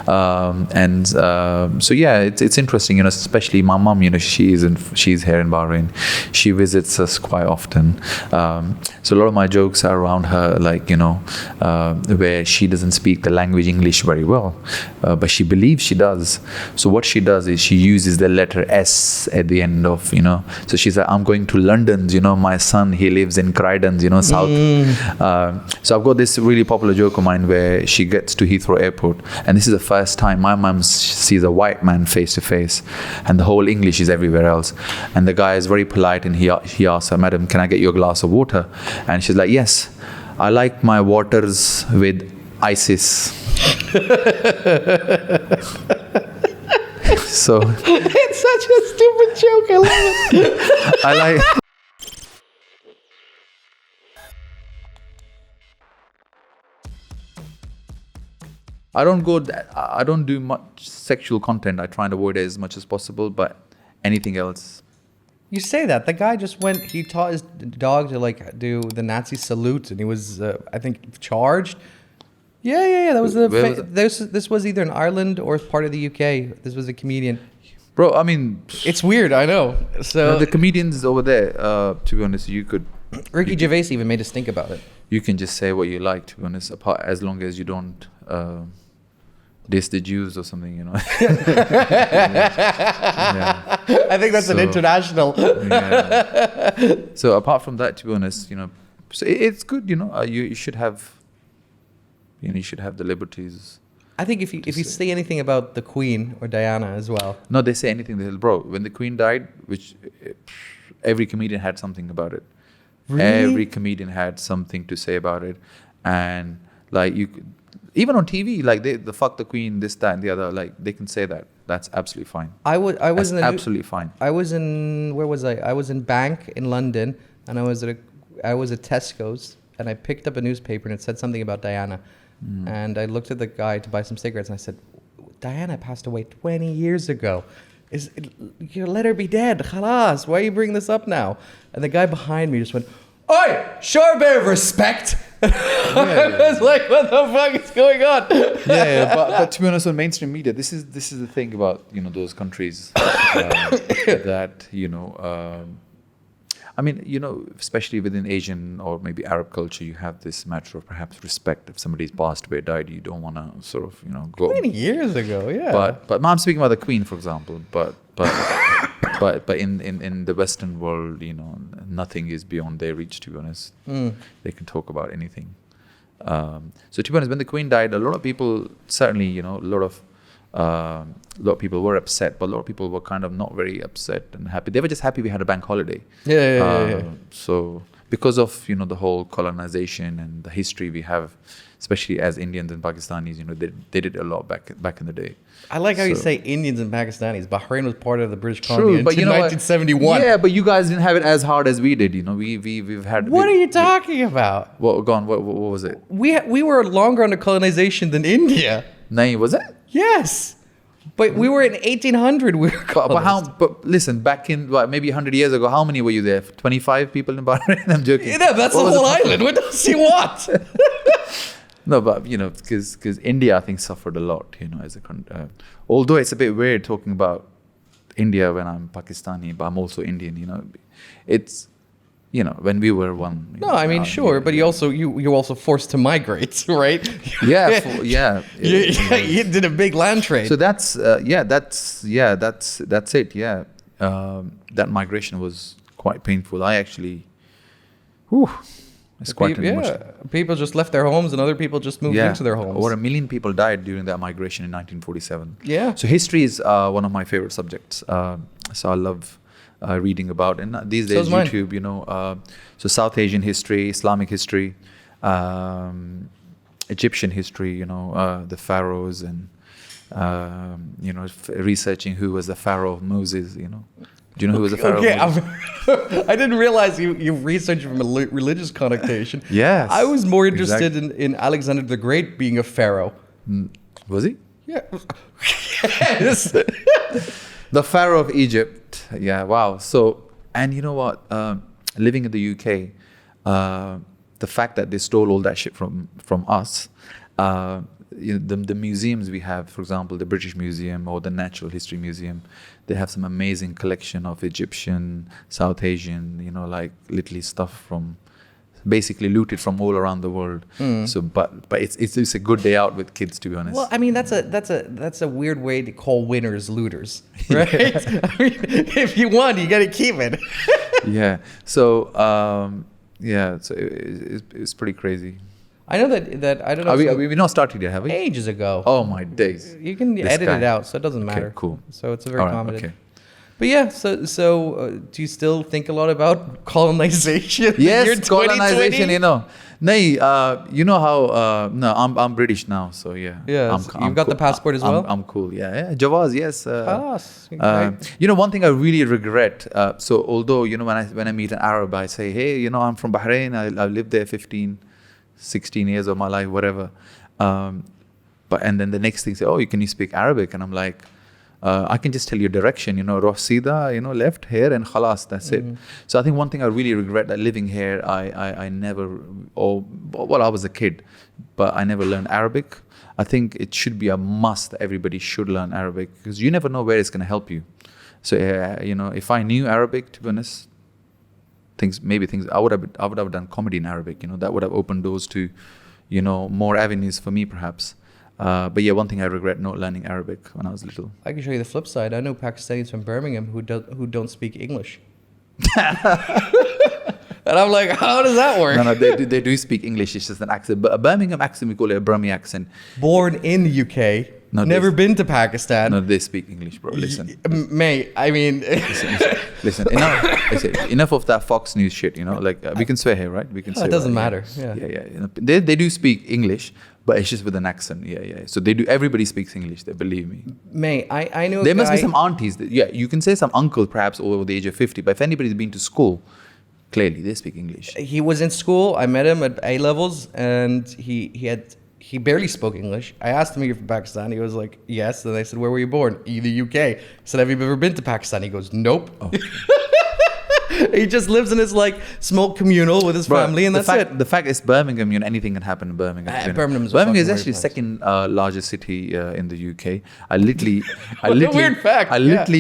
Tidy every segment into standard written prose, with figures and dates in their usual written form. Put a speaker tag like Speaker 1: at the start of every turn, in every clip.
Speaker 1: So yeah, it's interesting, especially my mom, she's here in Bahrain. She visits us quite often. So a lot of my jokes are around her, like, where she doesn't speak the language English very well, but she believes she does. So what she does is she uses the letter S at the end of, so she's like, I'm going to London, my son, he lives in Croydon, South. So I've got this really popular joke of mine where she gets to Heathrow Airport, and this is the first time my mum sees a white man face to face, and the whole English is everywhere else. And the guy is very polite, and he asks her, Madam, can I get you a glass of water? And she's like, yes, I like my waters with ISIS. So
Speaker 2: It's such a stupid joke. I love it.
Speaker 1: I like. I don't do much sexual content. I try and avoid it as much as possible, but anything else.
Speaker 2: You say that. The guy just went, he taught his dog to like do the Nazi salute, and he was, I think, charged. Yeah. That was
Speaker 1: Where was
Speaker 2: this was either in Ireland or part of the UK. This was a comedian.
Speaker 1: Bro, I mean,
Speaker 2: It's weird, I know. So
Speaker 1: the comedians over there, to be honest,
Speaker 2: Ricky Gervais even made us think about it.
Speaker 1: you can just say what you like, to be honest, apart, as long as you don't diss the Jews or something, Yeah.
Speaker 2: I think that's an
Speaker 1: So-
Speaker 2: international.
Speaker 1: Yeah. So apart from that, to be honest, so it's good, you should have, you should have the liberties.
Speaker 2: I think if you say anything about the Queen or Diana as well.
Speaker 1: No, they say anything. Bro, when the Queen died, which every comedian had something about it.
Speaker 2: Really?
Speaker 1: Every comedian had something to say about it, and like even on TV, like the fuck the Queen, this, that, and the other, like they can say that. That's absolutely fine.
Speaker 2: I was
Speaker 1: That's
Speaker 2: in
Speaker 1: absolutely fine.
Speaker 2: I was in, where was I? I was in Bank in London, and I was at Tesco's, and I picked up a newspaper, and it said something about Diana. And I looked at the guy to buy some cigarettes, and I said, Diana passed away 20 years ago. Let her be dead. Khalas. Why are you bringing this up now? And the guy behind me just went, Oi, show a bit of respect. I was like, what the fuck is going on?
Speaker 1: Yeah, but to be honest, on mainstream media, this is the thing about those countries that I mean, especially within Asian or maybe Arab culture, you have this matter of perhaps respect. If somebody's passed away, died, you don't want to sort of go.
Speaker 2: 20 years ago, yeah.
Speaker 1: But I'm speaking about the Queen, for example. But in the Western world, nothing is beyond their reach. To be honest, they can talk about anything. So to be honest, when the Queen died, a lot of people certainly, a lot of people were upset, but a lot of people were kind of not very upset and happy. They were just happy we had a bank holiday.
Speaker 2: Yeah.
Speaker 1: So because of the whole colonization and the history we have, especially as Indians and Pakistanis, they did a lot back in the day.
Speaker 2: I like how you
Speaker 1: So-
Speaker 2: say Indians and Pakistanis. Bahrain was part of the British
Speaker 1: True,
Speaker 2: colony
Speaker 1: but
Speaker 2: until
Speaker 1: you know what?
Speaker 2: 1971.
Speaker 1: Yeah, but you guys didn't have it as hard as we did. We've had.
Speaker 2: What are you talking about?
Speaker 1: What was it?
Speaker 2: We were longer under colonization than India.
Speaker 1: Nahi, was it?
Speaker 2: Yes. But we were in 1800. We were colonized.
Speaker 1: But listen, back in maybe 100 years ago, how many were you there? 25 people in Bahrain? I'm joking.
Speaker 2: Yeah, that's
Speaker 1: What
Speaker 2: the
Speaker 1: was
Speaker 2: whole
Speaker 1: it?
Speaker 2: island. What does you want?
Speaker 1: No, but because India, I think, suffered a lot. As a country. Although it's a bit weird talking about India when I'm Pakistani, but I'm also Indian. It's when we were one.
Speaker 2: No, I mean, sure, but you also forced to migrate, right?
Speaker 1: Yeah,
Speaker 2: You did a big land trade.
Speaker 1: So that's it. Yeah, that migration was quite painful. I actually, it's quite an emotional.
Speaker 2: People just left their homes, and other people just moved into their homes.
Speaker 1: Over 1 million people died during that migration in 1947.
Speaker 2: Yeah.
Speaker 1: So history is one of my favorite subjects. So I love reading about, and these days
Speaker 2: So's mine.
Speaker 1: YouTube. So South Asian history, Islamic history, Egyptian history. The pharaohs and researching who was the pharaoh of Moses. Do you know who was the pharaoh?
Speaker 2: Okay,
Speaker 1: of Moses?
Speaker 2: I didn't realize you researched from a religious connotation.
Speaker 1: Yes,
Speaker 2: I was more interested
Speaker 1: exactly.
Speaker 2: in Alexander the Great being a pharaoh.
Speaker 1: Was he?
Speaker 2: Yeah. Yes.
Speaker 1: The Pharaoh of Egypt. Yeah, wow. So, and you know what? Living in the UK, the fact that they stole all that shit from us, the museums we have, for example, the British Museum or the Natural History Museum, they have some amazing collection of Egyptian, South Asian, like literally stuff from basically looted from all around the world. So, but it's a good day out with kids, to be honest.
Speaker 2: Well, I mean, that's a weird way to call winners looters, right? I mean, if you won, you got to keep it.
Speaker 1: Yeah. So, so it's pretty crazy.
Speaker 2: I know that I don't know.
Speaker 1: We've not started yet, have we?
Speaker 2: Ages ago.
Speaker 1: Oh my days!
Speaker 2: You can edit it out, so it doesn't matter.
Speaker 1: Okay, cool.
Speaker 2: So it's a very common.
Speaker 1: Okay.
Speaker 2: But yeah, so do you still think a lot about colonization?
Speaker 1: Yes, colonization. You know how? No, I'm British now, so yeah.
Speaker 2: Yeah, you've got the passport as well.
Speaker 1: I'm cool. Yeah. Jawaz, yes. One thing I really regret. So although when I meet an Arab, I say, hey, I'm from Bahrain. I lived there 16 years of my life, whatever. And then the next thing say, oh, can you speak Arabic? And I'm like, I can just tell you direction, Roh Sida, left here and khalas, that's it. So I think one thing I really regret that living here, I never, I was a kid, but I never learned Arabic. I think it should be a must that everybody should learn Arabic, because you never know where it's going to help you. So, if I knew Arabic, to be honest, I would have done comedy in Arabic, that would have opened doors to, more avenues for me perhaps. But yeah, one thing I regret not learning Arabic when I was little.
Speaker 2: I can show you the flip side. I know Pakistanis from Birmingham who don't speak English. And I'm like, how does that work?
Speaker 1: No, they do speak English. It's just an accent. But a Birmingham accent, we call it a Brummie accent.
Speaker 2: Born in the UK, never been to Pakistan.
Speaker 1: No, they speak English, bro. Listen.
Speaker 2: Mate, I mean...
Speaker 1: Listen, enough of that Fox News shit, we can swear here, right? We can swear.
Speaker 2: It doesn't matter.
Speaker 1: Yeah. They do speak English, but it's just with an accent. Yeah. So they do. Everybody speaks English. They believe me.
Speaker 2: Mate, I know.
Speaker 1: There must be some aunties. You can say some uncle perhaps over the age of 50. But if anybody's been to school, clearly they speak English.
Speaker 2: He was in school. I met him at A levels, and he barely spoke English. I asked him if you're from Pakistan. He was like, yes. And I said, where were you born? In the UK. I said, have you ever been to Pakistan? He goes, nope. Oh. He just lives in his small communal with his family, and that's it.
Speaker 1: The fact is, Birmingham, anything can happen in Birmingham.
Speaker 2: Birmingham
Speaker 1: is actually the second largest city in the UK. I literally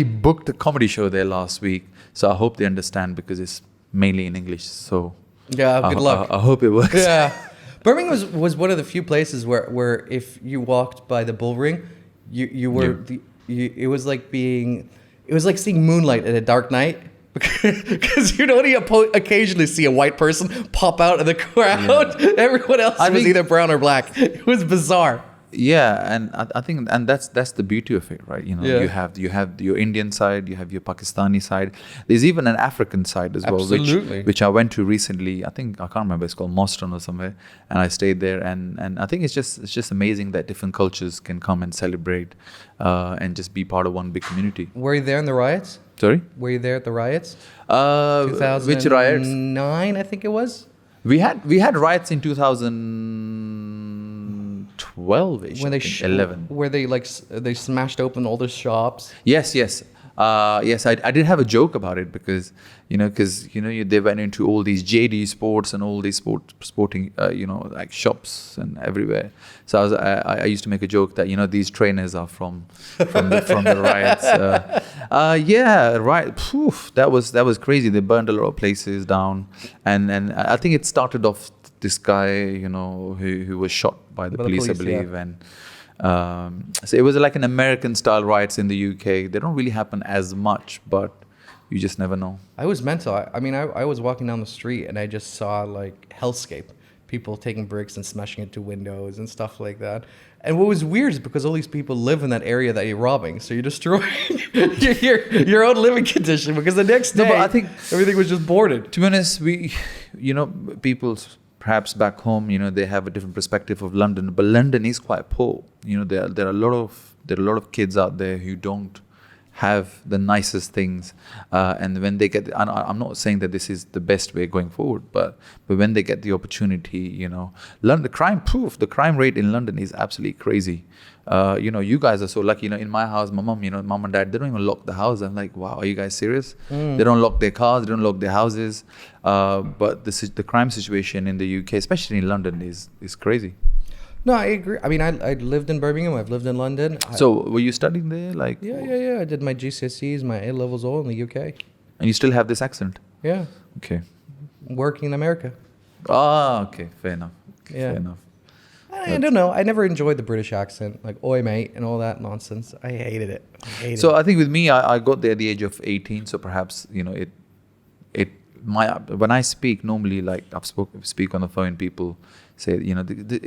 Speaker 1: booked a comedy show there last week, so I hope they understand because it's mainly in English. So
Speaker 2: yeah, good luck.
Speaker 1: I hope it works.
Speaker 2: Yeah, Birmingham was one of the few places where if you walked by the bull ring, it was like seeing moonlight at a dark night. Because you'd only occasionally see a white person pop out of the crowd. Yeah. Everyone else was either brown or black. It was bizarre.
Speaker 1: Yeah, and I think that's the beauty of it, right? You have your Indian side, you have your Pakistani side. There's even an African side as well, which I went to recently. I can't remember. It's called Moston or somewhere, and I stayed there. And I think it's just amazing that different cultures can come and celebrate and just be part of one big community.
Speaker 2: Were you there in the riots?
Speaker 1: Sorry?
Speaker 2: Were you there at the riots?
Speaker 1: 2009, which riots?
Speaker 2: 2009, I think it was.
Speaker 1: We had riots in 2012ish.
Speaker 2: When
Speaker 1: 11.
Speaker 2: Where they smashed open all the shops.
Speaker 1: Yes. I did have a joke about it because they went into all these JD Sports and all these sporting shops and everywhere. So I used to make a joke that these trainers are from the riots. Right. Poof, that was crazy. They burned a lot of places down, and I think it started off this guy who was shot by the police, I believe,
Speaker 2: yeah.
Speaker 1: And. So it was like an American style riots in the UK. They don't really happen as much, but you just never know.
Speaker 2: I was mental. I was walking down the street and I just saw hellscape, people taking bricks and smashing into windows and stuff like that. And what was weird is because all these people live in that area that you're robbing, so you're destroying your own living condition. Because the next day,
Speaker 1: but I think
Speaker 2: everything was just boarded.
Speaker 1: To be honest, people. Perhaps back home, they have a different perspective of London, but London is quite poor. There are a lot of kids out there who don't have the nicest things, and when they get, I'm not saying that this is the best way going forward, but when they get the opportunity, London, the crime rate in London is absolutely crazy. You guys are so lucky. In my house, my mom, mom and dad, they don't even lock the house. I'm like, wow, are you guys serious? They don't lock their cars, they don't lock their houses. But the crime situation in the UK, especially in London, is crazy.
Speaker 2: No, I agree. I mean, I lived in Birmingham. I've lived in London.
Speaker 1: So were you studying there? Like,
Speaker 2: Yeah. I did my GCSEs, my A levels all in the UK.
Speaker 1: and you still have this accent?
Speaker 2: Yeah,
Speaker 1: Okay.
Speaker 2: working in America.
Speaker 1: Ah, okay. Fair enough. Okay,
Speaker 2: Yeah.
Speaker 1: Fair enough.
Speaker 2: I don't know. I never enjoyed the British accent, like "Oi, mate" and all that nonsense. I hated it.
Speaker 1: So I think with me, I got there at the age of 18. So perhaps, when I speak normally, like speak on the phone, people say,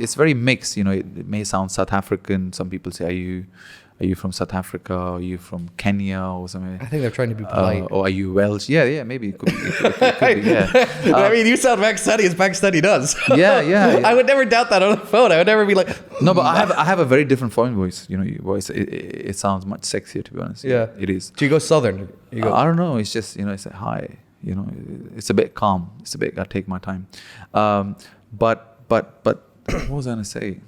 Speaker 1: it's very mixed. It may sound South African. Some people say, are you from South Africa? Are you from Kenya or something?
Speaker 2: I think they're trying to be polite.
Speaker 1: Or are you Welsh? Yeah, maybe it could be. It could be, yeah.
Speaker 2: I mean, you sound Pakistani as Pakistani does.
Speaker 1: Yeah.
Speaker 2: I would never doubt that on the phone. I would never be like,
Speaker 1: No, but I have a very different foreign voice. Your voice, it sounds much sexier, to be honest.
Speaker 2: Yeah.
Speaker 1: It is.
Speaker 2: Do you go Southern? You go,
Speaker 1: I don't know. It's just, it's a hi. It's a bit calm. I take my time. But what was I going to say?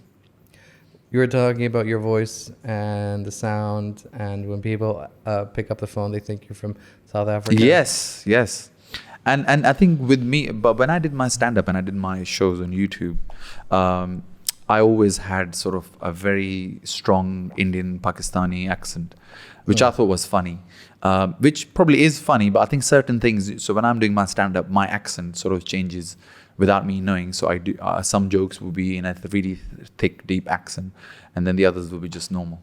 Speaker 2: You were talking about your voice and the sound, and when people pick up the phone, they think you're from South Africa.
Speaker 1: Yes. And I think with me, but when I did my stand-up and I did my shows on YouTube, I always had sort of a very strong Indian Pakistani accent, which I thought was funny, which probably is funny, but I think certain things, so when I'm doing my stand-up, my accent sort of changes without me knowing. So I do some jokes will be in a really thick, deep accent, and then the others will be just normal.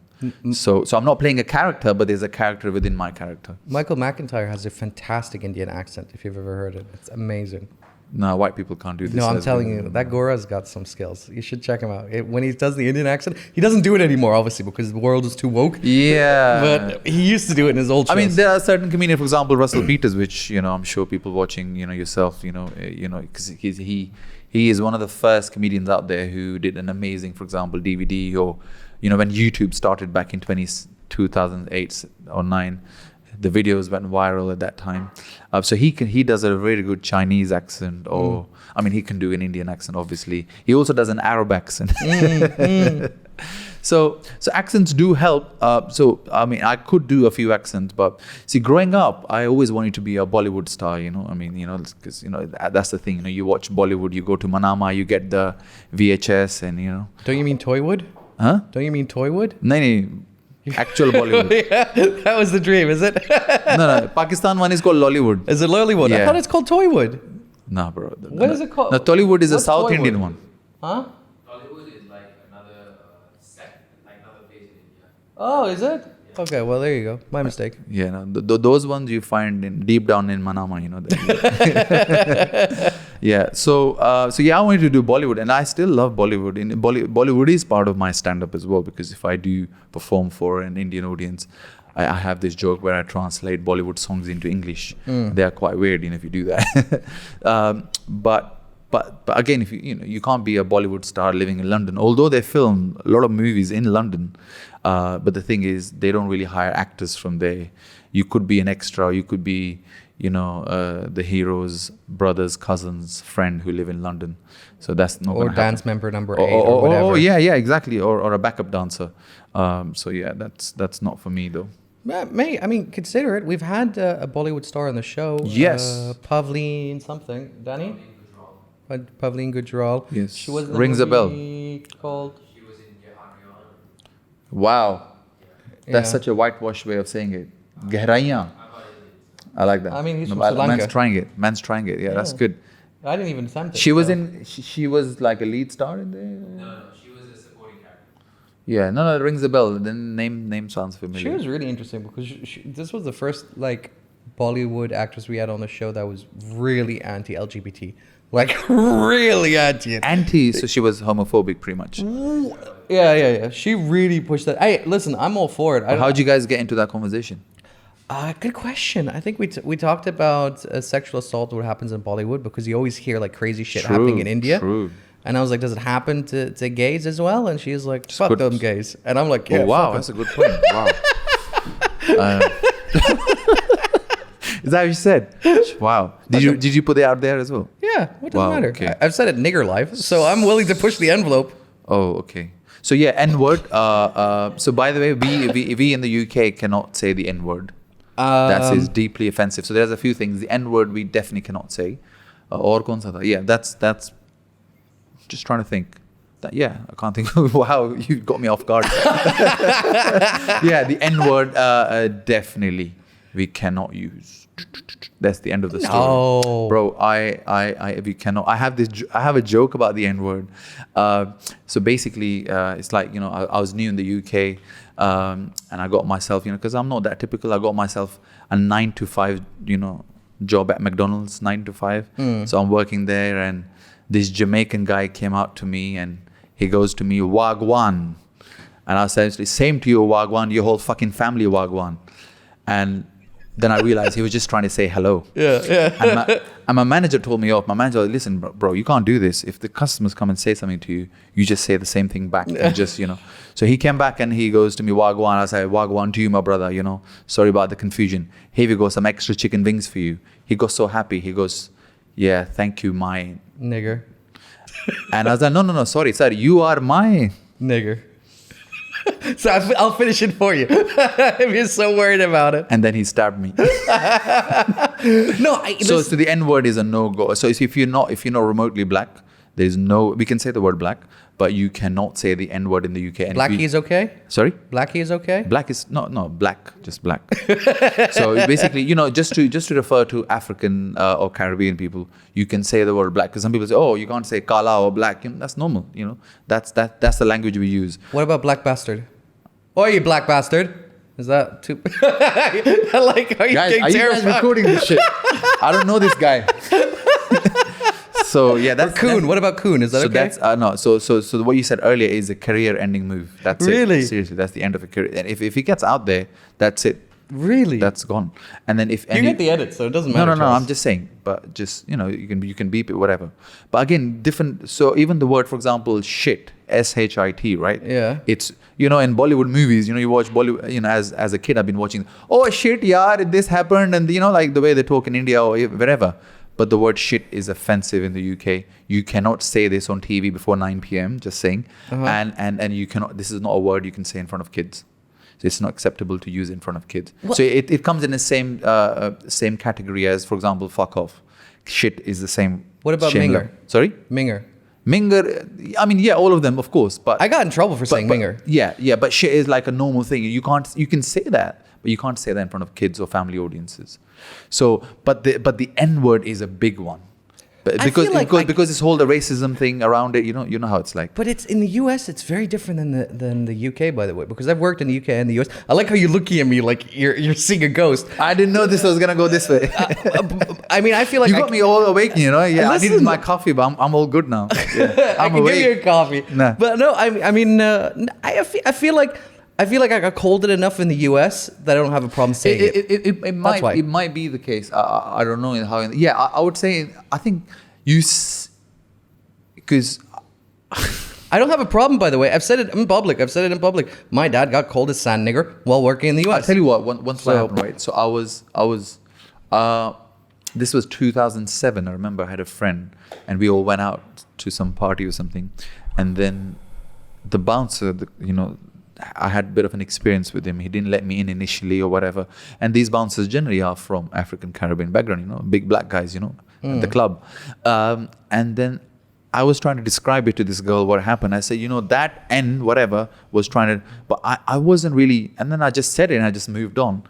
Speaker 1: So I'm not playing a character, but there's a character within my character.
Speaker 2: Michael McIntyre has a fantastic Indian accent, if you've ever heard it. It's amazing.
Speaker 1: No, white people can't do this.
Speaker 2: No, I'm telling you, that Gora's got some skills. You should check him out. When he does the Indian accent, he doesn't do it anymore, obviously, because the world is too woke.
Speaker 1: Yeah.
Speaker 2: But he used to do it in his old shows.
Speaker 1: I mean, there are certain comedians, for example, Russell Peters, which, I'm sure people watching, yourself, because he is one of the first comedians out there who did an amazing, for example, DVD, or, when YouTube started back in 2008 or 9, the videos went viral at that time. So he does a very good Chinese accent, or I mean, he can do an Indian accent, obviously. He also does an Arab accent. So accents do help. So I mean, I could do a few accents, but see, growing up, I always wanted to be a Bollywood star. I mean, because that's the thing. You watch Bollywood, you go to Manama, you get the VHS, and
Speaker 2: Don't you mean Toywood?
Speaker 1: Huh?
Speaker 2: Don't you mean Toywood?
Speaker 1: No. Actual Bollywood.
Speaker 2: Yeah, that was the dream, is it?
Speaker 1: No. Pakistan one is called Lollywood.
Speaker 2: Is it Lollywood? I
Speaker 1: Yeah.
Speaker 2: thought it's called Toywood.
Speaker 1: Nah, bro.
Speaker 2: What is it called?
Speaker 1: No, Tollywood is a
Speaker 2: What's
Speaker 1: South
Speaker 2: Toywood?
Speaker 1: Indian one.
Speaker 2: Huh?
Speaker 3: Hollywood is like another set, like another place in India.
Speaker 2: Oh, is it? Okay, well, there you go. My mistake.
Speaker 1: Yeah, no, those ones you find deep down in Manama, Yeah, so yeah, I wanted to do Bollywood, and I still love Bollywood. Bollywood is part of my stand-up as well, because if I do perform for an Indian audience, I have this joke where I translate Bollywood songs into English. They are quite weird, if you do that. But again, if you can't be a Bollywood star living in London, although they film a lot of movies in London. But the thing is, they don't really hire actors from there. You could be an extra. You could be, the hero's brother's cousin's friend who live in London. So that's not.
Speaker 2: Or
Speaker 1: gonna
Speaker 2: dance
Speaker 1: happen.
Speaker 2: member number 8 or whatever.
Speaker 1: Oh, yeah, exactly. Or a backup dancer. So yeah, that's not for me though.
Speaker 2: Mate, I mean, consider it. We've had a Bollywood star on the show.
Speaker 1: Yes.
Speaker 2: Pavleen something. Danny? Pavleen Gujral.
Speaker 1: Yes.
Speaker 2: She was in the
Speaker 1: Rings a bell.
Speaker 2: movie called...
Speaker 3: She was in Gehariyan.
Speaker 1: Wow, that's
Speaker 2: Yeah.
Speaker 1: such a whitewash way of saying it. Gehraiyan. I like that.
Speaker 2: I mean, he's from
Speaker 1: but
Speaker 2: Sri Lanka.
Speaker 1: Man's trying it. Yeah, that's
Speaker 2: Yeah.
Speaker 1: good.
Speaker 2: I didn't even attempt it.
Speaker 1: She was
Speaker 2: so-
Speaker 1: in. She was like a lead star in there.
Speaker 3: No, she was a supporting character.
Speaker 1: Yeah, no, it rings a bell. The name sounds familiar.
Speaker 2: She was really interesting because this was the first Bollywood actress we had on the show that was really anti-LGBT, really
Speaker 1: anti. So she was homophobic, pretty much.
Speaker 2: Yeah. She really pushed that. Hey, listen, I'm all for it.
Speaker 1: How'd you guys get into that conversation?
Speaker 2: Good question. I think we talked about sexual assault, what happens in Bollywood, because you always hear crazy shit happening in India.
Speaker 1: True.
Speaker 2: And I was like, does it happen to gays as well? And she's like, fuck
Speaker 1: good.
Speaker 2: them gays. And I'm like, yeah,
Speaker 1: Oh wow,
Speaker 2: fuck 'em.
Speaker 1: that's a good point. Wow. Is that what you said? Wow. Did you put it out there as well?
Speaker 2: Yeah, what does
Speaker 1: Wow,
Speaker 2: matter?
Speaker 1: okay.
Speaker 2: I've said it nigger life, so I'm willing to push the envelope.
Speaker 1: Oh, okay. So yeah, N-word. So by the way, we in the UK cannot say the N-word. That is deeply offensive. So there's a few things. The N-word we definitely cannot say. Or kaun sa tha? Yeah, that's. Just trying to think. Yeah, I can't think. Wow, you got me off guard. Yeah, the N word definitely we cannot use. That's the end of the story.
Speaker 2: No.
Speaker 1: Bro, we cannot. I have a joke about the N word. So basically, it's like, I was new in the UK, and I got myself, because I'm not that typical. I got myself a 9 to 5, job at McDonald's, 9 to 5. So I'm working there, and this Jamaican guy came out to me, and he goes to me, Wagwan. And I said, same to you, Wagwan, your whole fucking family, Wagwan. And then I realized he was just trying to say hello.
Speaker 2: Yeah.
Speaker 1: And my manager told me off. My manager, listen, bro, you can't do this. If the customers come and say something to you, you just say the same thing back. And just, So he came back and he goes to me, Wagwan. I said, Wagwan to you, my brother, Sorry about the confusion. Here we go, some extra chicken wings for you. He got so happy. He goes, yeah, thank you, my
Speaker 2: Nigger.
Speaker 1: And I was like, no, sorry, you are my
Speaker 2: Nigger. So I'll finish it for you. If you're so worried about it.
Speaker 1: And then he stabbed me. So the N word is a no-go. So if you're not remotely black, there's we can say the word black, but you cannot say the N word in the UK. And
Speaker 2: Blackie is okay?
Speaker 1: Sorry?
Speaker 2: Blackie is okay?
Speaker 1: Black is no black, just black. So basically, just to refer to African or Caribbean people, you can say the word black, because some people say, oh, you can't say kala or black. That's normal. That's the language we use.
Speaker 2: What about black bastard? Oh, you black bastard? Is that too? I like how you
Speaker 1: guys,
Speaker 2: getting
Speaker 1: are you
Speaker 2: terrified.
Speaker 1: guys recording this shit? I don't know this guy. So yeah, that's
Speaker 2: coon. What about coon? Is that okay?
Speaker 1: That's no. So what you said earlier is a career-ending move. That's
Speaker 2: really?
Speaker 1: It. Seriously, that's the end of a career. And if he gets out there, that's it.
Speaker 2: Really?
Speaker 1: That's gone. And then if
Speaker 2: you get the edit, so it doesn't matter.
Speaker 1: No. I'm just saying. But just you can beep it, whatever. But again, different. So even the word, for example, shit, shit, right?
Speaker 2: Yeah.
Speaker 1: It's in Bollywood movies, you watch Bollywood. As a kid, I've been watching. Oh shit, yaar, this happened, and like the way they talk in India or wherever. But the word shit is offensive in the UK. You cannot say this on TV before 9 p.m. Just saying, and you cannot. This is not a word you can say in front of kids. So it's not acceptable to use in front of kids. What? So it comes in the same category as, for example, fuck off. Shit is the same.
Speaker 2: What about minger?
Speaker 1: Sorry?
Speaker 2: Minger.
Speaker 1: Minger, I mean, yeah, all of them, of course. But
Speaker 2: I got in trouble for saying minger.
Speaker 1: Yeah, but shit is like a normal thing. You can say that, but you can't say that in front of kids or family audiences. So, but the N word is a big one. Because this whole the racism thing around it, you know how it's like.
Speaker 2: But it's in the US, it's very different than the UK, by the way. Because I've worked in the UK and the US. I like how you're looking at me like you're seeing a ghost.
Speaker 1: I didn't know this was gonna go this way.
Speaker 2: I mean, I feel like
Speaker 1: you got me all awake, Yeah, I needed my coffee, but I'm all good now. Yeah,
Speaker 2: I'm awake. Give you a coffee.
Speaker 1: Nah.
Speaker 2: But no, I feel like I got colded enough in the US that I don't have a problem saying it.
Speaker 1: It might be the case. I don't know how. Yeah, I would say. I think because
Speaker 2: I don't have a problem. By the way, I've said it in public. My dad got cold as sand nigger while working in the US.
Speaker 1: I'll tell you what. Once what happened, right? So I was. This was 2007. I remember I had a friend, and we all went out to some party or something, and then the bouncer, I had a bit of an experience with him. He didn't let me in initially or whatever. And these bouncers generally are from African Caribbean background, big black guys, at the club. And then I was trying to describe it to this girl, what happened. I said, that N, whatever, was trying to, but I wasn't really, and then I just said it and I just moved on.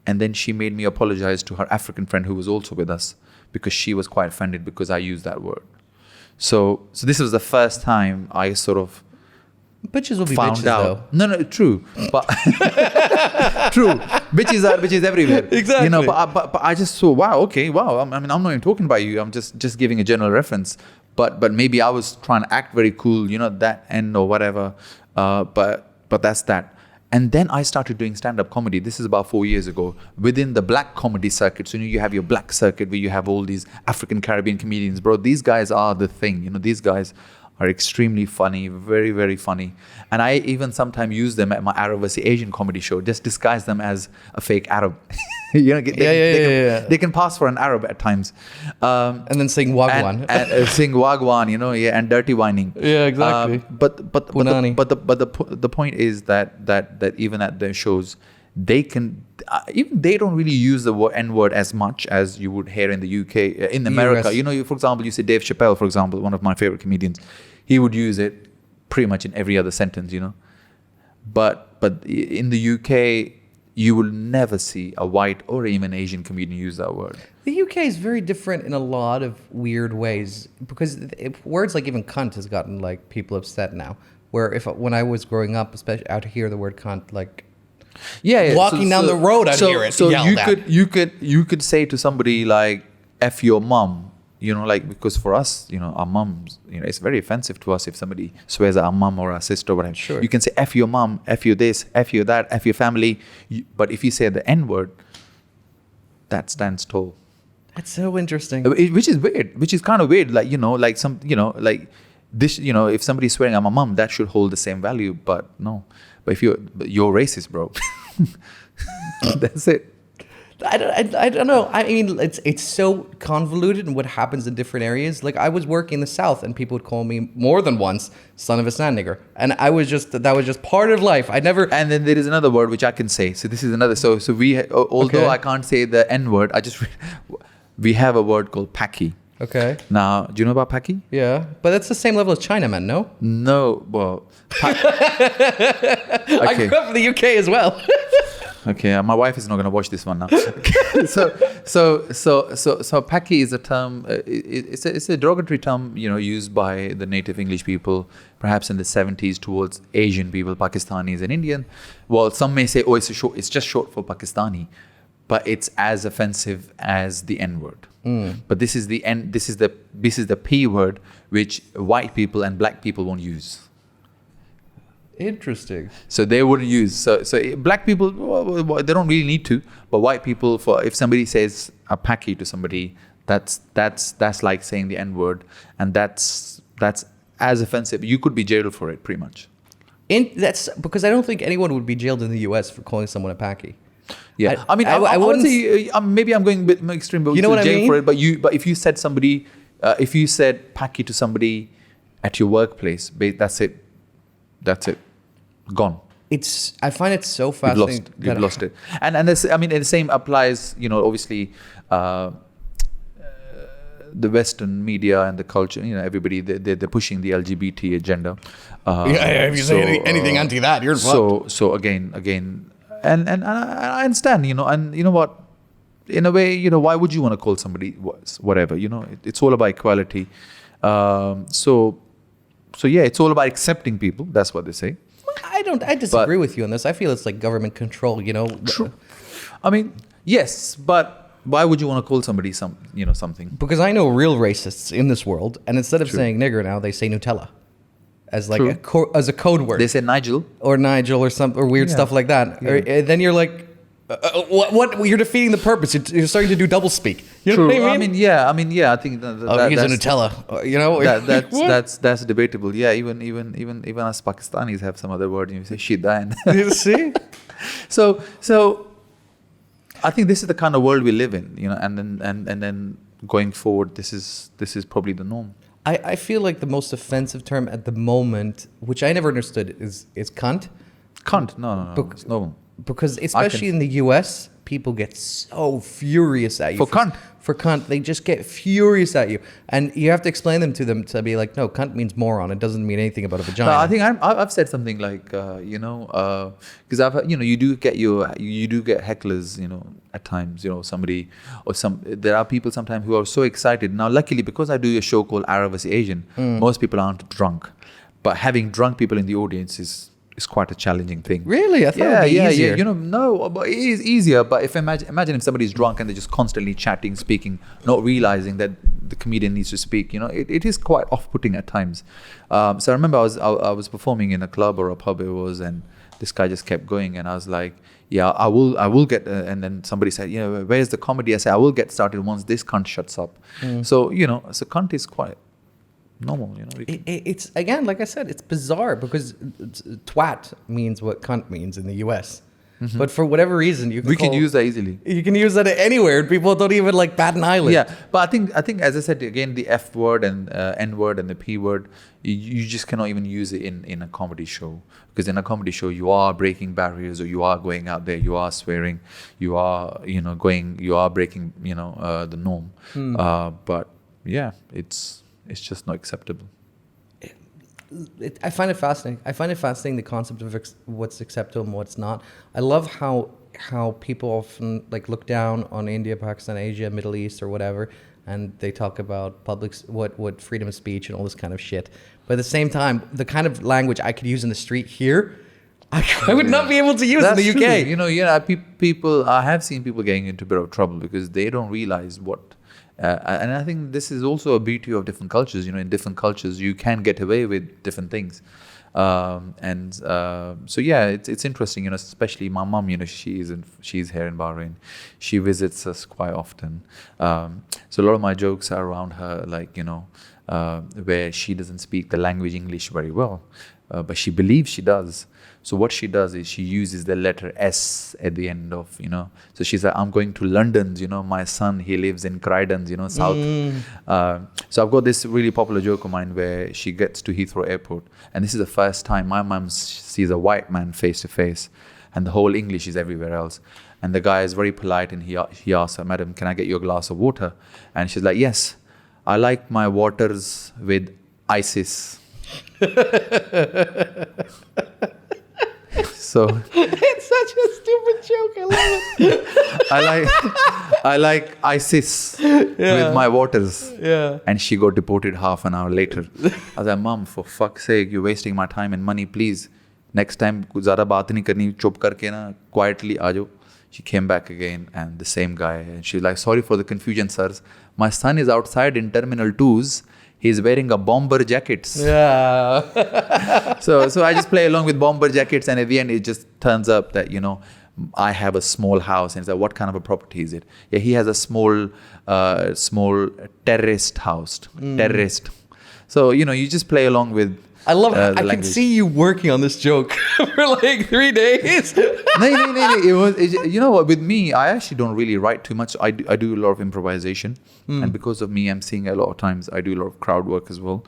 Speaker 1: And then she made me apologize to her African friend who was also with us because she was quite offended because I used that word. So this was the first time I sort of,
Speaker 2: bitches will be
Speaker 1: found
Speaker 2: bitches,
Speaker 1: out.
Speaker 2: though.
Speaker 1: No, true. But true. Bitches are bitches everywhere.
Speaker 2: Exactly.
Speaker 1: But I just saw, wow. I mean, I'm not even talking about you. I'm just giving a general reference. But maybe I was trying to act very cool, that end or whatever. But that's that. And then I started doing stand-up comedy. This is about 4 years ago within the black comedy circuit. So you have your black circuit where you have all these African Caribbean comedians, bro. These guys are the thing. These guys are extremely funny, very, very funny. And I even sometimes use them at my Arab vs. Asian comedy show, just disguise them as a fake Arab. They can pass for an Arab at times.
Speaker 2: And then sing Wagwan.
Speaker 1: And sing Wagwan, and dirty whining.
Speaker 2: Yeah, exactly.
Speaker 1: But the point is that even at their shows, they can even they don't really use the N word as much as you would hear in the UK, in America.
Speaker 2: US.
Speaker 1: For example, you say Dave Chappelle, for example, one of my favorite comedians, he would use it pretty much in every other sentence, you know. But in the UK, you will never see a white or even Asian comedian use that word.
Speaker 2: The UK is very different in a lot of weird ways because words like even cunt has gotten like people upset now. Where when I was growing up, especially out here, the word cunt like walking down the road, I'd hear it.
Speaker 1: So
Speaker 2: yelled
Speaker 1: you could say to somebody like "f your mum," you know, like because for us, you know, our mums, you know, it's very offensive to us if somebody swears at our mum or our sister or whatever.
Speaker 2: Sure.
Speaker 1: You can say "f your mum," "f you this," "f you that," "f your family," but if you say the N word, that stands tall.
Speaker 2: That's so interesting.
Speaker 1: Which is weird. Which is kind of weird. Like, you know, like some, you know, like this, you know, if somebody's swearing at my mum, that should hold the same value. But no. But if you're racist, bro. That's it.
Speaker 2: I don't know. I mean, it's so convoluted in what happens in different areas. Like I was working in the South, and people would call me more than once "son of a sand nigger," and that was just part of life. I never.
Speaker 1: And then there is another word which I can say. So this is another. So we, although
Speaker 2: Okay.
Speaker 1: I can't say the N word, we have a word called "packy."
Speaker 2: Okay.
Speaker 1: Now, do you know about packy?
Speaker 2: Yeah, but that's the same level as Chinaman, no?
Speaker 1: No. Well.
Speaker 2: I grew up in the UK as well.
Speaker 1: Okay, my wife is not going to watch this one now. So Paki is a term. It's a derogatory term, you know, used by the native English people, perhaps in the 70s towards Asian people, Pakistanis and Indian. Well, some may say, oh, it's just short for Pakistani, but it's as offensive as the N word. But this is the N. This is the P word, which white people and black people won't use.
Speaker 2: Interesting.
Speaker 1: So they wouldn't use. So black people, well, they don't really need to. But white people, if somebody says a packy to somebody, that's like saying the N word, and that's as offensive. You could be jailed for it, pretty much.
Speaker 2: That's because I don't think anyone would be jailed in the US for calling someone a packy.
Speaker 1: Yeah,
Speaker 2: I
Speaker 1: wouldn't
Speaker 2: wouldn't
Speaker 1: say, maybe I'm going a bit more extreme, but
Speaker 2: You know what I
Speaker 1: jail
Speaker 2: mean?
Speaker 1: for it. But if you said somebody, if you said packy to somebody at your workplace, that's it. That's it. Gone.
Speaker 2: I find it so fascinating.
Speaker 1: You've lost it. And this, I mean, the same applies, you know, obviously, the Western media and the culture, you know, everybody, they're pushing the LGBT agenda.
Speaker 2: If you say anything anti that, you're fucked.
Speaker 1: So again, and I understand, you know, and you know what, in a way, you know, why would you want to call somebody whatever, you know, it's all about equality. So yeah, it's all about accepting people. That's what they say.
Speaker 2: I disagree with you on this. I feel it's like government control, you know.
Speaker 1: True. I mean, yes, but why would you want to call somebody something?
Speaker 2: Because I know real racists in this world, and instead of saying nigger now, they say Nutella as like as a code word.
Speaker 1: They say Nigel
Speaker 2: or Nigel or weird stuff like that.
Speaker 1: Yeah.
Speaker 2: Or, then you're like, what? You're defeating the purpose. You're starting to do double speak. You know what I mean?
Speaker 1: I mean, I think
Speaker 2: He's a Nutella. You know,
Speaker 1: that's debatable. Yeah, even us Pakistanis have some other word. You say shida, and
Speaker 2: You see.
Speaker 1: so I think this is the kind of world we live in, you know, and then going forward, this is probably the norm.
Speaker 2: I feel like the most offensive term at the moment, which I never understood, is cunt.
Speaker 1: Cunt? No. It's normal.
Speaker 2: Because especially in the US, people get so furious at you.
Speaker 1: For cunt?
Speaker 2: For cunt. They just get furious at you. And you have to explain to them to be like, no, cunt means moron. It doesn't mean anything about a vagina.
Speaker 1: No, I think I've said something like, you know, because I've, you know, you do get hecklers, you know, at times, you know, there are people sometimes who are so excited. Now, luckily, because I do a show called Arab vs. Asian, most people aren't drunk. But having drunk people in the audience is quite a challenging thing.
Speaker 2: Really? I thought it would be easier.
Speaker 1: Yeah. You know, no, but it is easier. But if imagine if somebody's drunk and they're just constantly chatting, speaking, not realizing that the comedian needs to speak. You know, it is quite off-putting at times. So I remember I was performing in a club or a pub it was, and this guy just kept going, and I was like, yeah, I will get. And then somebody said, you know, where's the comedy? I said, I will get started once this cunt shuts up. So you know, so cunt is quite normal, you know.
Speaker 2: It's again, like I said, it's bizarre because twat means what cunt means in the US. But for whatever reason,
Speaker 1: we can use that easily.
Speaker 2: You can use that anywhere, and people don't even like bat an eyelid.
Speaker 1: Yeah, but I think as I said again, the F word and N word and the P word, you just cannot even use it in a comedy show, because in a comedy show you are breaking barriers, or you are going out there, you are swearing, you are breaking the norm. But yeah, it's just not acceptable.
Speaker 2: I find it fascinating. I find it fascinating, the concept of what's acceptable and what's not. I love how people often like look down on India, Pakistan, Asia, Middle East, or whatever, and they talk about what freedom of speech and all this kind of shit. But at the same time, the kind of language I could use in the street here, I would not be able to use in the UK.
Speaker 1: True. You know, people. I have seen people getting into a bit of trouble because they don't realize what. And I think this is also a beauty of different cultures. You know, in different cultures, you can get away with different things. So yeah, it's interesting. You know, especially my mum. You know, she's here in Bahrain. She visits us quite often. So a lot of my jokes are around her, like, you know, where she doesn't speak the language English very well, but she believes she does. So what she does is she uses the letter S at the end of, you know. So she's like, I'm going to London, you know, my son, he lives in Croydon, you know, South. So I've got this really popular joke of mine where she gets to Heathrow Airport. And this is the first time my mum sees a white man face to face. And the whole English is everywhere else. And the guy is very polite and he asks her, Madam, can I get you a glass of water? And she's like, yes, I like my waters with ISIS. So
Speaker 2: It's such a stupid joke. I love it.
Speaker 1: I like ISIS with my waters.
Speaker 2: Yeah.
Speaker 1: And she got deported half an hour later. I was like, Mom, for fuck's sake, you're wasting my time and money, please. Next time, कुछ ज़्यादा बात नहीं करनी, चुप करके ना, quietly आ जाओ. She came back again and the same guy. And she's like, sorry for the confusion, sirs. My son is outside in Terminal 2s. He's wearing a bomber jacket.
Speaker 2: Yeah.
Speaker 1: So I just play along with bomber jackets, and at the end it just turns up that, you know, I have a small house, and it's like, what kind of a property is it? Yeah, he has a small terraced house. Terraced. So, you know, you just play along with.
Speaker 2: I love it. I can
Speaker 1: language.
Speaker 2: see you working on this joke for like 3 days.
Speaker 1: No. You know what? With me, I actually don't really write too much. I do a lot of improvisation, and because of me, I'm seeing a lot of times I do a lot of crowd work as well.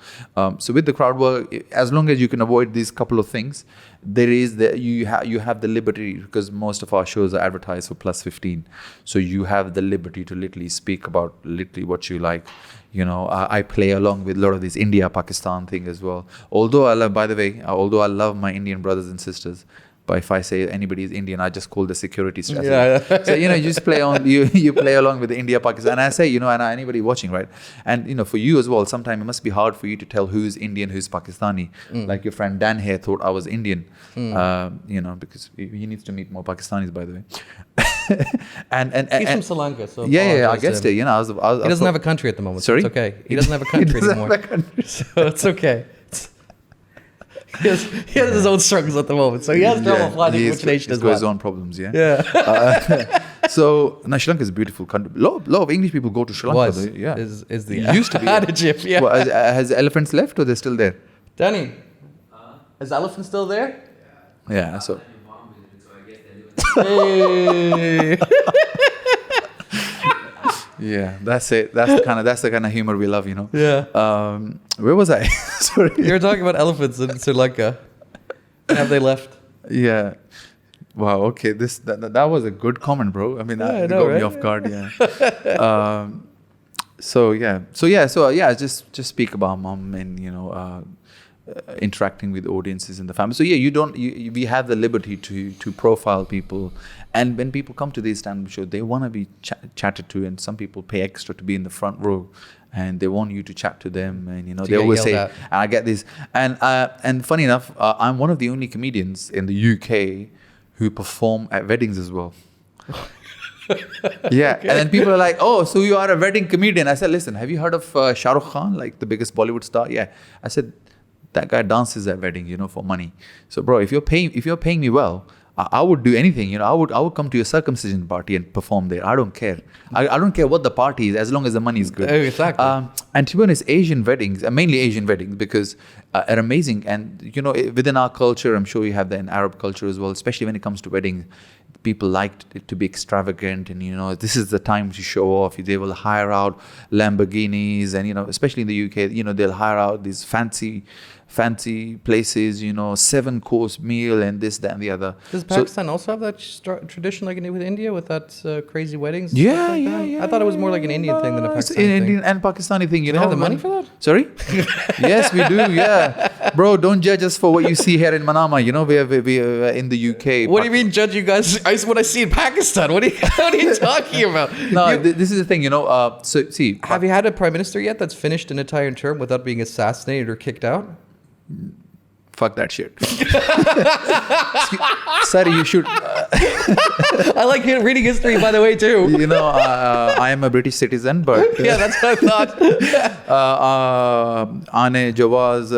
Speaker 1: So with the crowd work, as long as you can avoid these couple of things, there is you have the liberty, because most of our shows are advertised for +15, so you have the liberty to literally speak about literally what you like. You know, I play along with a lot of this India Pakistan thing as well. Although I love my Indian brothers and sisters, but if I say anybody is Indian, I just call the security strategy.
Speaker 2: Yeah.
Speaker 1: So, you know, you just play on, you play along with the India Pakistan. And I say, you know, and anybody watching, right? And, you know, for you as well, sometimes it must be hard for you to tell who's Indian, who's Pakistani. Like your friend Dan here thought I was Indian, you know, because he needs to meet more Pakistanis, by the way.
Speaker 2: He's from Sri Lanka, so
Speaker 1: yeah, I guessed it. You know,
Speaker 2: he doesn't have a country at the moment.
Speaker 1: Sorry?
Speaker 2: So it's okay. He doesn't have a country anymore. So it's okay. He has his own struggles at the moment, so he has trouble finding which nation
Speaker 1: he's
Speaker 2: is
Speaker 1: got his
Speaker 2: what.
Speaker 1: own problems, yeah.
Speaker 2: Yeah.
Speaker 1: So now Sri Lanka is a beautiful country. Lot of English people go to Sri Lanka. Yeah,
Speaker 2: is the
Speaker 1: It used to be.
Speaker 2: adjective? Yeah.
Speaker 1: Well, has elephants left or they're still there?
Speaker 2: Danny, is the elephant still there?
Speaker 1: Yeah. So
Speaker 3: Your mom visited, so I guess they live
Speaker 2: Hey.
Speaker 1: yeah, that's it. That's the kind of humor we love, you know.
Speaker 2: Yeah.
Speaker 1: Where was I? Sorry.
Speaker 2: You were talking about elephants in Sri Lanka. Have they left?
Speaker 1: Yeah. Wow. Okay. That was a good comment, bro. I mean,
Speaker 2: Yeah, I
Speaker 1: that
Speaker 2: know,
Speaker 1: got me
Speaker 2: right?
Speaker 1: off guard. Yeah. So just speak about mom and, you know, interacting with audiences in the family. So yeah, we have the liberty to profile people, and when people come to these stand-up shows, they want to be chatted to, and some people pay extra to be in the front row, and they want you to chat to them, and, you know, they always say,
Speaker 2: at.
Speaker 1: I get this, and funny enough, I'm one of the only comedians in the UK who perform at weddings as well. Yeah, okay. And then people are like, oh, so you are a wedding comedian. I said, listen, have you heard of Shah Rukh Khan, like the biggest Bollywood star? Yeah. I said, that guy dances at weddings, you know, for money. So, bro, if you're paying me well, I would do anything. You know, I would come to your circumcision party and perform there. I don't care. I don't care what the party is, as long as the money is good.
Speaker 2: Exactly.
Speaker 1: And to be honest, Asian weddings, mainly Asian weddings, because are amazing. And, you know, within our culture, I'm sure you have that in Arab culture as well, especially when it comes to weddings. People like it to be extravagant, and, you know, this is the time to show off. They will hire out Lamborghinis, and, you know, especially in the UK, you know, they'll hire out these fancy places, you know, 7-course meal and this, that, and the other.
Speaker 2: Does Pakistan also have that tradition like with India with that crazy weddings? and
Speaker 1: Yeah,
Speaker 2: stuff like
Speaker 1: yeah,
Speaker 2: that?
Speaker 1: yeah.
Speaker 2: I thought it was more like an Indian thing than a
Speaker 1: It's
Speaker 2: Pakistani
Speaker 1: an
Speaker 2: thing.
Speaker 1: Indian and Pakistani thing, you
Speaker 2: Do they
Speaker 1: know.
Speaker 2: have the money for that?
Speaker 1: Sorry? Yes, we do. Yeah,
Speaker 2: Yeah.
Speaker 1: Bro, don't judge us for what you see here in Manama. You know, we are in the UK.
Speaker 2: What do you mean, judge you guys? What I see in Pakistan. What are you talking about?
Speaker 1: No, this is the thing, you know. So see,
Speaker 2: Have you had a prime minister yet that's finished an entire term without being assassinated or kicked out?
Speaker 1: fuck that shit. Sorry, you should.
Speaker 2: I like reading history, by the way, too.
Speaker 1: You know, I am a British citizen, but
Speaker 2: Yeah, that's what I thought.
Speaker 1: Aane Jawaz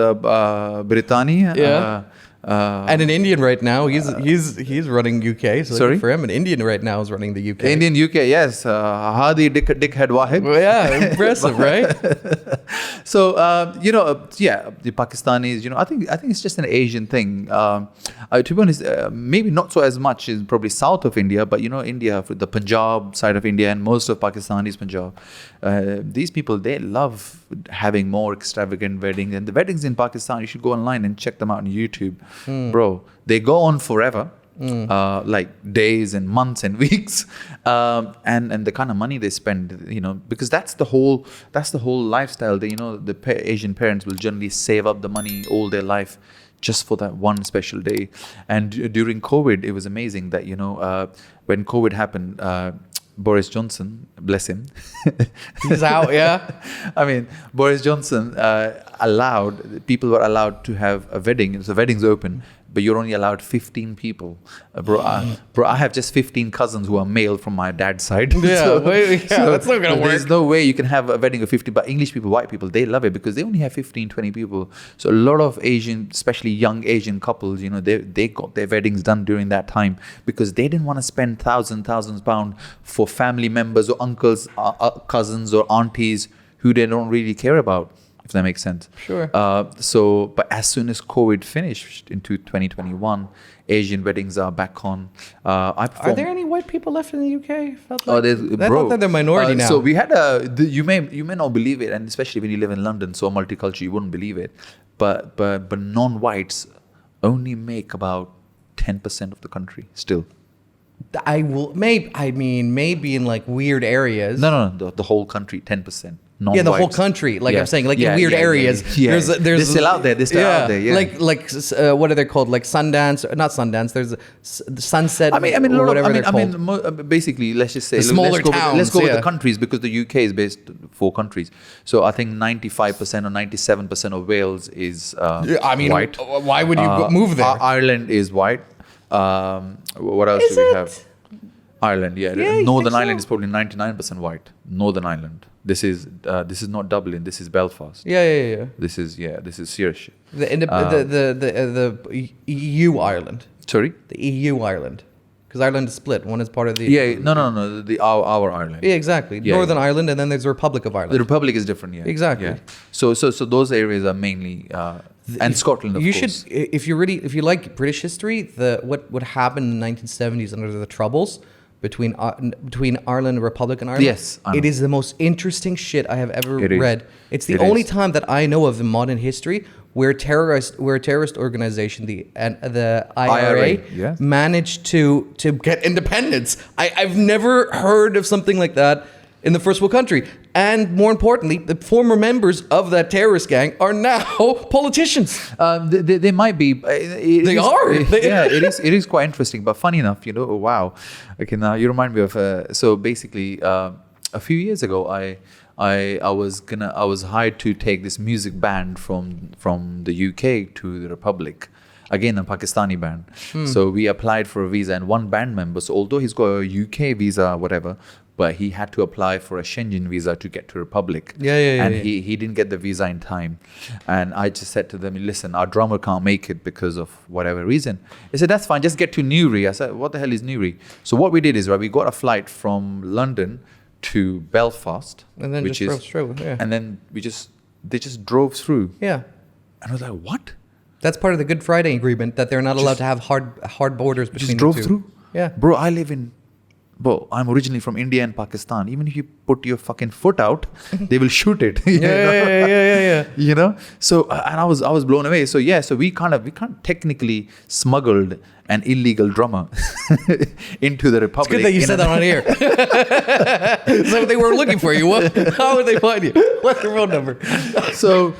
Speaker 1: Britannia.
Speaker 2: Yeah. And an Indian right now, he's running UK. So
Speaker 1: Sorry?
Speaker 2: good for him. An Indian right now is running the UK.
Speaker 1: Indian UK, yes. Hadi Dickhead Wahid.
Speaker 2: Well, yeah, impressive, right?
Speaker 1: So you know, yeah, the Pakistanis. You know, I think it's just an Asian thing. To be honest, maybe not so as much in probably south of India, but you know, India, the Punjab side of India, and most of Pakistanis Punjab. These people, they love having more extravagant weddings, and the weddings in Pakistan, you should go online and check them out on YouTube, bro. They go on forever. Like days and months and weeks, and the kind of money they spend, you know, because that's the whole lifestyle. You know, the Asian parents will generally save up the money all their life just for that one special day. And during COVID, it was amazing that, you know, when COVID happened, Boris Johnson, bless him,
Speaker 2: He's out, yeah.
Speaker 1: I mean, Boris Johnson people were allowed to have a wedding. So weddings open, but you're only allowed 15 people. Bro, I have just 15 cousins who are male from my dad's side.
Speaker 2: Yeah, that's not going to work.
Speaker 1: There's no way you can have a wedding of 50, but English people, white people, they love it because they only have 15, 20 people. So a lot of Asian, especially young Asian couples, you know, they got their weddings done during that time because they didn't want to spend thousands of pounds for family members or uncles, cousins or aunties who they don't really care about, if that makes sense.
Speaker 2: Sure.
Speaker 1: But as soon as COVID finished into 2021, Asian weddings are back on.
Speaker 2: Are there any white people left in the UK? Felt like,
Speaker 1: I
Speaker 2: thought that they're minority now.
Speaker 1: So we had you may not believe it, and especially when you live in London, so multicultural, you wouldn't believe it. But non-whites only make about 10% of the country still.
Speaker 2: Maybe in like weird areas.
Speaker 1: No, the whole country, 10%.
Speaker 2: Yeah, the whole country. Like I'm saying, like in weird areas.
Speaker 1: Yeah.
Speaker 2: There's
Speaker 1: They're still out there. Yeah.
Speaker 2: Like what are they called? Like Sundance, not Sundance. There's Sunset. Or whatever they're called.
Speaker 1: Basically, let's just say
Speaker 2: smaller towns.
Speaker 1: Let's go with the countries because the UK is based 4 countries. So I think 95% or 97% of Wales is white.
Speaker 2: Why would you move there?
Speaker 1: Ireland is white. What else do we have? Ireland, yeah. Northern Ireland is probably 99% white. Northern Ireland. This is not Dublin. This is Belfast.
Speaker 2: Yeah.
Speaker 1: This is serious shit.
Speaker 2: The EU Ireland.
Speaker 1: Sorry.
Speaker 2: The EU Ireland, because Ireland is split. One is part of the.
Speaker 1: Yeah. No. Our Ireland.
Speaker 2: Yeah, exactly.
Speaker 1: Yeah,
Speaker 2: Northern Ireland, and then there's the Republic of Ireland.
Speaker 1: The Republic is different. Yeah.
Speaker 2: Exactly.
Speaker 1: Yeah. So those areas are mainly and Scotland. Of course.
Speaker 2: You should, if you like British history, what happened in the 1970s under the Troubles. Between Ireland and Republic and Ireland.
Speaker 1: Yes.
Speaker 2: It is the most interesting shit I have ever read. It's the only time that I know of in modern history where a terrorist organization, the IRA, managed to get independence. I've never heard of something like that in the first world country. And more importantly, the former members of that terrorist gang are now politicians.
Speaker 1: They might be.
Speaker 2: They are.
Speaker 1: It is quite interesting. But funny enough, you know, wow. Okay, now you remind me of. So basically, a few years ago, I was hired to take this music band from the UK to the Republic. Again, a Pakistani band. So we applied for a visa, and one band member. So although he's got a UK visa, whatever. But he had to apply for a Schengen visa to get to Republic. And he didn't get the visa in time. And I just said to them, listen, our drummer can't make it because of whatever reason. They said, that's fine, just get to Newry. I said, what the hell is Newry? So what we did is, we got a flight from London to Belfast.
Speaker 2: And then drove through,
Speaker 1: And then they just drove through.
Speaker 2: Yeah.
Speaker 1: And I was like, what?
Speaker 2: That's part of the Good Friday agreement, that they're not allowed to have hard borders between the two.
Speaker 1: Just drove through?
Speaker 2: Yeah.
Speaker 1: Bro, I'm originally from India and Pakistan. Even if you put your fucking foot out, they will shoot it.
Speaker 2: Yeah.
Speaker 1: You know. So and I was blown away. So we kind of technically smuggled an illegal drummer into the Republic.
Speaker 2: Good that you said that on air. So they were looking for you. How would they find you? What's your phone number?
Speaker 1: So,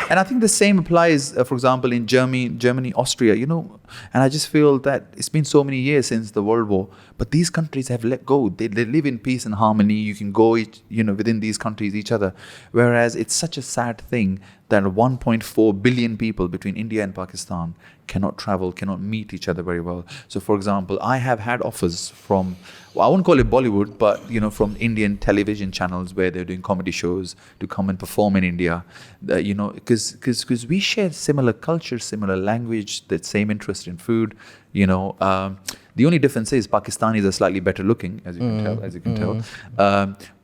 Speaker 1: and I think the same applies, for example, in Germany, Austria, and I just feel that it's been so many years since the World War, but these countries have let go. They live in peace and harmony. You can go, within these countries, each other. Whereas it's such a sad thing that 1.4 billion people between India and Pakistan cannot travel, cannot meet each other very well. So, for example, I have had offers from, I won't call it Bollywood, but, from Indian television channels where they're doing comedy shows to come and perform in India, because we share similar culture, similar language, that same interest in food, the only difference is Pakistanis are slightly better looking, as you can tell.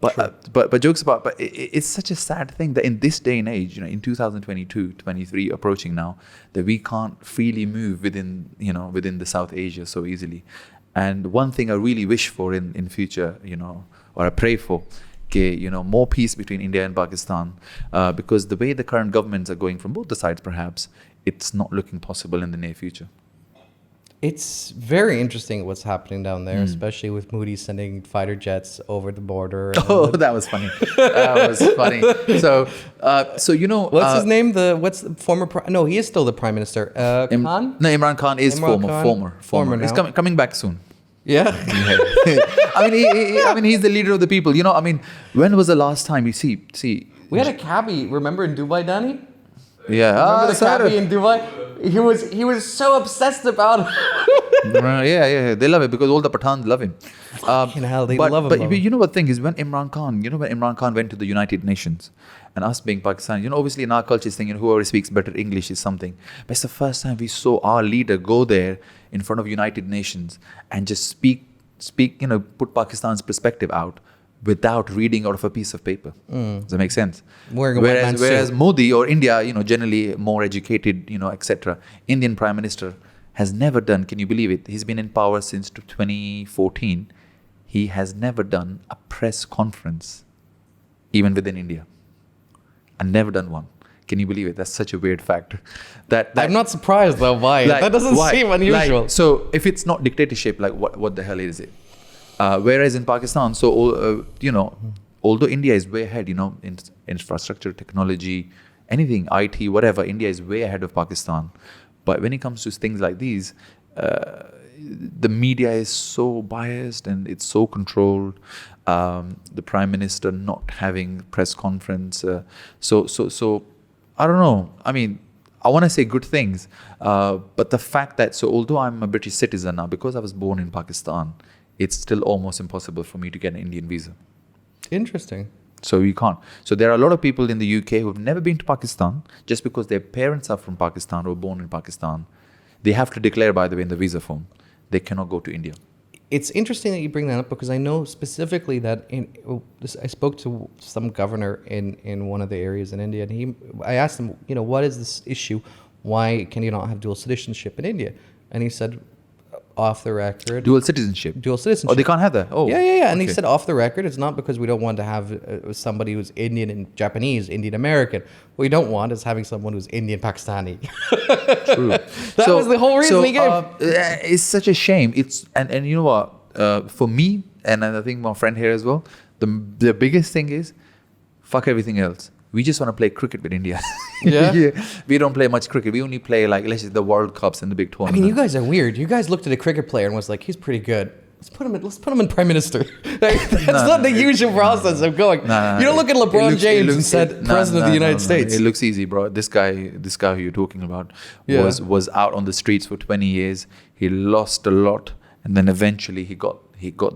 Speaker 1: But jokes apart, but it's such a sad thing that in this day and age, in 2022, 23 approaching now, that we can't freely move within the South Asia so easily. And one thing I really wish for in future, or I pray for, more peace between India and Pakistan, because the way the current governments are going from both the sides, perhaps, it's not looking possible in the near future.
Speaker 2: It's very interesting what's happening down there, especially with Moody sending fighter jets over the border.
Speaker 1: Oh, that was funny. That was funny. So
Speaker 2: what's his name? What's the former? No, he is still the prime minister. Khan?
Speaker 1: No, Imran Khan is former.
Speaker 2: Now.
Speaker 1: He's coming back soon.
Speaker 2: Yeah.
Speaker 1: I mean, he's the leader of the people. When was the last time you see?
Speaker 2: We had a cabbie. Remember in Dubai, Danny?
Speaker 1: Yeah.
Speaker 2: Remember the cabbie in Dubai? He was so obsessed about it.
Speaker 1: Yeah. They love it because all the Pathans love him.
Speaker 2: Fucking hell, they love him.
Speaker 1: But you know what thing is, when Imran Khan went to the United Nations, and us being Pakistani, obviously in our culture is thinking whoever speaks better English is something. But it's the first time we saw our leader go there in front of United Nations and just speak, put Pakistan's perspective out without reading out of a piece of paper. Does that make sense? Whereas Modi or India, generally more educated, etc. Indian Prime Minister has never done, can you believe it? He's been in power since 2014. He has never done a press conference, even within India. And never done one. Can you believe it? That's such a weird fact. That
Speaker 2: I'm not surprised though. Why? That doesn't seem unusual.
Speaker 1: So if it's not dictatorship, what the hell is it? Whereas in Pakistan, although India is way ahead, in infrastructure, technology, anything, IT, whatever, India is way ahead of Pakistan. But when it comes to things like these, the media is so biased and it's so controlled. The Prime Minister not having press conference. So I don't know. I mean, I want to say good things, but the fact that, although I'm a British citizen now, because I was born in Pakistan, it's still almost impossible for me to get an Indian visa.
Speaker 2: Interesting.
Speaker 1: So you can't. So there are a lot of people in the UK who have never been to Pakistan, just because their parents are from Pakistan or were born in Pakistan. They have to declare, by the way, in the visa form, they cannot go to India.
Speaker 2: It's interesting that you bring that up, because I know specifically that I spoke to some governor in one of the areas in India, and I asked him, what is this issue? Why can you not have dual citizenship in India? And he said, off the record.
Speaker 1: Dual citizenship. Oh, they can't have that? Oh.
Speaker 2: Yeah. And he said, off the record, it's not because we don't want to have somebody who's Indian and Japanese, Indian American. What we don't want is having someone who's Indian Pakistani.
Speaker 1: True.
Speaker 2: That was the whole reason he gave.
Speaker 1: It's such a shame. And you know what? For me, and I think my friend here as well, the biggest thing is, fuck everything else. We just want to play cricket with India.
Speaker 2: Yeah?
Speaker 1: We don't play much cricket. We only play let's say the World Cups and the big tournaments.
Speaker 2: I mean, you guys are weird. You guys looked at a cricket player and was like, he's pretty good. Let's put him in prime minister. That's not the usual process of going. You don't look at LeBron James and said president of the United States.
Speaker 1: It looks easy, bro. This guy who you're talking about was out on the streets for 20 years. He lost a lot, and then eventually he got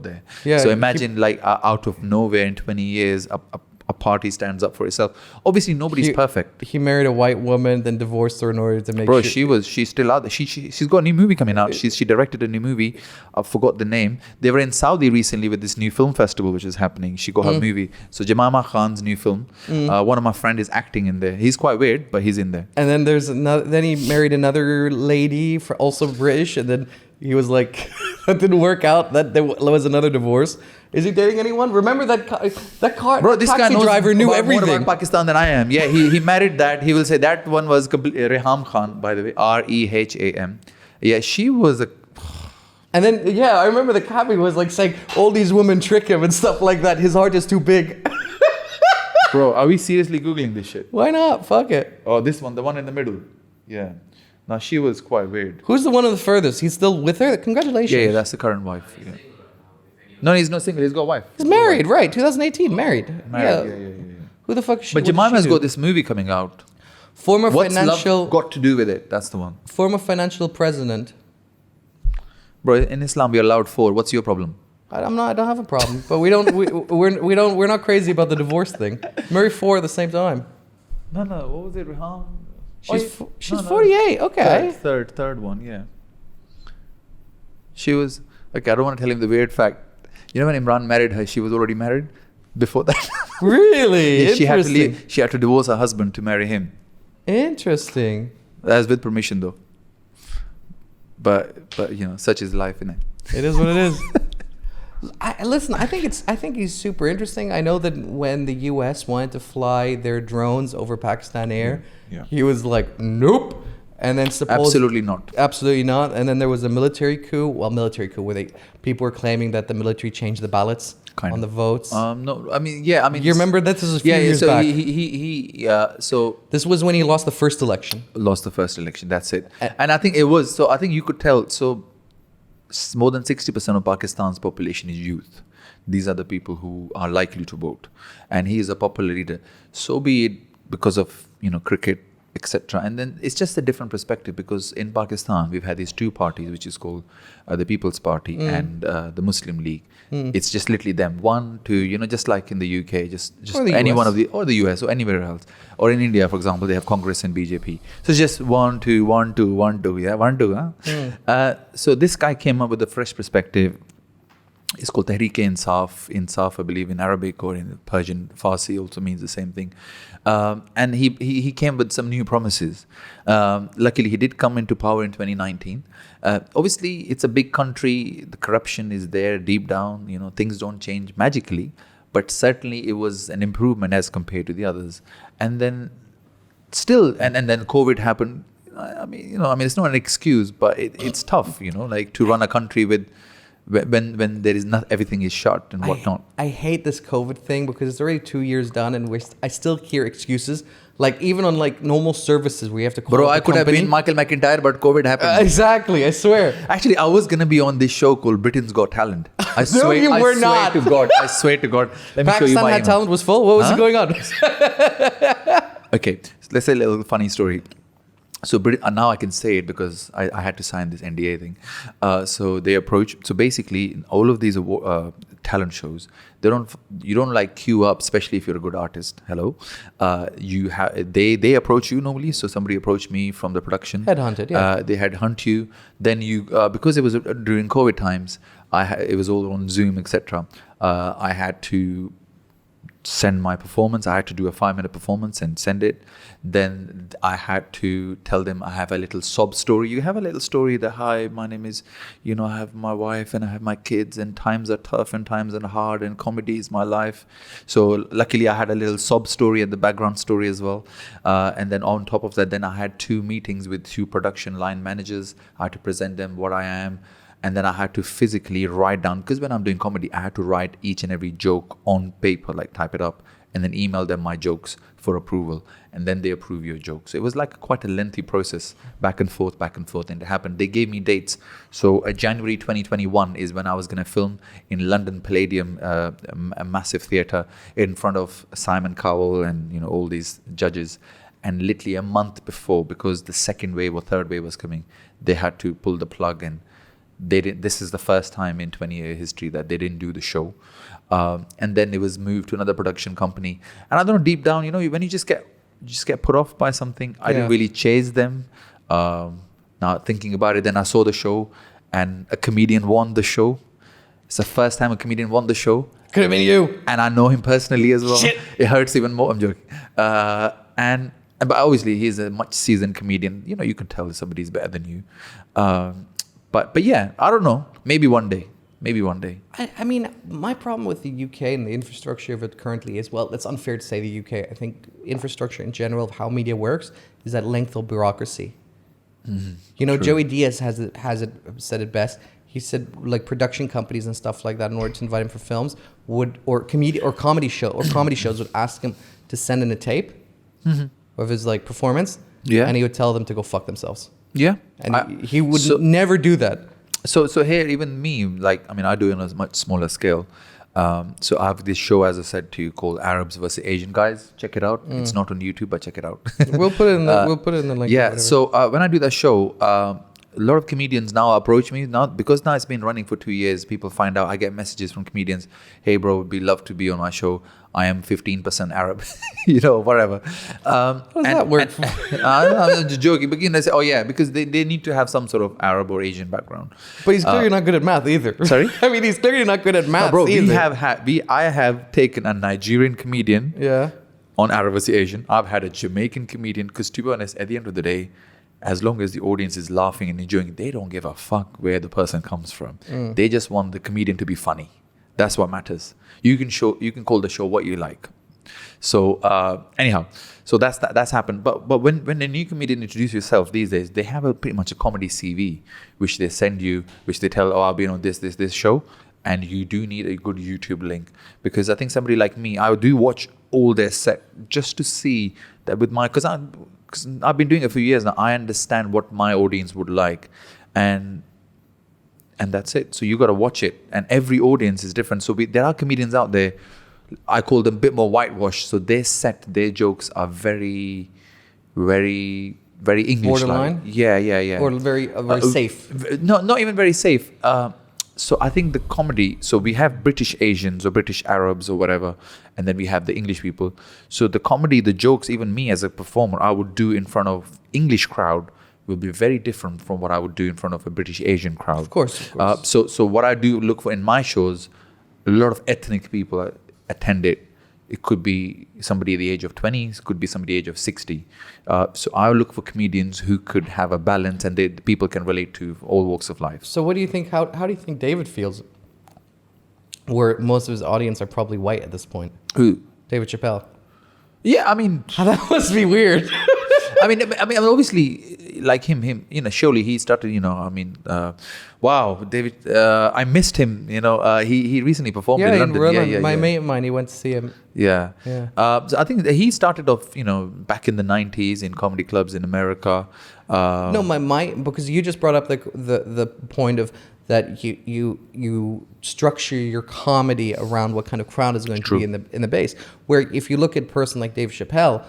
Speaker 1: there. Yeah, so imagine out of nowhere in 20 years, a party stands up for itself. Obviously, nobody's perfect.
Speaker 2: He married a white woman, then divorced her in order to make sure.
Speaker 1: Bro, she's still out there. She's got a new movie coming out. She directed a new movie. I forgot the name. They were in Saudi recently with this new film festival which is happening. She got her movie. So Jemima Khan's new film. One of my friends is acting in there. He's quite weird, but he's in there.
Speaker 2: And then then he married another lady, also British, and then he was like, That didn't work out. That there was another divorce. Is he dating anyone? Remember that car?
Speaker 1: Bro,
Speaker 2: that
Speaker 1: this
Speaker 2: taxi
Speaker 1: guy knows
Speaker 2: driver knew
Speaker 1: more
Speaker 2: everything.
Speaker 1: about Pakistan than I am. Yeah, he married that. He will say that one was Reham Khan, by the way, Reham. Yeah, she was a.
Speaker 2: And then, yeah, I remember the copy was like saying all these women trick him and stuff like that. His heart is too big.
Speaker 1: Bro, are we seriously googling this shit?
Speaker 2: Why not? Fuck it.
Speaker 1: Oh, this one, the one in the middle. Yeah. Now she was quite weird.
Speaker 2: Who's the one of the furthest? He's still with her? Congratulations.
Speaker 1: Yeah, that's the current wife. Yeah. No, he's not single. He's got a wife.
Speaker 2: He's married, right? 2018, married.
Speaker 1: Married, yeah.
Speaker 2: Who the fuck is she?
Speaker 1: But
Speaker 2: what does
Speaker 1: Jemima's
Speaker 2: she do?
Speaker 1: got this movie coming out.
Speaker 2: Former
Speaker 1: What's
Speaker 2: financial
Speaker 1: love got to do with it? That's the one.
Speaker 2: former financial president.
Speaker 1: Bro, in Islam we're allowed 4. What's your problem?
Speaker 2: I don't have a problem, but we're not crazy about the divorce thing. Marry 4 at the same time.
Speaker 1: No. What was it, Rehan?
Speaker 2: She's 48. Okay.
Speaker 1: Third one. Yeah. She was okay. I don't want to tell him the weird fact. You know when Imran married her, she was already married before that.
Speaker 2: Really?
Speaker 1: Yeah, she had to
Speaker 2: Interesting.
Speaker 1: leave. She had to divorce her husband to marry him.
Speaker 2: Interesting.
Speaker 1: That's with permission though. But such is life, innit?
Speaker 2: It is what it is. Listen, I think he's super interesting. I know that when the U.S. wanted to fly their drones over Pakistan Air,
Speaker 1: Yeah.
Speaker 2: he was like, nope. And then
Speaker 1: Absolutely not.
Speaker 2: Absolutely not. And then there was a military coup where people were claiming that the military changed the ballots on the votes.
Speaker 1: No, I mean, yeah, I mean.
Speaker 2: You remember that? This was a few years
Speaker 1: so
Speaker 2: back.
Speaker 1: so
Speaker 2: This was when he lost the first election.
Speaker 1: lost the first election. That's it. And I think it was. So I think you could tell. So more than 60% of Pakistan's population is youth. These are the people who are likely to vote, and he is a popular leader. So be it because of cricket, etc. And then it's just a different perspective because in Pakistan we've had these two parties, which is called the People's Party and the Muslim League. It's just literally them, 1, 2, just like in the UK, just
Speaker 2: Or the
Speaker 1: any
Speaker 2: US.
Speaker 1: one of the, or the US or anywhere else, or in India, for example, they have Congress and BJP. So it's just 1, 2, 1, 2, 1, 2, yeah, 1, 2. So this guy came up with a fresh perspective. It's called Tehreek-e-Insaf. Insaf, I believe, in Arabic or in Persian. Farsi also means the same thing. And he came with some new promises. Luckily, he did come into power in 2019. Obviously, it's a big country. The corruption is there deep down. Things don't change magically. But certainly, it was an improvement as compared to the others. And then still, and then COVID happened. I mean, it's not an excuse, but it's tough, like to run a country with when there is not everything is shut and whatnot.
Speaker 2: I hate this COVID thing because it's already 2 years done and I still hear excuses. Like even on like normal services where you have to call
Speaker 1: Bro,
Speaker 2: up
Speaker 1: I
Speaker 2: the
Speaker 1: could have
Speaker 2: company.
Speaker 1: been Michael McIntyre, but COVID happened.
Speaker 2: Exactly, I swear.
Speaker 1: Actually, I was gonna be on this show called Britain's Got Talent. I swear,
Speaker 2: you were not.
Speaker 1: To God, I swear to God. Let me show you
Speaker 2: Pakistan
Speaker 1: my
Speaker 2: had
Speaker 1: email.
Speaker 2: talent was full. What was
Speaker 1: Huh?
Speaker 2: going on?
Speaker 1: Okay, so let's say a little funny story. So now I can say it because I had to sign this NDA thing. So they approach. So basically, all of these talent shows, you don't like queue up, especially if you're a good artist. Hello, they approach you normally. So somebody approached me from the production.
Speaker 2: Headhunted, yeah.
Speaker 1: They headhunt you. Then you because it was during COVID times. It was all on Zoom, etc. I had to send my performance. I had to do a 5-minute performance and send it. Then I had to tell them I have a little sob story. You have a little story that, hi, my name is, I have my wife and I have my kids and times are tough and times are hard and comedy is my life. So luckily I had a little sob story and the background story as well. And then on top of that, then I had 2 meetings with 2 production line managers. I had to present them what I am. And then I had to physically write down, because when I'm doing comedy, I had to write each and every joke on paper, like type it up, and then email them my jokes for approval. And then they approve your jokes. So it was like quite a lengthy process, back and forth. And it happened. They gave me dates. So January 2021 is when I was going to film in London Palladium, a massive theatre, in front of Simon Cowell and all these judges. And literally a month before, because the second wave or third wave was coming, they had to pull the plug and they didn't. This is the first time in 20-year history that they didn't do the show, and then it was moved to another production company. And I don't know, deep down, when you just get put off by something. I didn't really chase them. Now thinking about it, then I saw the show, and a comedian won the show. It's the first time a comedian won the show.
Speaker 2: Could have been you.
Speaker 1: And I know him personally as well.
Speaker 2: Shit.
Speaker 1: It hurts even more. I'm joking. But obviously he's a much seasoned comedian. You can tell somebody's better than you. But yeah, I don't know. Maybe one day. Maybe one day.
Speaker 2: I mean, my problem with the UK and the infrastructure of it currently is, well, it's unfair to say the UK. I think infrastructure in general of how media works is that length of bureaucracy. You know,
Speaker 1: True.
Speaker 2: Joey Diaz said it best. He said like production companies and stuff like that, in order to invite him for films, comedy shows would ask him to send in a tape of his like performance, and he would tell them to go fuck themselves.
Speaker 1: Yeah.
Speaker 2: And he would never do that.
Speaker 1: So here, even me, like, I mean, I do it on a much smaller scale. So I have this show, as I said to you, called Arabs versus Asian Guys. Check it out. It's not on YouTube, but check it out.
Speaker 2: We'll put it in the link.
Speaker 1: Yeah. So when I do that show, a lot of comedians now approach me now, because now it's been running for 2 years. People find out, I get messages from comedians. Hey, bro, would be love to be on my show. I am 15% Arab, you know, whatever.
Speaker 2: How does that work?
Speaker 1: I'm just joking, but you know, they say, oh yeah, because they need to have some sort of Arab or Asian background.
Speaker 2: But he's clearly not good at math either.
Speaker 1: Sorry?
Speaker 2: I mean, he's clearly not good at math
Speaker 1: Bro,
Speaker 2: either.
Speaker 1: I have taken a Nigerian comedian on Arab versus Asian. I've had a Jamaican comedian, because to be honest, at the end of the day, as long as the audience is laughing and enjoying, they don't give a fuck where the person comes from. They just want the comedian to be funny. That's what matters. You can call the show what you like. So anyhow, so that's happened. But when a new comedian introduces yourself these days, they have pretty much a comedy CV, which they send you, which they tell, oh, I'll be on this show, and you do need a good YouTube link, because I think somebody like me, I do watch all their set just to see that with my, because I've been doing it for years now. I understand what my audience would like, and that's it. So you got to watch it, and every audience is different. So there are comedians out there, I call them a bit more whitewashed. So their jokes are very, very, very English.
Speaker 2: Borderline?
Speaker 1: Yeah.
Speaker 2: Or very safe.
Speaker 1: No, not even very safe. So I think the comedy, so we have British Asians or British Arabs or whatever, and then we have the English people. So the comedy, the jokes, even me as a performer, I would do in front of English crowd will be very different from what I would do in front of a British Asian crowd.
Speaker 2: Of course.
Speaker 1: So what I do look for in my shows, a lot of ethnic people attend it. It could be somebody at the age of 20, it could be somebody at the age of 60. So I look for comedians who could have a balance, and the people can relate to all walks of life.
Speaker 2: So what do you think, how do you think David feels, where most of his audience are probably white at this point?
Speaker 1: Who?
Speaker 2: David Chappelle.
Speaker 1: Yeah, I mean...
Speaker 2: That must be weird.
Speaker 1: I mean, obviously, like him, you know, surely he started, you know, I mean, wow, David, I missed him, you know, he recently performed in London.
Speaker 2: My mate of mine, he went to see him.
Speaker 1: Yeah. So I think that he started off, you know, back in the 90s in comedy clubs in America.
Speaker 2: No, because you just brought up the point of that you structure your comedy around what kind of crowd is going to be in the base. Where if you look at a person like Dave Chappelle,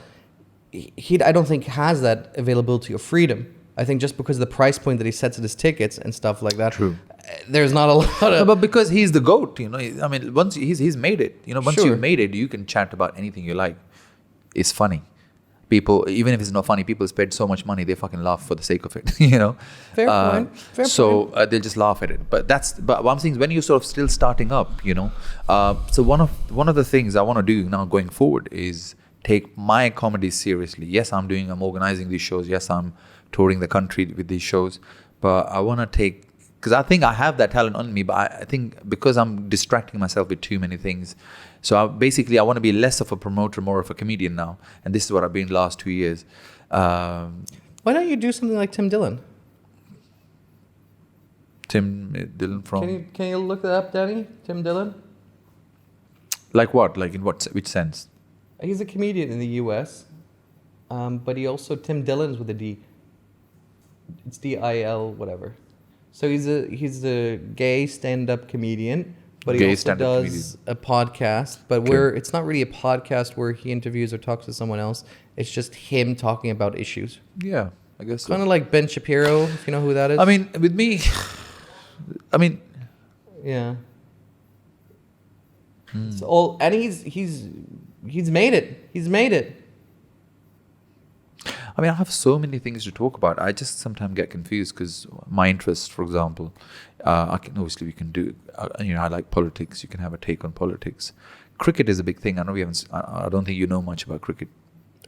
Speaker 2: he I don't think has that availability of freedom. I think just because of the price point that he sets at his tickets and stuff like that.
Speaker 1: True.
Speaker 2: There's not a lot of...
Speaker 1: But because he's the GOAT, you know, I mean, once he's made it, you know, once
Speaker 2: Sure.
Speaker 1: you've made it, you can chat about anything you like. It's funny. People, even if it's not funny, people spend so much money, they fucking laugh for the sake of it, you know.
Speaker 2: Fair point.
Speaker 1: So they'll just laugh at it. But what I'm saying is, when you're sort of still starting up, you know. So one of the things I want to do now going forward is take my comedy seriously. Yes, I'm organizing these shows. Yes, I'm touring the country with these shows. But I want to take, because I think I have that talent on me, but I think because I'm distracting myself with too many things. So I want to be less of a promoter, more of a comedian now. And this is what I've been the last 2 years.
Speaker 2: Why don't you do something like Tim Dillon?
Speaker 1: Tim Dillon from...
Speaker 2: Can you look that up, Danny? Tim Dillon?
Speaker 1: Like what? Like in which sense?
Speaker 2: He's a comedian in the U.S., but he also, Tim Dillon's with a D. It's D-I-L whatever. So he's a gay stand-up comedian, but he also does a podcast. But it's not really a podcast where he interviews or talks to someone else. It's just him talking about issues.
Speaker 1: Yeah, I guess so.
Speaker 2: Kind of like Ben Shapiro, if you know who that is.
Speaker 1: I mean, with me,
Speaker 2: yeah. And he's made it. He's made it.
Speaker 1: I mean, I have so many things to talk about. I just sometimes get confused because my interest, for example, we can do, I like politics. You can have a take on politics. Cricket is a big thing. I know I don't think you know much about cricket.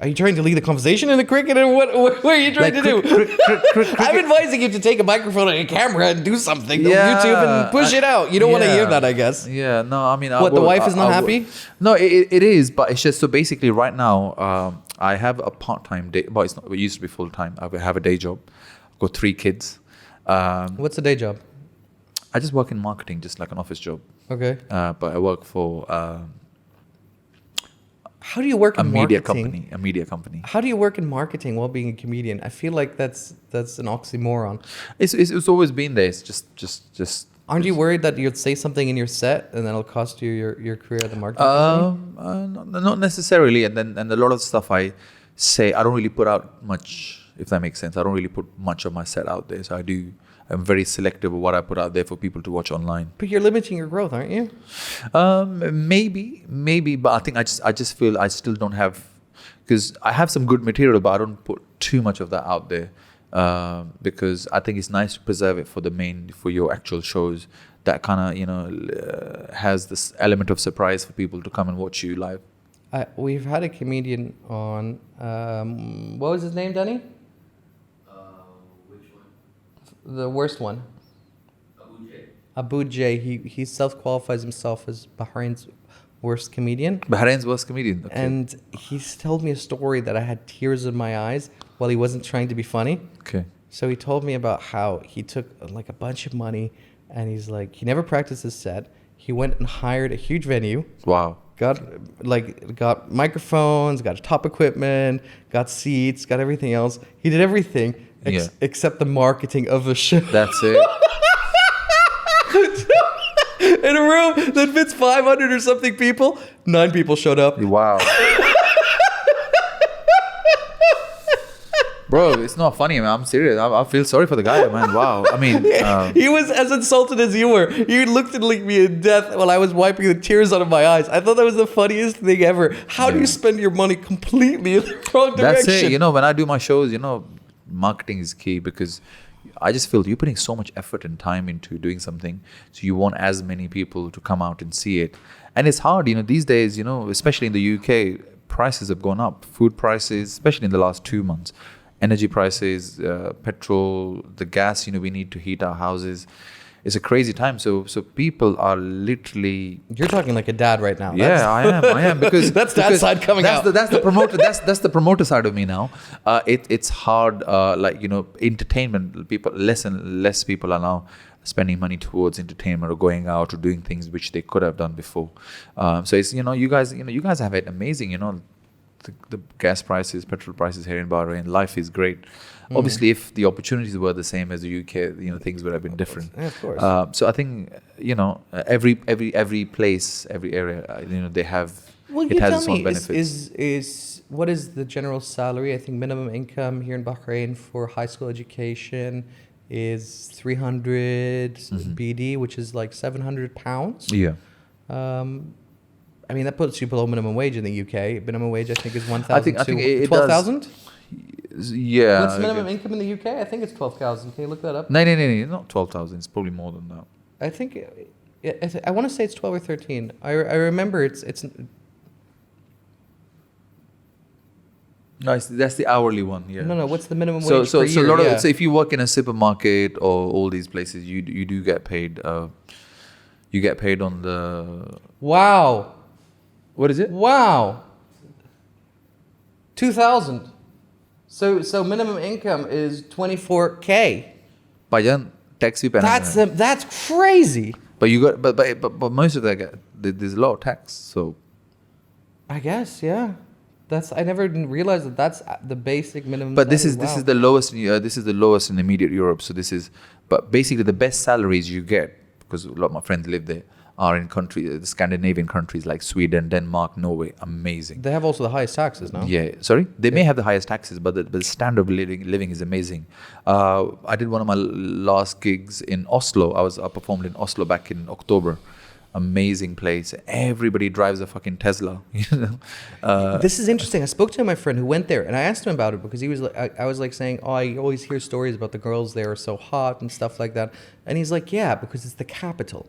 Speaker 2: Are you trying to lead the conversation in the cricket, or what are you trying to do? I'm advising you to take a microphone and a camera and do something on YouTube and push it out. You don't want to hear that, I guess.
Speaker 1: Yeah, no, I mean...
Speaker 2: The wife is not happy?
Speaker 1: No, it is, but it's just... So basically right now, I have a part-time day... Well, it used to be full-time. I have a day job. I've got 3 kids.
Speaker 2: What's the day job?
Speaker 1: I just work in marketing, just like an office job.
Speaker 2: Okay.
Speaker 1: But I work for...
Speaker 2: How do you work in
Speaker 1: a media company.
Speaker 2: How do you work in marketing while being a comedian? I feel like that's an oxymoron.
Speaker 1: It's always been there. It's just.
Speaker 2: Aren't you worried that you'd say something in your set and that'll cost you your career at the marketing company?
Speaker 1: Not necessarily. And a lot of stuff I say, I don't really put out much, if that makes sense. I don't really put much of my set out there. So I'm very selective of what I put out there for people to watch online.
Speaker 2: But you're limiting your growth, aren't you?
Speaker 1: Maybe, but I think I just feel I still don't have, because I have some good material, but I don't put too much of that out there, because I think it's nice to preserve it for your actual shows that kind of has this element of surprise for people to come and watch you live.
Speaker 2: We've had a comedian on. What was his name, Danny? The worst one. Abu J. He self-qualifies himself as Bahrain's worst comedian.
Speaker 1: Bahrain's worst comedian. Okay.
Speaker 2: And he's told me a story that I had tears in my eyes while he wasn't trying to be funny.
Speaker 1: Okay.
Speaker 2: So he told me about how he took like a bunch of money, and he's like, he never practiced his set. He went and hired a huge venue.
Speaker 1: Wow.
Speaker 2: Got microphones, got top equipment, got seats, got everything else. He did everything except the marketing of the show.
Speaker 1: That's it.
Speaker 2: In a room that fits 500 or something people, 9 people showed up.
Speaker 1: Wow. Bro, it's not funny, man. I'm serious. I feel sorry for the guy, man. Wow. I mean...
Speaker 2: he was as insulted as you were. He looked at me in death while I was wiping the tears out of my eyes. I thought that was the funniest thing ever. How do you spend your money completely in the wrong direction?
Speaker 1: That's it. When I do my shows, marketing is key, because I just feel you're putting so much effort and time into doing something. So you want as many people to come out and see it. And it's hard, these days, especially in the UK, prices have gone up. Food prices, especially in the last 2 months. Energy prices, petrol, the gas, we need to heat our houses. It's a crazy time. So people are literally...
Speaker 2: You're talking like a dad right now.
Speaker 1: Yeah, I am because
Speaker 2: that's dad side coming out.
Speaker 1: That's the promoter. That's the promoter side of me now. It's hard. Entertainment. Less and less people are now spending money towards entertainment or going out or doing things which they could have done before. So it's you guys have it amazing. The gas prices, petrol prices here in Bahrain, life is great. Obviously, if the opportunities were the same as the UK, things would have been different.
Speaker 2: Yeah, of course.
Speaker 1: So I think every place, every area, they have.
Speaker 2: Well,
Speaker 1: it has its own benefits.
Speaker 2: Is what is the general salary? I think minimum income here in Bahrain for high school education is 300 BD, which is like £700.
Speaker 1: Yeah.
Speaker 2: I mean, that puts you below minimum wage in the UK. Minimum wage, I think, is 1,000
Speaker 1: I think it
Speaker 2: 12,000?
Speaker 1: Yeah.
Speaker 2: What's minimum income in the UK? I think it's 12,000. Can you look that up?
Speaker 1: No, not 12,000. It's probably more than that.
Speaker 2: I think, I want to say it's 12 or 13. I remember it's.
Speaker 1: No, that's the hourly one. Yeah.
Speaker 2: No. What's the minimum wage per year?
Speaker 1: So a lot of, so if you work in a supermarket or all these places, you do get paid. You get paid on the.
Speaker 2: Wow.
Speaker 1: What is it?
Speaker 2: Wow. 2,000. So minimum income is 24K.
Speaker 1: Bhajan, tax भी पहना है.
Speaker 2: That's crazy.
Speaker 1: But you got but most of that there's a lot of tax. So
Speaker 2: I guess, yeah. I never realized that that's the basic minimum.
Speaker 1: But this
Speaker 2: salary.
Speaker 1: is the lowest. This is the lowest in immediate Europe. So but basically the best salaries you get, because a lot of my friends live there, are in the Scandinavian countries like Sweden, Denmark, Norway. Amazing.
Speaker 2: They have also the highest taxes, no?
Speaker 1: Yeah. Sorry? They may have the highest taxes, but the standard of living is amazing. I did one of my last gigs in Oslo. I performed in Oslo back in October. Amazing place. Everybody drives a fucking Tesla.
Speaker 2: This is interesting. I spoke to my friend who went there, and I asked him about it because he was like, I was like saying, oh, I always hear stories about the girls there are so hot and stuff like that. And he's like, yeah, because it's the capital.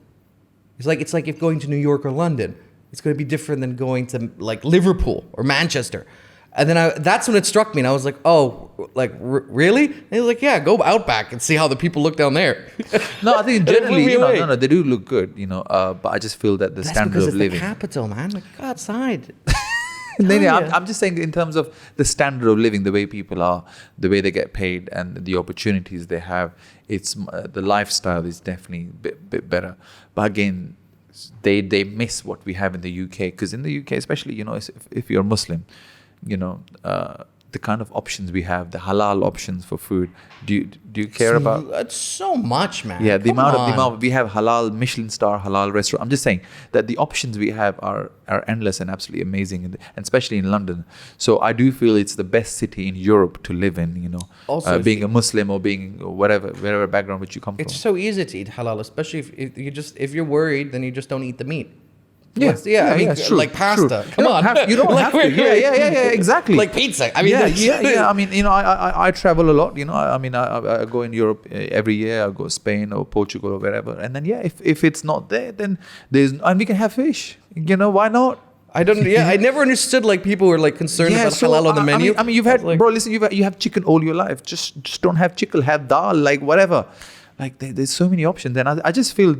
Speaker 2: It's like if going to New York or London, it's going to be different than going to like Liverpool or Manchester. And then that's when it struck me, and I was like, "Oh, like really?" And he was like, "Yeah, go Outback and see how the people look down there."
Speaker 1: No, I think
Speaker 2: And it blew
Speaker 1: generally,
Speaker 2: me
Speaker 1: you know,
Speaker 2: away.
Speaker 1: no, they do look good, you know. But I just feel that the
Speaker 2: That's
Speaker 1: standard
Speaker 2: because
Speaker 1: of
Speaker 2: it's
Speaker 1: living.
Speaker 2: the capital, man. Like, go outside.
Speaker 1: No,
Speaker 2: Hell
Speaker 1: I'm,
Speaker 2: yeah.
Speaker 1: I'm just saying in terms of the standard of living, the way people are, the way they get paid, and the opportunities they have. It's the lifestyle is definitely a bit better. But again, they miss what we have in the UK, because in the UK, especially, you know, if you're Muslim, you know, the kind of options we have, the halal options for food. Do you care about?
Speaker 2: That's so much, man.
Speaker 1: Yeah, the
Speaker 2: Come
Speaker 1: amount
Speaker 2: on.
Speaker 1: we have halal Michelin star halal restaurant. I'm just saying that the options we have are endless and absolutely amazing, and especially in London. So I do feel it's the best city in Europe to live in. You know,
Speaker 2: Also,
Speaker 1: being a Muslim or being whatever background which you come
Speaker 2: It's
Speaker 1: from.
Speaker 2: so easy to eat halal, especially if you're worried, then you just don't eat the meat.
Speaker 1: Yeah,
Speaker 2: I mean,
Speaker 1: it's true,
Speaker 2: like pasta.
Speaker 1: true.
Speaker 2: Come on,
Speaker 1: You don't
Speaker 2: Like,
Speaker 1: have to.
Speaker 2: wait,
Speaker 1: Yeah, exactly.
Speaker 2: Like pizza. I mean,
Speaker 1: yeah. I mean, you know, I travel a lot. You know, I mean, I go in Europe every year. I go Spain or Portugal or wherever, and then if it's not there, then and we can have fish. You know, why not?
Speaker 2: I don't. Yeah, I never understood like people were like concerned about halal on the menu.
Speaker 1: I mean, you've had,
Speaker 2: I was like,
Speaker 1: bro. Listen, you have chicken all your life. Just don't have chicken. Have dal, like whatever. Like there's so many options, and I just feel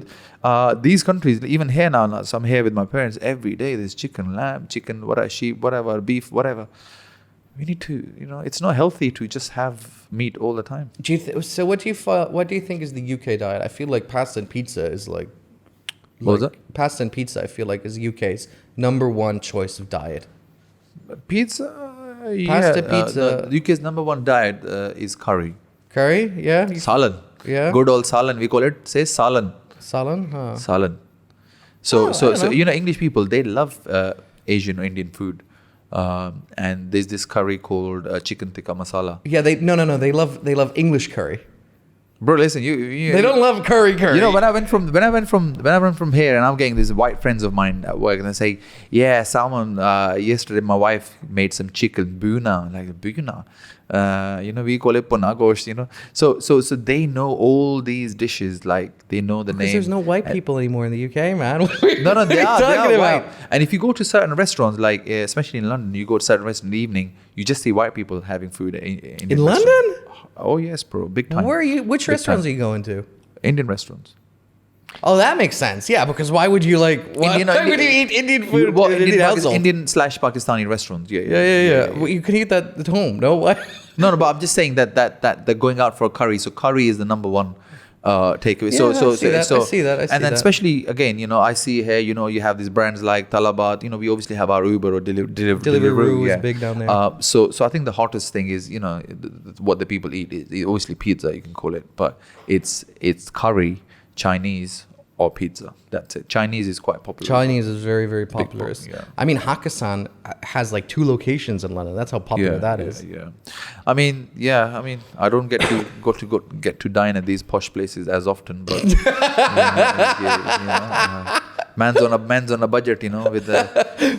Speaker 1: these countries, even here now. So I'm here with my parents every day. There's chicken, lamb, chicken, whatever, sheep, whatever, beef, whatever. We need to, you know, it's not healthy to just have meat all the time.
Speaker 2: so what do you think is the UK diet? I feel like pasta and pizza is like.
Speaker 1: What was
Speaker 2: like, pasta and pizza, I feel like, is UK's #1 choice of diet.
Speaker 1: Pizza,
Speaker 2: Pasta, pizza.
Speaker 1: The UK's #1 diet is curry,
Speaker 2: Curry, yeah.
Speaker 1: salan.
Speaker 2: Yeah.
Speaker 1: Good old salan. We call it. Say salan.
Speaker 2: Salan, huh?
Speaker 1: Salan.
Speaker 2: Oh,
Speaker 1: So
Speaker 2: I don't know.
Speaker 1: you know, English people, they love Asian or Indian food, and there's this curry called chicken tikka masala.
Speaker 2: Yeah, no. They love English curry.
Speaker 1: Bro, listen, you
Speaker 2: They don't love curry.
Speaker 1: You know, when I went from here, and I'm getting these white friends of mine at work, and they say, "Yeah, Salman, yesterday my wife made some chicken buna, like buna. You know, we call it panagosh. You know, so they know all these dishes, like they know the
Speaker 2: Because
Speaker 1: name.
Speaker 2: there's no white people anymore in the UK, man.
Speaker 1: No, they
Speaker 2: What
Speaker 1: are, they are
Speaker 2: talking
Speaker 1: white.
Speaker 2: about?
Speaker 1: And if you go to certain restaurants, like especially in London, you go to certain restaurants in the evening, you just see white people having food in
Speaker 2: London?
Speaker 1: Oh yes, bro, big time.
Speaker 2: Where are you? Which
Speaker 1: Big
Speaker 2: restaurants
Speaker 1: time.
Speaker 2: are you going to?
Speaker 1: Indian restaurants.
Speaker 2: Oh, that makes sense. Yeah, because why would you like? Why would you eat Indian food?
Speaker 1: Well,
Speaker 2: in Indian household?
Speaker 1: Indian/Pakistani restaurants.
Speaker 2: Yeah. Well, you can eat that at home. No, what?
Speaker 1: No, but I'm just saying that they're going out for a curry. So curry is the #1 takeaway.
Speaker 2: Yeah, I see that. I see that.
Speaker 1: And then especially again, you know, I see here, you know, you have these brands like Talabat. You know, we obviously have our Uber or Deliveroo.
Speaker 2: is big down there.
Speaker 1: So I think the hottest thing is, you know, what the people eat is obviously pizza. You can call it, but it's curry, Chinese, or pizza. That's it. Chinese is quite popular.
Speaker 2: Chinese is very, very popular.
Speaker 1: yeah.
Speaker 2: I mean, Hakkasan has like 2 locations in London. That's how popular that is.
Speaker 1: Yeah. I mean, I don't get to dine at these posh places as often, but man's on a budget, you know, with the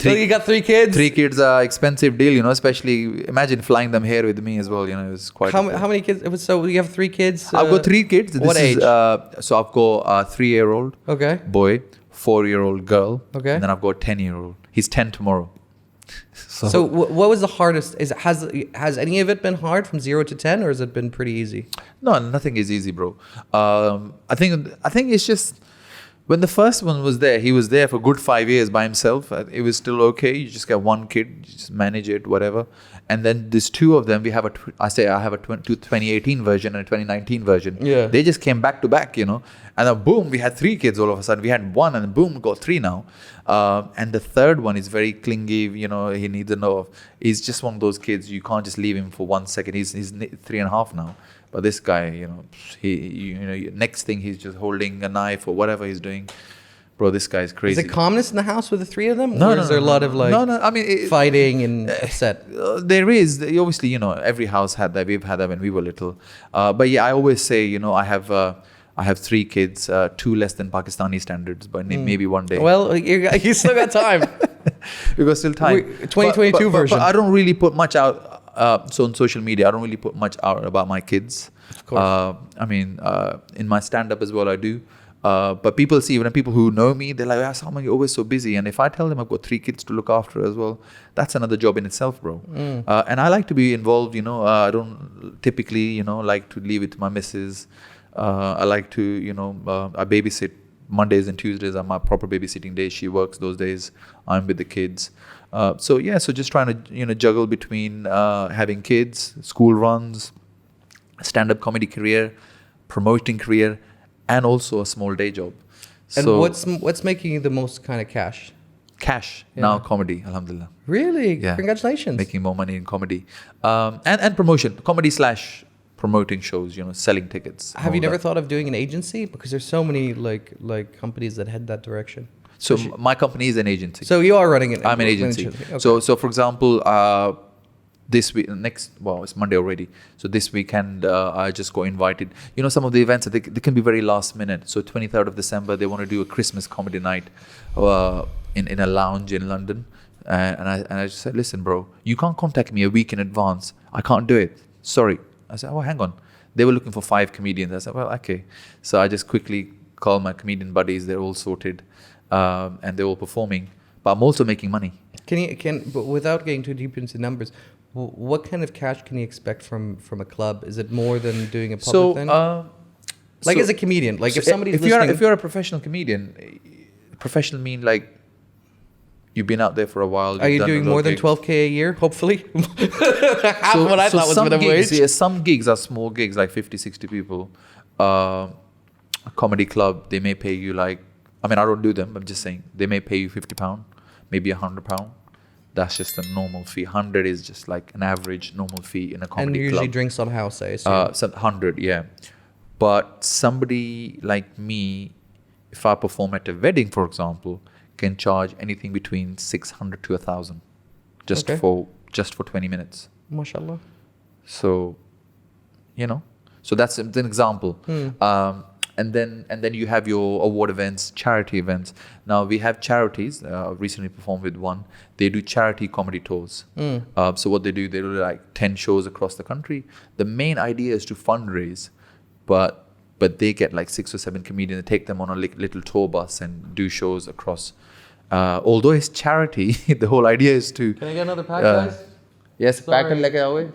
Speaker 2: So you got 3 kids?
Speaker 1: 3 kids are expensive deal, you know, especially imagine flying them here with me as well, you know, it's quite.
Speaker 2: How many kids? So you have 3 kids?
Speaker 1: I've got 3 kids.
Speaker 2: What age?
Speaker 1: So I've got a 3-year-old
Speaker 2: Okay.
Speaker 1: boy, 4-year-old girl,
Speaker 2: Okay.
Speaker 1: and then I've got a 10-year-old. He's 10 tomorrow.
Speaker 2: So what was the hardest? Has any of it been hard from 0 to 10, or has it been pretty easy?
Speaker 1: No, nothing is easy, bro. I think it's just when the first one was there, he was there for a good 5 years by himself. It was still okay. You just get one kid, you just manage it, whatever. And then there's 2 of them. I have a 2018 version and a 2019 version.
Speaker 2: Yeah.
Speaker 1: They just came back to back, you know. And then boom, we had 3 kids all of a sudden. We had 1 and then boom, got 3 now. And the third one is very clingy, you know, he needs a know. He's just one of those kids, you can't just leave him for 1 second. He's 3.5 now. But this guy, you know, next thing he's just holding a knife or whatever he's doing. Bro, this guy's crazy.
Speaker 2: Is it calmness in the house with the 3 of them?
Speaker 1: No,
Speaker 2: or
Speaker 1: no,
Speaker 2: is there a lot of like
Speaker 1: I mean,
Speaker 2: fighting and upset?
Speaker 1: there is obviously, you know, every house had that. We've had that when we were little. But yeah, I always say, you know, I have 3 kids, 2 less than Pakistani standards, but maybe one day.
Speaker 2: Well, you still got time.
Speaker 1: We got still time.
Speaker 2: 2022 version.
Speaker 1: But I don't really put much out. So on social media, I don't really put much out about my kids.
Speaker 2: Of course.
Speaker 1: I mean, in my stand-up as well, I do. But people see, when people who know me, they're like, "Ah, Salman, you're always so busy." And if I tell them I've got 3 kids to look after as well, that's another job in itself, bro. And I like to be involved. I don't typically, like to leave it to my missus. I like to, I babysit. Mondays and Tuesdays are my proper babysitting days. She works those days. I'm with the kids. So just trying to, juggle between having kids, school runs, stand-up comedy career, promoting career, and also a small day job.
Speaker 2: And
Speaker 1: So
Speaker 2: what's making you the most kind of cash?
Speaker 1: cash
Speaker 2: Yeah.
Speaker 1: now, comedy, alhamdulillah.
Speaker 2: Really?
Speaker 1: Yeah.
Speaker 2: Congratulations.
Speaker 1: Making more money in comedy. And promotion, comedy slash promoting shows, selling tickets.
Speaker 2: Have
Speaker 1: all
Speaker 2: you never
Speaker 1: that.
Speaker 2: thought of doing an agency? Because there's so many like companies that head that direction.
Speaker 1: So my company is an agency.
Speaker 2: So you are running it.
Speaker 1: I'm an agency.
Speaker 2: Okay.
Speaker 1: So for example, this week, it's Monday already. So this weekend, I just got invited. Some of the events, they can be very last minute. So 23rd of December, they want to do a Christmas comedy night in a lounge in London. And I just said, listen, bro, you can't contact me a week in advance. I can't do it. Sorry. I said, oh, hang on. They were looking for 5 comedians. I said, well, okay. So I just quickly called my comedian buddies. They're all sorted. And they're all performing. But I'm also making money.
Speaker 2: But without getting too deep into numbers, what kind of cash can you expect from a club? Is it more than doing a public thing? Like as a comedian, like if somebody's listening,
Speaker 1: if you're a professional comedian, professional mean like you've been out there for a while.
Speaker 2: Are you doing more than 12K a year? Hopefully, half what I thought was
Speaker 1: some
Speaker 2: minimum
Speaker 1: gigs,
Speaker 2: wage.
Speaker 1: yeah, some gigs are small gigs, like 50, 60 people. A comedy club, they may pay you like, I don't do them. I'm just saying they may pay you £50, maybe £100. That's just a normal fee. 100 is just like an average normal fee in a comedy
Speaker 2: And
Speaker 1: club.
Speaker 2: usually drinks on house, I assume.
Speaker 1: 100, yeah. But somebody like me, if I perform at a wedding, for example, can charge anything between 600 to 1,000 just
Speaker 2: Okay.
Speaker 1: for 20 minutes.
Speaker 2: Mashallah.
Speaker 1: So, so that's an example. And then you have your award events, charity events. Now we have charities. Recently performed with one. They do charity comedy tours. So what they do like 10 shows across the country. The main idea is to fundraise, but they get like 6 or 7 comedians. They take them on a little tour bus and do shows across. Although it's charity, the whole idea is to.
Speaker 2: Can I get another pack, guys?
Speaker 1: Yes, pack and leke aao.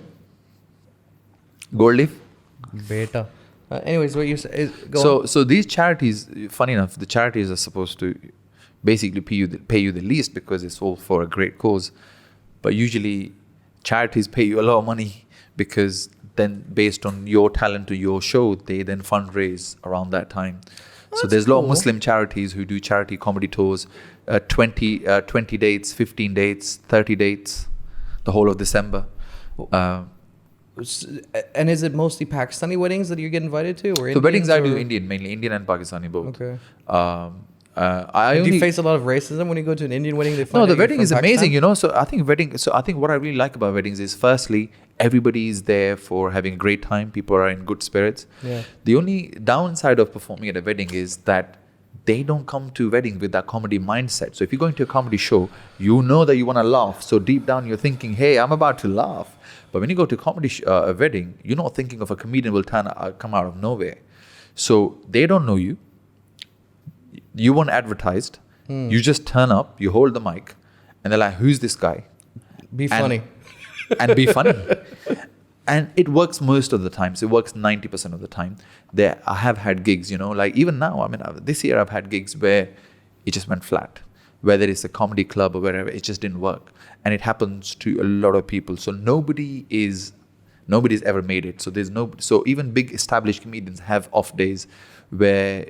Speaker 1: Gold leaf.
Speaker 2: Beta. Anyways, what you say? Go on.
Speaker 1: So these charities, funny enough, the charities are supposed to basically pay you the least because it's all for a great cause. But usually, charities pay you a lot of money because then, based on your talent or your show, they then fundraise around that time. So there's a lot of Muslim charities who do charity comedy tours, 20 dates, 15 dates, 30 dates, the whole of December.
Speaker 2: And is it mostly Pakistani weddings that you get invited to, or
Speaker 1: So weddings I do
Speaker 2: Indian?
Speaker 1: mainly Indian and Pakistani both.
Speaker 2: Okay.
Speaker 1: Do
Speaker 2: Do you face a lot of racism when you go to an Indian wedding? They find
Speaker 1: No,
Speaker 2: out
Speaker 1: the
Speaker 2: you're
Speaker 1: wedding
Speaker 2: from
Speaker 1: is amazing,
Speaker 2: Pakistan?
Speaker 1: So I think what I really like about weddings is, firstly, everybody is there for having a great time. People are in good spirits.
Speaker 2: Yeah.
Speaker 1: The only downside of performing at a wedding is that they don't come to weddings with that comedy mindset. So if you're going to a comedy show, you know that you want to laugh. So deep down you're thinking, hey, I'm about to laugh. But when you go to a wedding, you're not thinking of a comedian will come out of nowhere. So they don't know you. You weren't advertised. You just turn up, you hold the mic, and they're like, who's this guy?
Speaker 2: Be funny.
Speaker 1: And be funny. And it works most of the time. So it works 90% of the time. I have had gigs, like even now, this year I've had gigs where it just went flat. Whether it's a comedy club or wherever, it just didn't work. And it happens to a lot of people. So nobody's ever made it. So even big established comedians have off days where,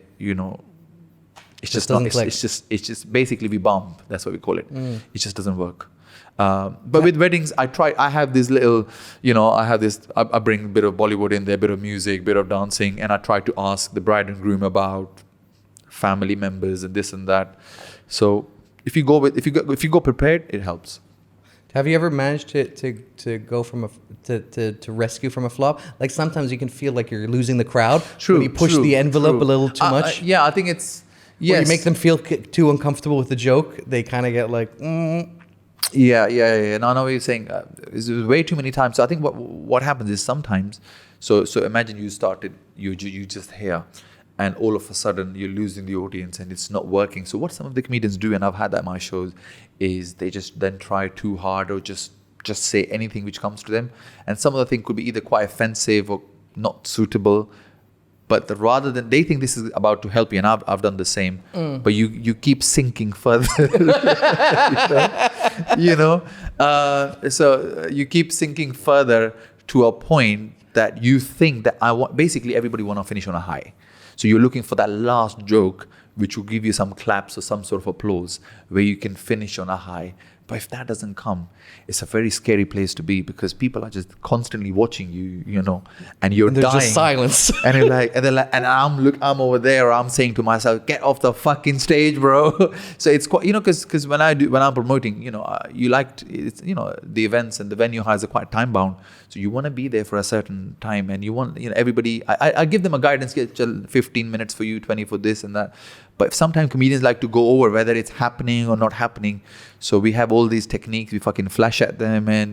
Speaker 1: it's just not, it's just basically we bomb. That's what we call it. It just doesn't work. But with weddings, I have this little, I bring a bit of Bollywood in there, a bit of music, a bit of dancing, and I try to ask the bride and groom about family members and this and that. So if you go prepared, it helps.
Speaker 2: Have you ever managed to go from to rescue from a flop? Like sometimes you can feel like you're losing the crowd when you push the envelope a little too much.
Speaker 1: Yeah, I think it's
Speaker 2: When you make them feel too uncomfortable with the joke, they kind of get like.
Speaker 1: Yeah. No, I know what you're saying. It's way too many times. So I think what happens is sometimes. So imagine you started, you just here, and all of a sudden you're losing the audience and it's not working. So what some of the comedians do, and I've had that in my shows, is they just then try too hard or just say anything which comes to them. And some of the thing could be either quite offensive or not suitable. But rather than, they think this is about to help you, and I've done the same. But you keep sinking further, so you keep sinking further to a point that you think that basically everybody want to finish on a high. So you're looking for that last joke, which will give you some claps or some sort of applause, where you can finish on a high. But if that doesn't come, it's a very scary place to be, because people are just constantly watching you, and you're
Speaker 2: There's
Speaker 1: dying.
Speaker 2: just silence.
Speaker 1: And you're like, and I'm over there. I'm saying to myself, get off the fucking stage, bro. So it's quite, because when I'm promoting, you like the events and the venue highs are quite time bound. So you want to be there for a certain time, and you want, everybody. I give them a guidance, get 15 minutes for you, 20 for this and that. But sometimes comedians like to go over whether it's happening or not happening. So we have all these techniques. We fucking flash at them, and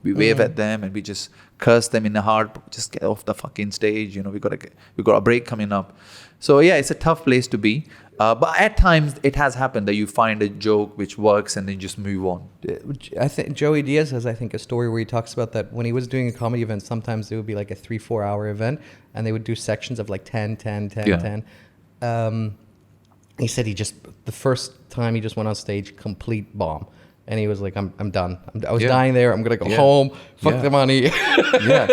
Speaker 1: we wave at them, and we just curse them in the heart. Just get off the fucking stage. We got a break coming up. So yeah, it's a tough place to be. But at times it has happened that you find a joke which works and then just move on.
Speaker 2: I think Joey Diaz has, a story where he talks about that when he was doing a comedy event. Sometimes it would be like a 3-4 hour event, and they would do sections of like 10, 10, 10,
Speaker 1: Yeah.
Speaker 2: 10. He said the first time he just went on stage, complete bomb. And he was like, I'm done. I was dying there. I'm going to go home. Fuck the money.
Speaker 1: Yeah,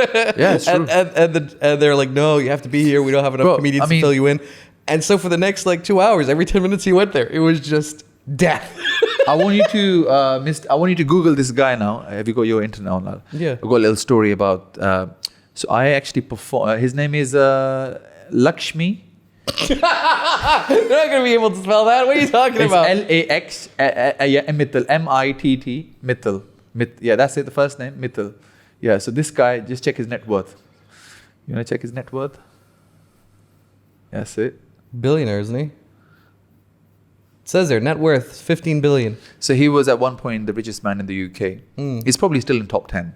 Speaker 1: it's true.
Speaker 2: And they're like, no, you have to be here. We don't have enough comedians to fill you in. And so for the next 2 hours, every 10 minutes he went there, it was just death.
Speaker 1: I want you to Google this guy now. Have you got your internet on now?
Speaker 2: Yeah.
Speaker 1: I've got a little story about. So I actually perform. His name is Lakshmi.
Speaker 2: You're not going to be able to spell that. What are you talking about?
Speaker 1: It's Mittal, M-I-T-T, Mittal. Yeah, that's it, the first name, Mittal. Yeah, so this guy, just check his net worth. You want to check his net worth? That's it.
Speaker 2: Billionaire, isn't he? It says there, net worth 15 billion.
Speaker 1: So he was at one point the richest man in the UK. He's probably still in top 10.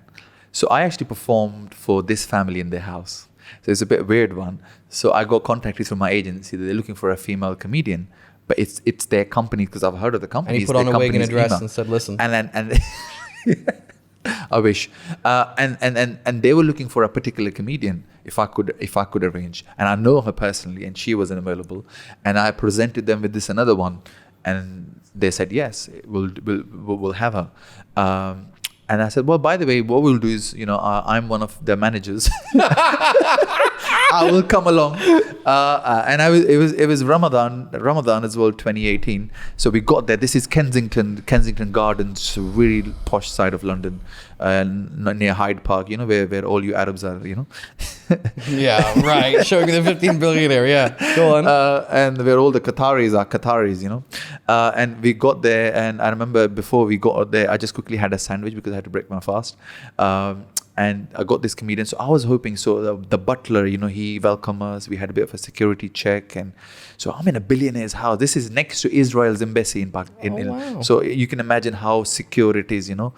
Speaker 1: So I actually performed for this family in their house. So it's a bit weird one. So I got contacted from my agency that they're looking for a female comedian, but it's their company, because I've heard of the company.
Speaker 2: And he put on a wig and a dress and said, listen.
Speaker 1: And I wish. And they were looking for a particular comedian, if I could arrange. And I know her personally, and she wasn't available. And I presented them with this another one, and they said yes, we'll have her. And I said, well, by the way, what we'll do is, I'm one of the managers. I will come along. And it was Ramadan as well, 2018. So we got there. This is Kensington Gardens, really posh side of London, near Hyde Park, where all you Arabs are,
Speaker 2: Yeah, right. Showing the 15 billionaire. Yeah, go on.
Speaker 1: And where all the Qataris are, and we got there, and I remember before we got there, I just quickly had a sandwich because I had to break my fast. And I got this comedian. So I was hoping, the butler, he welcomed us. We had a bit of a security check. And so I'm in a billionaire's house. This is next to Israel's embassy in Pakistan.
Speaker 2: Wow.
Speaker 1: So you can imagine how secure it is, next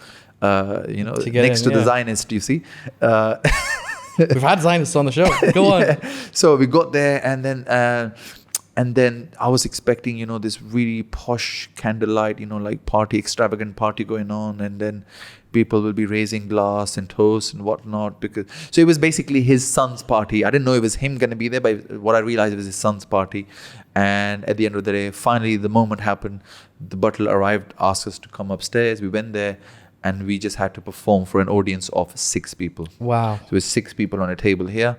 Speaker 1: to the Zionist, you see.
Speaker 2: We've had Zionists on the show. Go on.
Speaker 1: So we got there, and then I was expecting, this really posh candlelight, extravagant party going on, and then people will be raising glass and toast and whatnot. So it was basically his son's party. I didn't know it was him going to be there, but what I realized it was his son's party. And at the end of the day, finally the moment happened. The butler arrived, asked us to come upstairs. We went there, and we just had to perform for an audience of 6 people.
Speaker 2: Wow.
Speaker 1: So it was 6 people on a table here,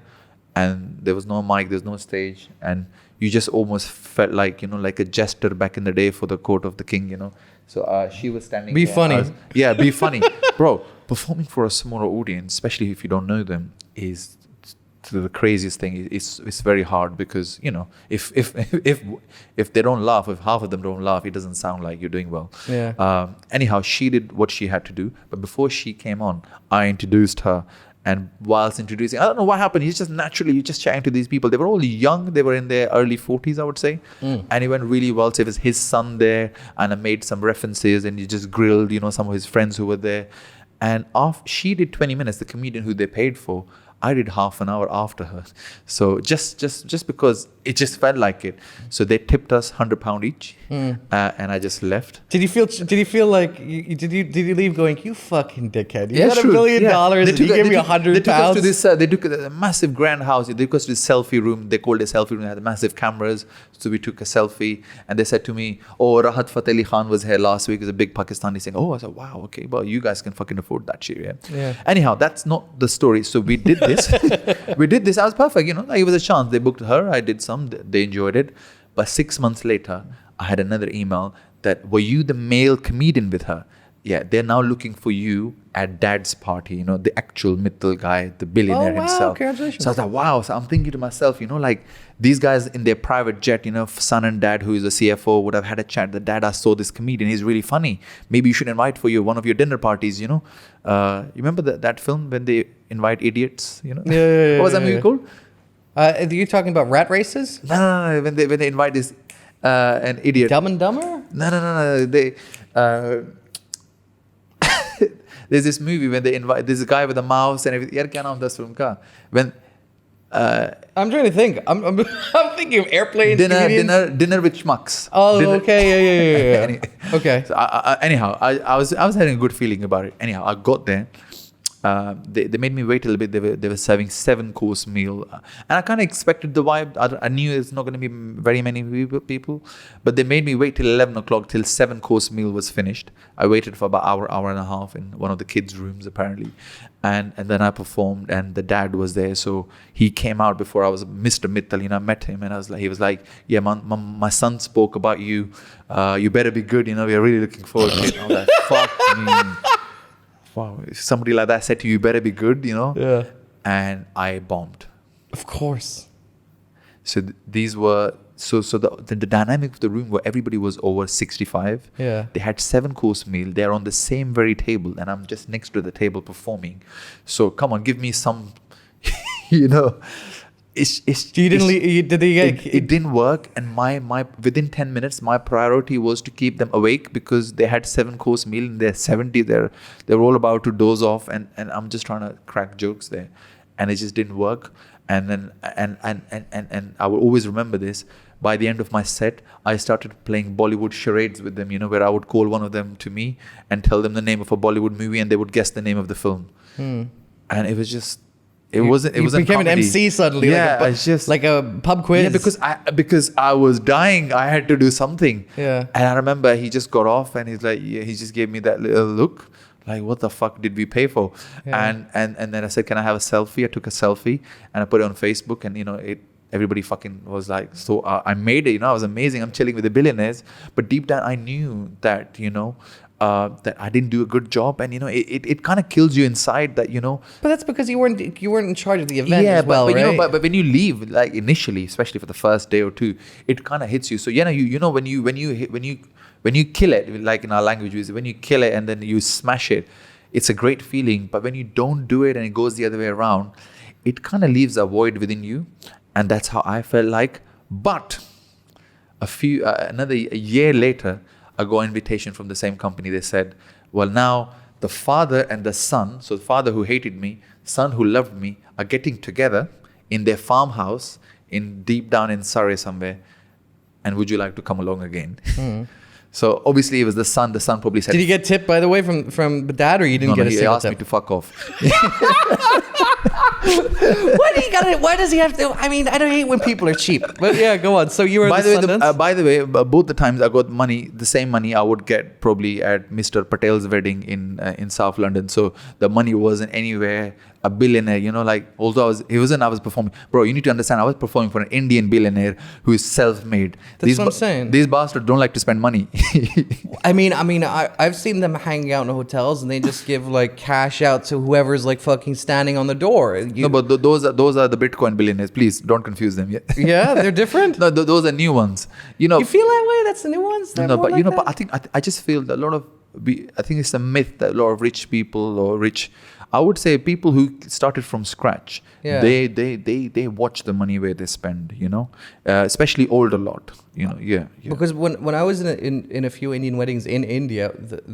Speaker 1: and there was no mic, there's no stage, and you just almost felt like, like a jester back in the day for the court of the king, So she was standing
Speaker 2: Be
Speaker 1: there.
Speaker 2: funny.
Speaker 1: Be funny. Bro, performing for a smaller audience, especially if you don't know them, is the craziest thing. It's very hard, because, if they don't laugh, if half of them don't laugh, it doesn't sound like you're doing well.
Speaker 2: Yeah.
Speaker 1: Anyhow, she did what she had to do. But before she came on, I introduced her. And whilst introducing, I don't know what happened. You're just chatting to these people. They were all young. They were in their early 40s, I would say. And it went really well. So it was his son there, and I made some references, and he just grilled, some of his friends who were there. And she did 20 minutes, the comedian who they paid for. I did half an hour after her. So just because it just felt like it. So they tipped us £100 each, and I just left.
Speaker 2: Did you feel like did you leave going, you fucking dickhead? You got $1
Speaker 1: true.
Speaker 2: million
Speaker 1: They
Speaker 2: and you gave me £100?
Speaker 1: They took us to this. They took a massive grand house. They took us to this selfie room. They called it a selfie room. They had massive cameras. So we took a selfie, and they said to me, "Oh, Rahat Fateh Ali Khan was here last week." As a big Pakistani saying, "Oh," I said, "Wow, okay, well, you guys can fucking afford that shit."
Speaker 2: Yeah.
Speaker 1: Anyhow, that's not the story. So we did this. We did this. I was perfect. Like it was a chance. They booked her. I did some. They enjoyed it. But 6 months later, I had another email that, "Were you the male comedian with her?" Yeah, they're now looking for you at Dad's party, the actual Mittal guy, the billionaire himself.
Speaker 2: Congratulations.
Speaker 1: So I was like, wow. So I'm thinking to myself, like these guys in their private jet, son and dad, who is a CFO, would have had a chat. The dad, I saw this comedian, he's really funny. Maybe you should invite for one of your dinner parties, You remember that film when they invite idiots,
Speaker 2: Yeah,
Speaker 1: what was that movie called?
Speaker 2: Are you talking about rat races?
Speaker 1: No. When they invite this, an idiot.
Speaker 2: Dumb and Dumber?
Speaker 1: No. They... there's this movie when they invite this guy with a mouse and everything. Yaar, kya naam das film ka? When
Speaker 2: I'm trying to think. I'm thinking of airplanes.
Speaker 1: dinner with schmucks.
Speaker 2: Oh,
Speaker 1: Dinner.
Speaker 2: okay, yeah.
Speaker 1: Any-
Speaker 2: Okay.
Speaker 1: So anyhow, I was having a good feeling about it. Anyhow, I got there. They made me wait a little bit. They were serving 7-course meal, and I kind of expected the vibe. I knew it's not going to be very many people, but they made me wait till 11 o'clock till 7-course meal was finished. I waited for about hour and a half in one of the kids' rooms apparently, and then I performed, and the dad was there, so he came out before I was Mr. Mittal. I met him, and he was like, "Yeah, my son spoke about you. You better be good. We're really looking forward to it." I was like, "Fuck me." Wow, if somebody like that said to you, "You better be good,"
Speaker 2: Yeah.
Speaker 1: And I bombed.
Speaker 2: Of course.
Speaker 1: So these were the dynamic of the room where everybody was over 65.
Speaker 2: Yeah.
Speaker 1: They had 7-course meal. They're on the same very table, and I'm just next to the table performing. So come on, give me some, It's
Speaker 2: You didn't leave, did they
Speaker 1: it didn't work, and my within 10 minutes my priority was to keep them awake because they had 7-course meal in their 70. They're all about to doze off, and I'm just trying to crack jokes there, and it just didn't work. And then and I will always remember this. By the end of my set, I started playing Bollywood charades with them, where I would call one of them to me and tell them the name of a Bollywood movie, and they would guess the name of the film. And it was just It wasn't
Speaker 2: became
Speaker 1: comedy.
Speaker 2: an MC suddenly.
Speaker 1: Yeah,
Speaker 2: like
Speaker 1: it's just
Speaker 2: like a pub quiz.
Speaker 1: Yeah, because I was dying. I had to do something.
Speaker 2: Yeah.
Speaker 1: And I remember he just got off and he's like, he just gave me that little look, like, what the fuck did we pay for?
Speaker 2: Yeah.
Speaker 1: And then I said, can I have a selfie? I took a selfie and I put it on Facebook, and everybody fucking was like, so I made it. I was amazing. I'm chilling with the billionaires, but deep down I knew that that I didn't do a good job, and it kind of kills you inside that
Speaker 2: But that's because you weren't in charge of the event as well,
Speaker 1: but
Speaker 2: right?
Speaker 1: but when you leave, like initially, especially for the first day or two, it kind of hits you. So when you kill it, like in our language, when you kill it and then you smash it, it's a great feeling. But when you don't do it and it goes the other way around, it kind of leaves a void within you, and that's how I felt like. But another year later, I got an invitation from the same company. They said, well, now the father and the son, so the father who hated me, son who loved me, are getting together in their farmhouse deep down in Surrey somewhere. And would you like to come along again? So obviously it was the son. The son probably said,
Speaker 2: did you get tipped, by the way, from the dad, or you didn't get a
Speaker 1: he
Speaker 2: single
Speaker 1: asked
Speaker 2: tip?
Speaker 1: me to fuck off.
Speaker 2: Why does he have to? I mean, I don't hate when people are cheap. But yeah, go on. So you were
Speaker 1: By
Speaker 2: at
Speaker 1: the
Speaker 2: the
Speaker 1: way,
Speaker 2: Sundance?
Speaker 1: by the way, both the times I got money, the same money I would get probably at Mr. Patel's wedding in South London. So the money wasn't anywhere a billionaire, although I was performing. Bro, you need to understand, I was performing for an Indian billionaire who is self-made.
Speaker 2: That's what I'm saying.
Speaker 1: These bastards don't like to spend money.
Speaker 2: I mean, I've seen them hanging out in hotels and they just give like cash out to whoever's like fucking standing on the door.
Speaker 1: No, but those are the Bitcoin billionaires. Please don't confuse them. Yeah,
Speaker 2: yeah, they're different.
Speaker 1: No, those are new ones.
Speaker 2: You feel that way? That's the new ones. They're
Speaker 1: No,
Speaker 2: more
Speaker 1: but
Speaker 2: like that?
Speaker 1: but I just feel that a lot of I think it's a myth that a lot of rich people or rich. I would say people who started from scratch,
Speaker 2: Yeah.
Speaker 1: they watch the money where they spend, you know, especially older lot, you know, yeah.
Speaker 2: Because when I was in a few Indian weddings in India,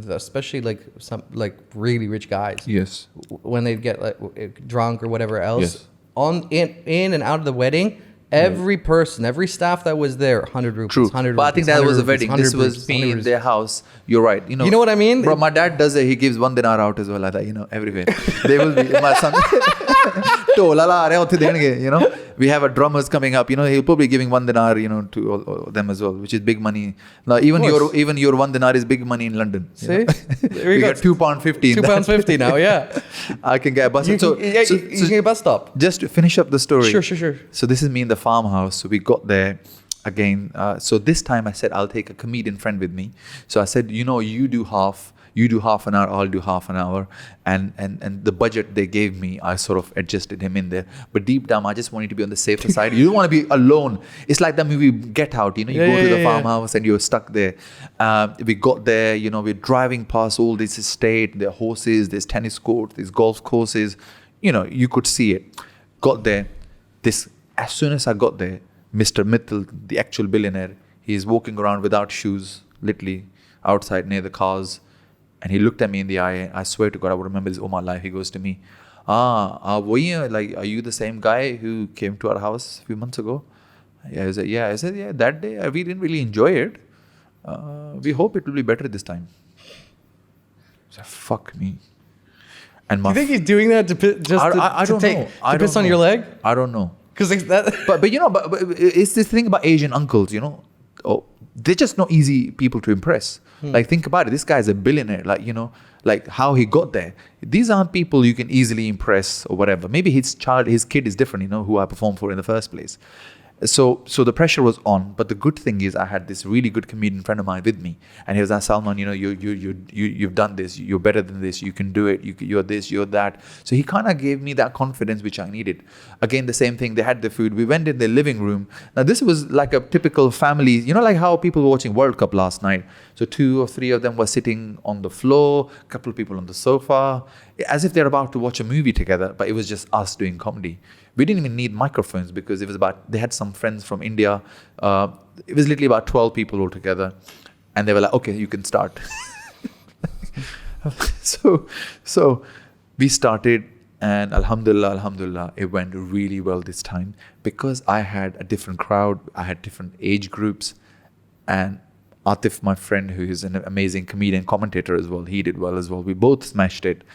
Speaker 2: especially like some like really rich guys,
Speaker 1: Yes.
Speaker 2: when they'd get like drunk or whatever else,
Speaker 1: Yes.
Speaker 2: in and out of the wedding, every person, every staff that was there, 100 rupees,
Speaker 1: True,
Speaker 2: 100
Speaker 1: but I think
Speaker 2: rupees,
Speaker 1: that was a
Speaker 2: 100 rupees,
Speaker 1: wedding. This
Speaker 2: 100
Speaker 1: was
Speaker 2: rupees,
Speaker 1: me
Speaker 2: 100
Speaker 1: in
Speaker 2: rupees.
Speaker 1: their house. You're right. You
Speaker 2: You know what I mean?
Speaker 1: Bro, my dad does it. He gives 1 dinar out as well, like that. You know, everywhere. They will be my son. Tola la rahe hote denge, you know. We have a drummers coming up. You know, he'll probably giving 1 dinar, you know, to all them as well, which is big money. Now, even your 1 dinar is big money in London. You
Speaker 2: See,
Speaker 1: know?
Speaker 2: there we
Speaker 1: we
Speaker 2: go.
Speaker 1: got £2.50.
Speaker 2: £2.50 now, yeah.
Speaker 1: I can get a bus.
Speaker 2: You can get a bus stop.
Speaker 1: Just to finish up the story.
Speaker 2: Sure.
Speaker 1: So this is me in the farmhouse. So we got there again. So this time I said, I'll take a comedian friend with me. So I said, you know, you do half an hour, I'll do half an hour. And the budget they gave me, I sort of adjusted him in there. But deep down, I just wanted to be on the safer side. You don't want to be alone. It's like that movie Get Out, you know, you go to the farmhouse and you're stuck there. We got there, you know, we're driving past all this estate, there are horses, there's tennis courts, there's golf courses. You know, you could see it. Got there. As soon as I got there, Mr. Mittal, the actual billionaire, he's walking around without shoes, literally outside near the cars. And he looked at me in the eye. I swear to God, I would remember this all my life. He goes to me, like, are you the same guy who came to our house a few months ago? I said, yeah, that day we didn't really enjoy it. We hope it will be better this time. I said, fuck me. And
Speaker 2: You think he's doing that to piss on your leg?
Speaker 1: I don't know.
Speaker 2: Because that.
Speaker 1: But you know, but it's this thing about Asian uncles, you know. Oh, they're just not easy people to impress. Like, think about it. This guy's a billionaire. Like, you know, like how he got there. These aren't people you can easily impress or whatever. Maybe his kid is different, you know, who I performed for in the first place. So the pressure was on, but the good thing is I had this really good comedian friend of mine with me, and he was like, Salman, you know, you've done this, you're better than this, you can do it, you're this, you're that. So he kind of gave me that confidence which I needed. Again, the same thing. They had the food. We went in their living room. Now this was like a typical family, you know, like how people were watching World Cup last night. So 2 or 3 of them were sitting on the floor, a couple of people on the sofa, as if they're about to watch a movie together, but it was just us doing comedy. We didn't even need microphones because they had some friends from India. It was literally about 12 people altogether. And they were like, okay, you can start. So we started, and Alhamdulillah, it went really well this time because I had a different crowd. I had different age groups. And Atif, my friend, who is an amazing comedian, commentator as well, he did well as well. We both smashed it.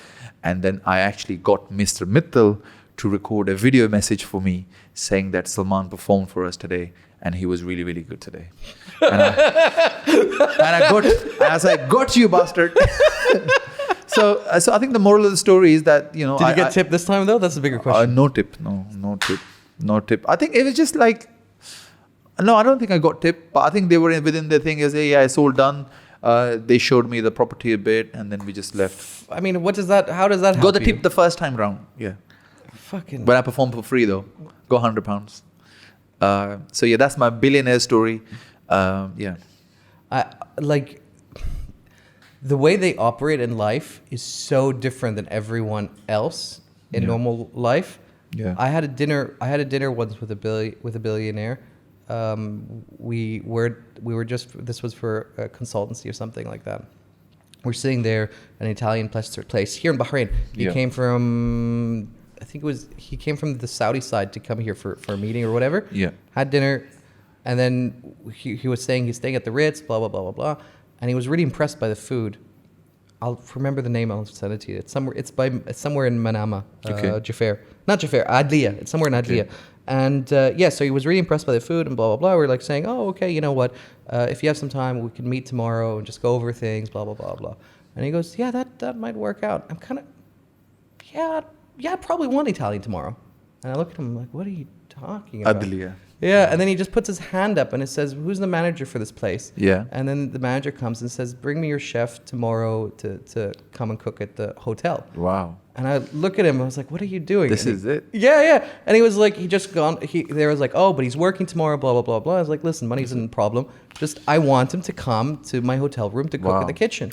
Speaker 1: And then I actually got Mr. Mittal to record a video message for me saying that Salman performed for us today and he was really, really good today. And I was like, got you, bastard. So I think the moral of the story is that, you know,
Speaker 2: Did you get tipped this time though? That's a bigger question.
Speaker 1: No tip. I think it was just like, no, I don't think I got tipped, but I think they were within their thing as, yeah, it's all done. They showed me the property a bit and then we just left.
Speaker 2: I mean, how does that help
Speaker 1: Got the
Speaker 2: you?
Speaker 1: tip the first time round, yeah.
Speaker 2: Fucking.
Speaker 1: When I perform for free though, go £100. So yeah, that's my billionaire story. Yeah.
Speaker 2: I like the way they operate in life is so different than everyone else in normal life.
Speaker 1: Yeah.
Speaker 2: I had a dinner once with a billionaire. We were just, this was for a consultancy or something like that. We're sitting there, an Italian place here in Bahrain. He came from, I think he came from the Saudi side to come here for a meeting or whatever.
Speaker 1: Yeah.
Speaker 2: Had dinner, and then he was saying he's staying at the Ritz, blah, blah, blah, blah, blah. And he was really impressed by the food. I'll remember the name, I'll send it to you. It's somewhere in Manama, Jafar. Not Jafar, Adliya. It's somewhere in Adliya. Okay. And so he was really impressed by the food and blah, blah, blah. We're like saying, oh, okay, you know what? If you have some time, we can meet tomorrow and just go over things, blah, blah, blah, blah. And he goes, yeah, that might work out. I'm kind of, I probably want Italian tomorrow. And I look at him like, what are you talking about?
Speaker 1: Adliya.
Speaker 2: Yeah, and then he just puts his hand up and it says, who's the manager for this place?
Speaker 1: Yeah.
Speaker 2: And then the manager comes and says, bring me your chef tomorrow to come and cook at the hotel.
Speaker 1: Wow.
Speaker 2: And I look at him and I was like, what are you doing?
Speaker 1: This is it?
Speaker 2: Yeah. And he was like, they was like, oh, but he's working tomorrow, blah, blah, blah, blah. I was like, listen, money isn't a problem. Just, I want him to come to my hotel room to cook in the kitchen.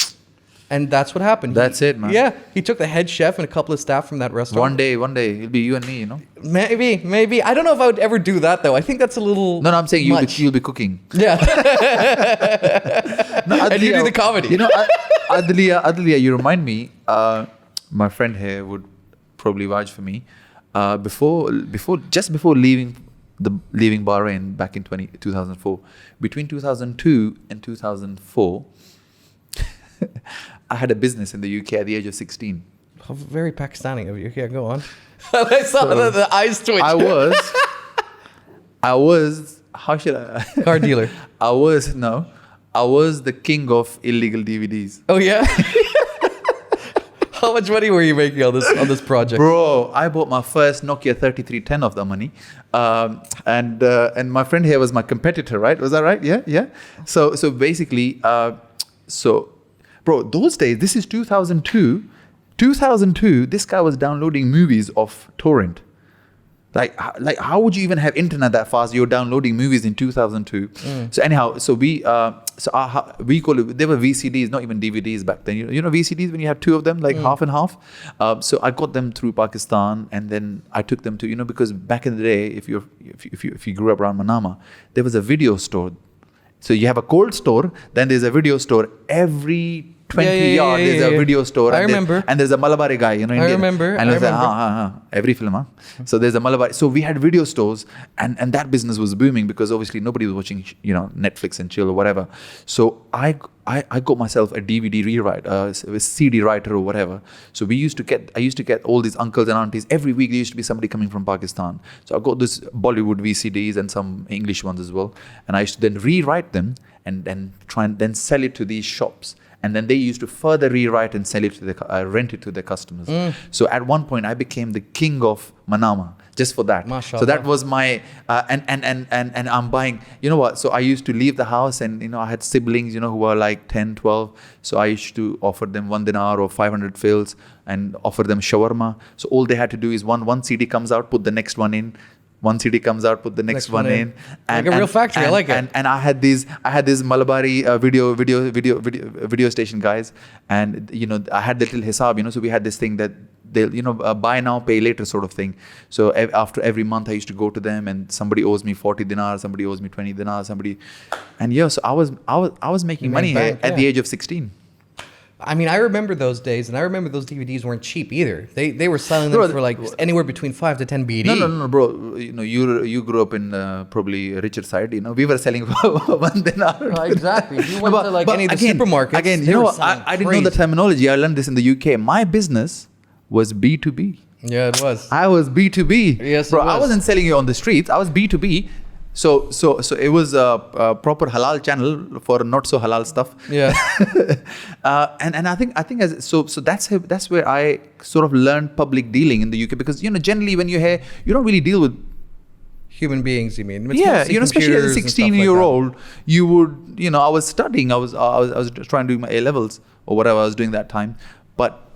Speaker 2: And that's what happened.
Speaker 1: That's it, man.
Speaker 2: Yeah, he took the head chef and a couple of staff from that restaurant.
Speaker 1: One day, it'll be you and me, you know.
Speaker 2: Maybe. I don't know if I would ever do that though. I think that's a little.
Speaker 1: No, I'm saying
Speaker 2: much.
Speaker 1: you'll be cooking.
Speaker 2: Yeah.
Speaker 1: No,
Speaker 2: And you do the comedy.
Speaker 1: You know, Adlia, you remind me. My friend here would probably vouch for me. Just before leaving Bahrain back in 2004, between 2002 and 2004, I had a business in the UK at the age of 16.
Speaker 2: How very Pakistani of you. Yeah, go on. I saw the eyes twitch.
Speaker 1: I was. How should I?
Speaker 2: Car dealer.
Speaker 1: I was the king of illegal DVDs.
Speaker 2: Oh yeah. How much money were you making on this project?
Speaker 1: Bro, I bought my first Nokia 3310 of the money, and my friend here was my competitor, right? Was that right? Yeah. So basically, bro, those days, this is 2002. 2002, this guy was downloading movies off torrent. Like how would you even have internet that fast? You're downloading movies in 2002. So anyhow, we call it. They were VCDs, not even DVDs back then. You know VCDs when you have two of them, like half and half. So I got them through Pakistan, and then I took them to because back in the day, if you grew up around Manama, there was a video store. So you have a cold store, then there's a video store every 20 yards, there's a video store.
Speaker 2: I remember.
Speaker 1: And there's a Malabari guy, Indian.
Speaker 2: I remember.
Speaker 1: And there's every film, huh? So there's a Malabari. So we had video stores, and that business was booming because obviously nobody was watching, Netflix and chill or whatever. So I got myself a DVD rewrite, a CD writer or whatever. So I used to get all these uncles and aunties. Every week there used to be somebody coming from Pakistan. So I got this Bollywood VCDs and some English ones as well. And I used to then rewrite them and try and then sell it to these shops. And then they used to further rewrite and sell it to rent it to their customers. So at one point, I became the king of Manama just for that.
Speaker 2: Mashallah.
Speaker 1: So that was my and I'm buying. You know what? So I used to leave the house, and I had siblings, who were like 10, 12. So I used to offer them 1 dinar or 500 fils and offer them shawarma. So all they had to do is one CD comes out, put the next one in. One CD comes out, put the next one in.
Speaker 2: Like a real factory. I like it.
Speaker 1: And I had these Malabari video station guys, and I had the little hisab. So we had this thing that they'll buy now, pay later sort of thing. So after every month, I used to go to them, and somebody owes me 40 dinars, somebody owes me 20 dinars, so I was making money here at the age of 16.
Speaker 2: I mean, I remember those days, and I remember those DVDs weren't cheap either. They were selling them for like anywhere between 5 to 10 BD.
Speaker 1: No, bro. You grew up in probably a richer side. We were selling for 1 dinar.
Speaker 2: Exactly. You went to like any of the supermarkets.
Speaker 1: Again, I didn't know the terminology. I learned this in the UK. My business was B2B.
Speaker 2: Yeah, it was.
Speaker 1: I was B2B.
Speaker 2: Yes,
Speaker 1: bro.
Speaker 2: it was.
Speaker 1: I wasn't selling you on the streets. I was B2B. So it was a proper halal channel for not so halal stuff.
Speaker 2: Yeah.
Speaker 1: And I think that's where I sort of learned public dealing in the UK, because generally when you're here, you don't really deal with
Speaker 2: human beings. You mean?
Speaker 1: It's especially as a 16-year-old, you would I was studying. I was trying to do my A levels or whatever I was doing that time. But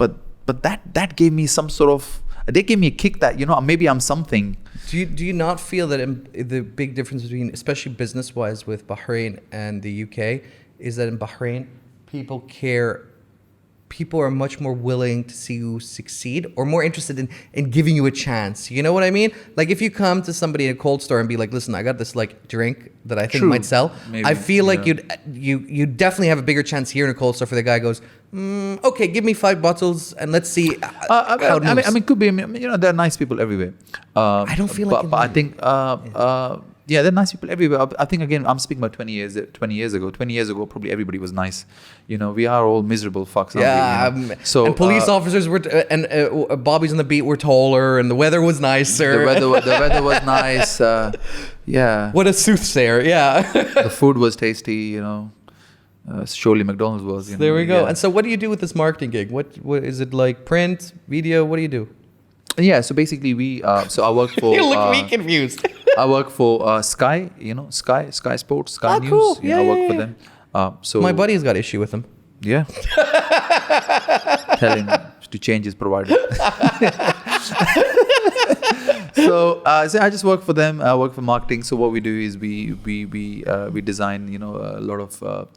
Speaker 1: that gave me some sort of. They gave me a kick that maybe I'm something.
Speaker 2: Do you not feel that the big difference between, especially business-wise, with Bahrain and the UK is that in Bahrain, people are much more willing to see you succeed, or more interested in giving you a chance. You know what I mean? Like if you come to somebody in a cold store and be like, listen, I got this like drink that I think might sell.
Speaker 1: Maybe,
Speaker 2: I feel like you definitely have a bigger chance here in a cold store for the guy goes, okay, give me 5 bottles and let's see how it moves.
Speaker 1: I mean, could be. There are nice people everywhere.
Speaker 2: I don't feel like.
Speaker 1: But I think. There are nice people everywhere. I think again, I'm speaking about 20 years ago. 20 years ago, probably everybody was nice. We are all miserable fucks.
Speaker 2: So and police officers were, and Bobbies on the beat were taller, and the weather was nicer.
Speaker 1: The weather was nice.
Speaker 2: What a soothsayer. Yeah.
Speaker 1: The food was tasty. Surely McDonald's was.
Speaker 2: There we go. Yeah. And so, what do you do with this marketing gig? What is it like? Print, video? What do you do?
Speaker 1: Yeah, so basically so I work for.
Speaker 2: You look me confused.
Speaker 1: I work for Sky, Sky Sports, Sky News.
Speaker 2: Cool.
Speaker 1: I work for them. So
Speaker 2: my buddy's got issue with him.
Speaker 1: Yeah. Tell him to change his provider. So I just work for them. I work for marketing. So what we do is we design a lot of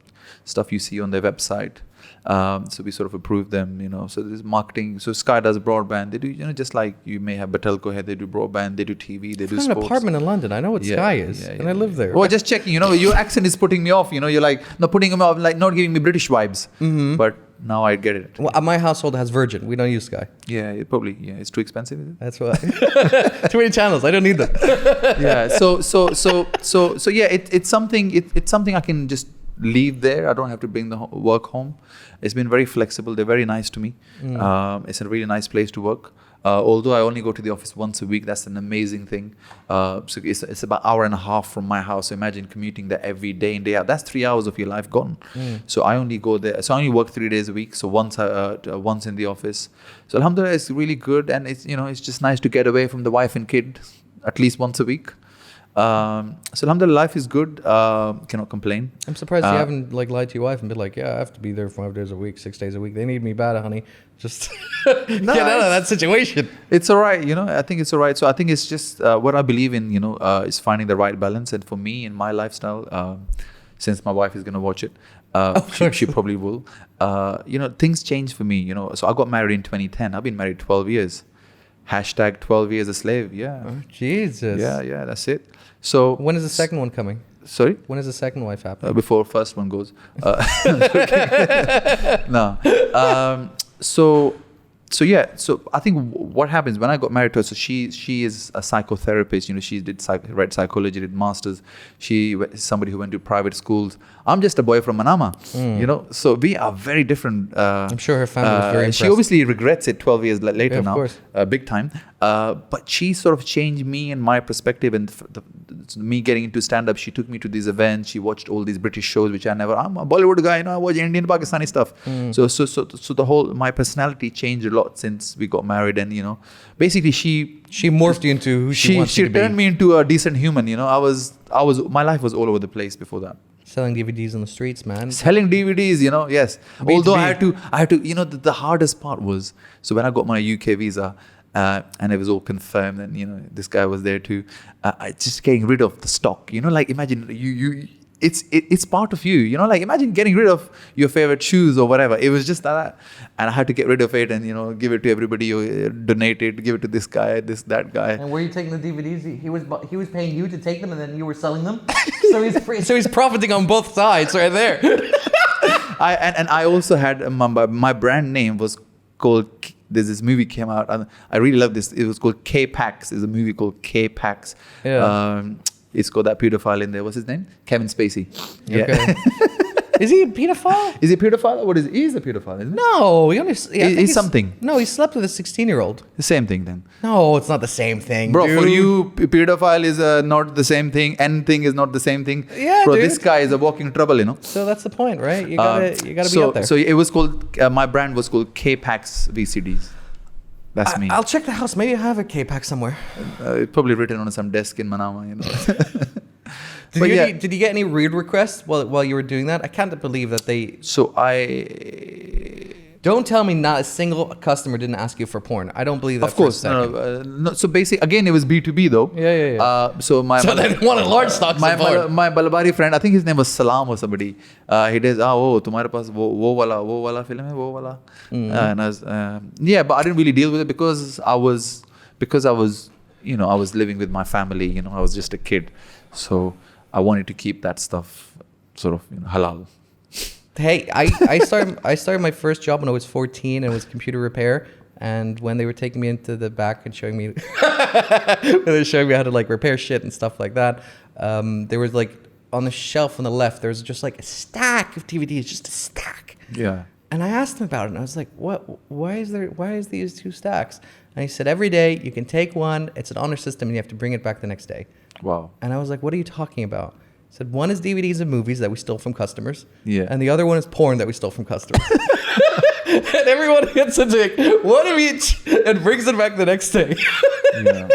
Speaker 1: stuff you see on their website. So we sort of approved them, So there's marketing. So Sky does broadband. They do, just like you may have Batelco here. They do broadband. They do TV. They do
Speaker 2: I have
Speaker 1: sports.
Speaker 2: an apartment in London. I know what Sky is, and I live there.
Speaker 1: Well, just checking. Your accent is putting me off. You're like not putting me off, like not giving me British vibes. But now I get it.
Speaker 2: Well, my household has Virgin. We don't use Sky.
Speaker 1: Yeah, probably. Yeah, it's too expensive. Is it?
Speaker 2: That's why. Too many channels. I don't need them.
Speaker 1: Yeah. So yeah, it's something. It's something I can just leave there. I don't have to bring the work home. It's been very flexible. They're very nice to me. It's a really nice place to work. Although I only go to the office once a week, that's an amazing thing. So it's about an hour and a half from my house. So imagine commuting there every day in, day out. That's 3 hours of your life gone. So I only go there. So I only work 3 days a week. So once in the office. So alhamdulillah, it's really good, and it's just nice to get away from the wife and kid at least once a week. So alhamdulillah, life is good. Cannot complain.
Speaker 2: I'm surprised you haven't lied to your wife and been like, yeah, I have to be there 5 days a week, 6 days a week. They need me bad, honey. Just get out of that situation.
Speaker 1: It's all right. I think it's all right. So I think it's just what I believe in, is finding the right balance. And for me, in my lifestyle, since my wife is going to watch it, she probably will. Things change for me, So I got married in 2010. I've been married 12 years. Hashtag 12 years a slave. Yeah.
Speaker 2: Oh, Jesus.
Speaker 1: Yeah, that's it. So
Speaker 2: when is the second one coming?
Speaker 1: Sorry?
Speaker 2: When is the second wife happening?
Speaker 1: Before first one goes. No. So I think what happens when I got married to her, so she is a psychotherapist, she read psychology, did masters. She is somebody who went to private schools. I'm just a boy from Manama, so we are very different.
Speaker 2: I'm sure her family was very impressed.
Speaker 1: She obviously regrets it 12 years later now,
Speaker 2: course.
Speaker 1: Big time. But she sort of changed me and my perspective, and me getting into stand-up. She took me to these events. She watched all these British shows, which I'm a Bollywood guy, I watch Indian, Pakistani stuff. So the whole, my personality changed a lot since we got married, and basically she
Speaker 2: morphed you into who she wants you to be.
Speaker 1: She turned me into a decent human. My life was all over the place before that.
Speaker 2: Selling DVDs on the streets, man.
Speaker 1: Selling DVDs, yes.
Speaker 2: B2B.
Speaker 1: Although I had to, the hardest part was, so when I got my UK visa, and it was all confirmed, and this guy was there too. I just getting rid of the stock. Like imagine it's part of you. Like imagine getting rid of your favorite shoes or whatever. It was just that, and I had to get rid of it and give it to everybody. Donate it, give it to this guy, that guy.
Speaker 2: And were you taking the DVDs? He was paying you to take them, and then you were selling them. So he's profiting on both sides, right there.
Speaker 1: I also had my brand name was called. There's this movie came out, and I really love this. It was called K-Pax. There's a movie called K-Pax.
Speaker 2: Yeah.
Speaker 1: It's got that pedophile in there. What's his name? Kevin Spacey. Yeah.
Speaker 2: Okay. Is he a pedophile?
Speaker 1: Is he a pedophile? What is he? He's a pedophile, isn't he?
Speaker 2: No,
Speaker 1: he's something.
Speaker 2: No, he slept with a 16-year-old.
Speaker 1: The same thing then.
Speaker 2: No, it's not the same thing,
Speaker 1: bro.
Speaker 2: dude.
Speaker 1: For you, pedophile is not the same thing. Anything is not the same thing.
Speaker 2: Yeah,
Speaker 1: bro.
Speaker 2: dude.
Speaker 1: This guy is a walking trouble, So
Speaker 2: that's the point, right? You gotta be out there.
Speaker 1: So it was called. My brand was called K-Pax VCDs. That's me.
Speaker 2: I'll check the house. Maybe I have a K-Pax somewhere.
Speaker 1: It's probably written on some desk in Manama,
Speaker 2: Did you get any read requests while you were doing that? I can't believe that they...
Speaker 1: So
Speaker 2: Don't tell me not a single customer didn't ask you for porn. I don't believe that.
Speaker 1: Of course. No. So basically, again, it was B2B though.
Speaker 2: Yeah.
Speaker 1: So
Speaker 2: they wanted large stocks of porn.
Speaker 1: My Balabari friend, I think his name was Salam or somebody. He does, तुम्हारे पास वो वाला film है, वो वाला. And I was, but I didn't really deal with it because I was, I was living with my family. I was just a kid, so I wanted to keep that stuff sort of halal.
Speaker 2: Hey, I started my first job when I was 14, and it was computer repair. And when they were taking me into the back and showing me, how to repair shit and stuff like that, there was on the shelf on the left, there was just a stack of DVDs, just a stack.
Speaker 1: Yeah.
Speaker 2: And I asked him about it, and I was like, "What? Why is these two stacks?" And he said, "Every day you can take one. It's an honor system, and you have to bring it back the next day."
Speaker 1: Wow.
Speaker 2: And I was like, "What are you talking about?" He said, "One is DVDs of movies that we stole from customers,
Speaker 1: and
Speaker 2: the other one is porn that we stole from customers." And everyone gets to take one of each and brings it back the next day.
Speaker 1: Yeah.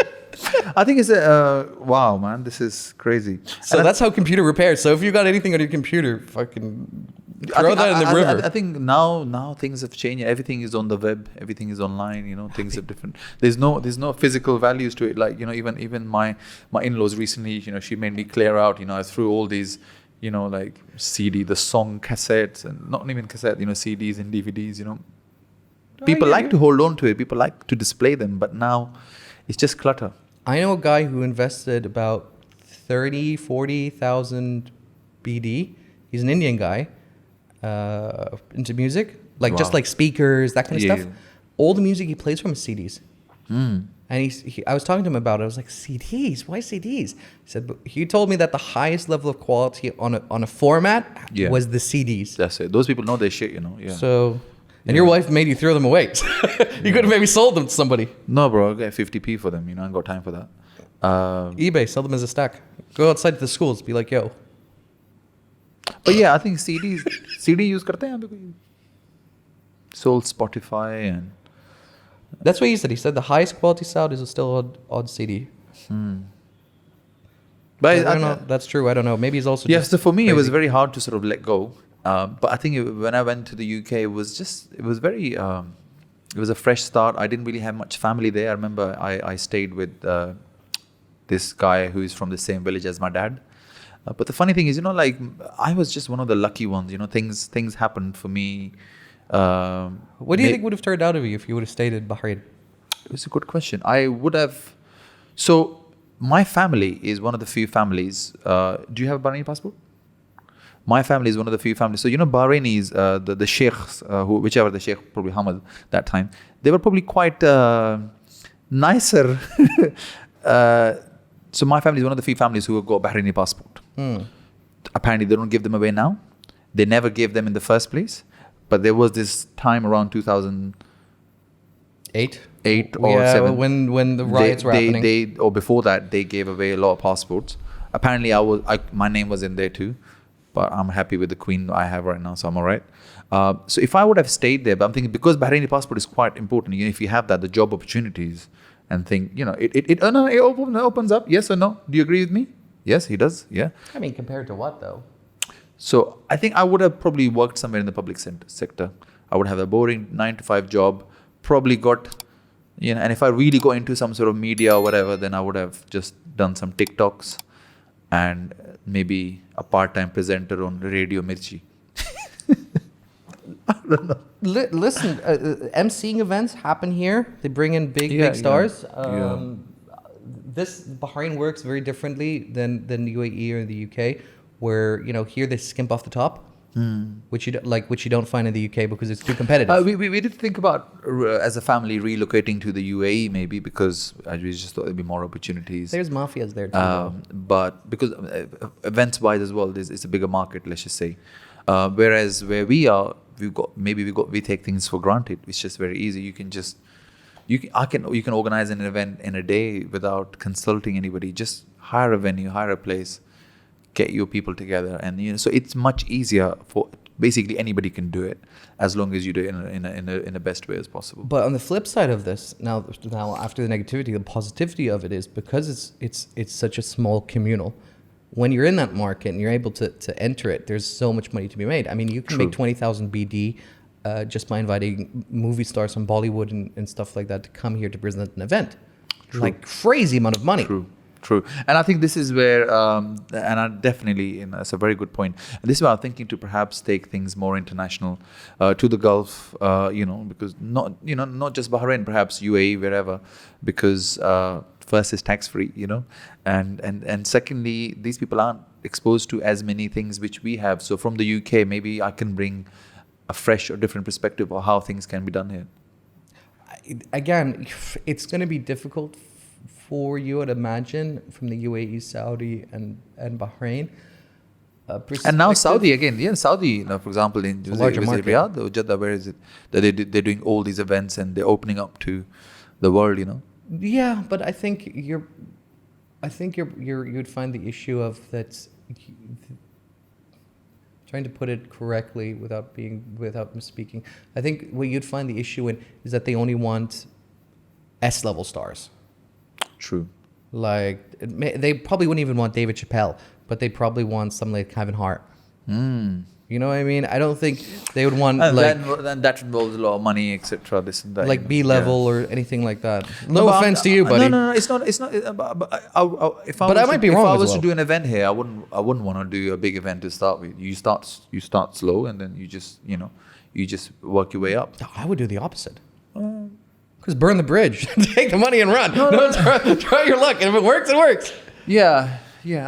Speaker 1: I think it's wow, man, this is crazy.
Speaker 2: So that's how computer repairs. So if you got anything on your computer, fucking throw that in the river.
Speaker 1: I think now things have changed. Everything is on the web. Everything is online. Things are different. There's no physical values to it. Even my in-laws recently, she made me clear out. I threw all these, like CD, the song cassettes, and not even cassette, CDs and DVDs. People
Speaker 2: yeah,
Speaker 1: like
Speaker 2: yeah.
Speaker 1: to hold on to it. People like to display them, but now it's just clutter.
Speaker 2: I know a guy who invested about 40,000 BD. He's an Indian guy into music, like just
Speaker 1: Wow.
Speaker 2: like speakers, that kind of
Speaker 1: Yeah.
Speaker 2: stuff. All the music he plays from is CDs.
Speaker 1: Mm.
Speaker 2: And I was talking to him about it. I was like, CDs? Why CDs? He told me that the highest level of quality on a format
Speaker 1: Yeah.
Speaker 2: was the CDs.
Speaker 1: That's it. Those people know their shit. Yeah.
Speaker 2: So, and your wife made you throw them away. You could have maybe sold them to somebody.
Speaker 1: No, bro, I get 50p for them. I ain't got time for that.
Speaker 2: eBay, sell them as a stack. Go outside to the schools, be like, yo.
Speaker 1: But yeah, I think CD use करते हैं यहाँ पे कोई? Sold Spotify and
Speaker 2: That's what he said. He said the highest quality sound is still on CD.
Speaker 1: but
Speaker 2: I don't know. That's true. I don't know. Maybe he's also
Speaker 1: yeah.
Speaker 2: just
Speaker 1: So for me, it was
Speaker 2: crazy.
Speaker 1: very hard to sort of let go. But I think when I went to the UK, it was very. It was a fresh start. I didn't really have much family there. I remember I stayed with this guy who is from the same village as my dad. But the funny thing is, like I was just one of the lucky ones. Things happened for me.
Speaker 2: What do you think would have turned out of you if you would have stayed in Bahrain?
Speaker 1: It's a good question. I would have. So my family is one of the few families. Do you have a Bahraini passport? My family is one of the few families. So Bahrainis, the sheikhs, whichever the sheikh, probably Hamad that time, they were probably quite nicer. So my family is one of the few families who have got Bahraini passport. Apparently, they don't give them away now. They never gave them in the first place. But there was this time around 2008
Speaker 2: 8
Speaker 1: or 7.
Speaker 2: when the riots were happening.
Speaker 1: Or before that, they gave away a lot of passports. Apparently, my name was in there too. But I'm happy with the queen I have right now, so I'm all right. So if I would have stayed there, but I'm thinking because Bahraini passport is quite important. If you have that, the job opportunities and think, it opens up. Yes or no? Do you agree with me? Yes, he does. Yeah.
Speaker 2: I mean, compared to what though?
Speaker 1: So I think I would have probably worked somewhere in the public sector. I would have a boring 9-to-5 job, probably got, and if I really go into some sort of media or whatever, then I would have just done some TikToks and maybe a part-time presenter on Radio Mirchi. I don't know.
Speaker 2: Listen, emceeing events happen here. They bring in big stars. This Bahrain works very differently than the UAE or the UK, where here they skimp off the top, which you don't find in the UK because it's too competitive.
Speaker 1: We did think about as a family relocating to the UAE maybe because we just thought there'd be more opportunities.
Speaker 2: There's mafias there too.
Speaker 1: But because events-wise as well, it's a bigger market, let's just say. Whereas where we are, we take things for granted. It's just very easy. You can organize an event in a day without consulting anybody. Just hire a venue, hire a place, get your people together, and so it's much easier for basically anybody can do it as long as you do it in the best way as possible.
Speaker 2: But on the flip side of this, now after the negativity, the positivity of it is because it's such a small communal. When you're in that market and you're able to enter it, there's so much money to be made. I mean, you can make 20,000 BD just by inviting movie stars from Bollywood and stuff like that to come here to present an event. Like crazy amount of money.
Speaker 1: True. And I think this is where, and I definitely, that's a very good point. And this is why I'm thinking to perhaps take things more international, to the Gulf, because not just Bahrain, perhaps UAE, wherever, because first is tax-free, and secondly, these people aren't exposed to as many things which we have. So from the UK, maybe I can bring a fresh or different perspective of how things can be done here.
Speaker 2: Again, it's going to be difficult for you, I'd imagine, from the UAE, Saudi, and Bahrain.
Speaker 1: And now Saudi again. Yeah, Saudi, for example, in Riyadh or Jeddah, where is it? That they're doing all these events and they're opening up to the world,
Speaker 2: Yeah, but I think you'd find the issue of that. Trying to put it correctly without misspeaking. I think what you'd find the issue in is that they only want S-level stars.
Speaker 1: True.
Speaker 2: They probably wouldn't even want David Chappelle, but they probably want something like Kevin Hart. You know what I mean? I don't think they would want
Speaker 1: And
Speaker 2: like
Speaker 1: then that involves a lot of money, etc. This and that.
Speaker 2: like B level or anything like that. No
Speaker 1: but
Speaker 2: offense to you, buddy.
Speaker 1: No, it's not. It's not. But if I
Speaker 2: But I
Speaker 1: was
Speaker 2: might
Speaker 1: to,
Speaker 2: be
Speaker 1: if
Speaker 2: wrong
Speaker 1: I
Speaker 2: as
Speaker 1: was
Speaker 2: well.
Speaker 1: to do an event here, I wouldn't want to do a big event to start with. You start slow, and then you just work your way up.
Speaker 2: I would do the opposite. Because burn the bridge, take the money and run. No, try your luck, and if it works, it works.
Speaker 1: Yeah,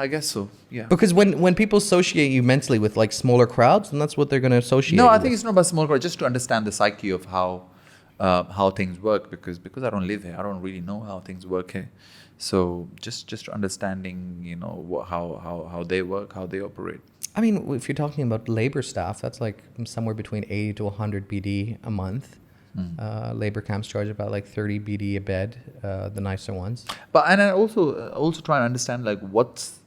Speaker 1: I guess so. Yeah.
Speaker 2: Because when people associate you mentally with like smaller crowds, then that's what they're going to associate.
Speaker 1: No,
Speaker 2: you
Speaker 1: I
Speaker 2: with.
Speaker 1: think it's not about small crowd. Just to understand the psyche of how things work, because I don't live here, I don't really know how things work here. So just understanding, how they work, how they operate.
Speaker 2: I mean, if you're talking about labor staff, that's like somewhere between 80 to 100 BD a month. Labor camps charge about like 30 BD a bed, the nicer ones.
Speaker 1: But and I also try and understand like what's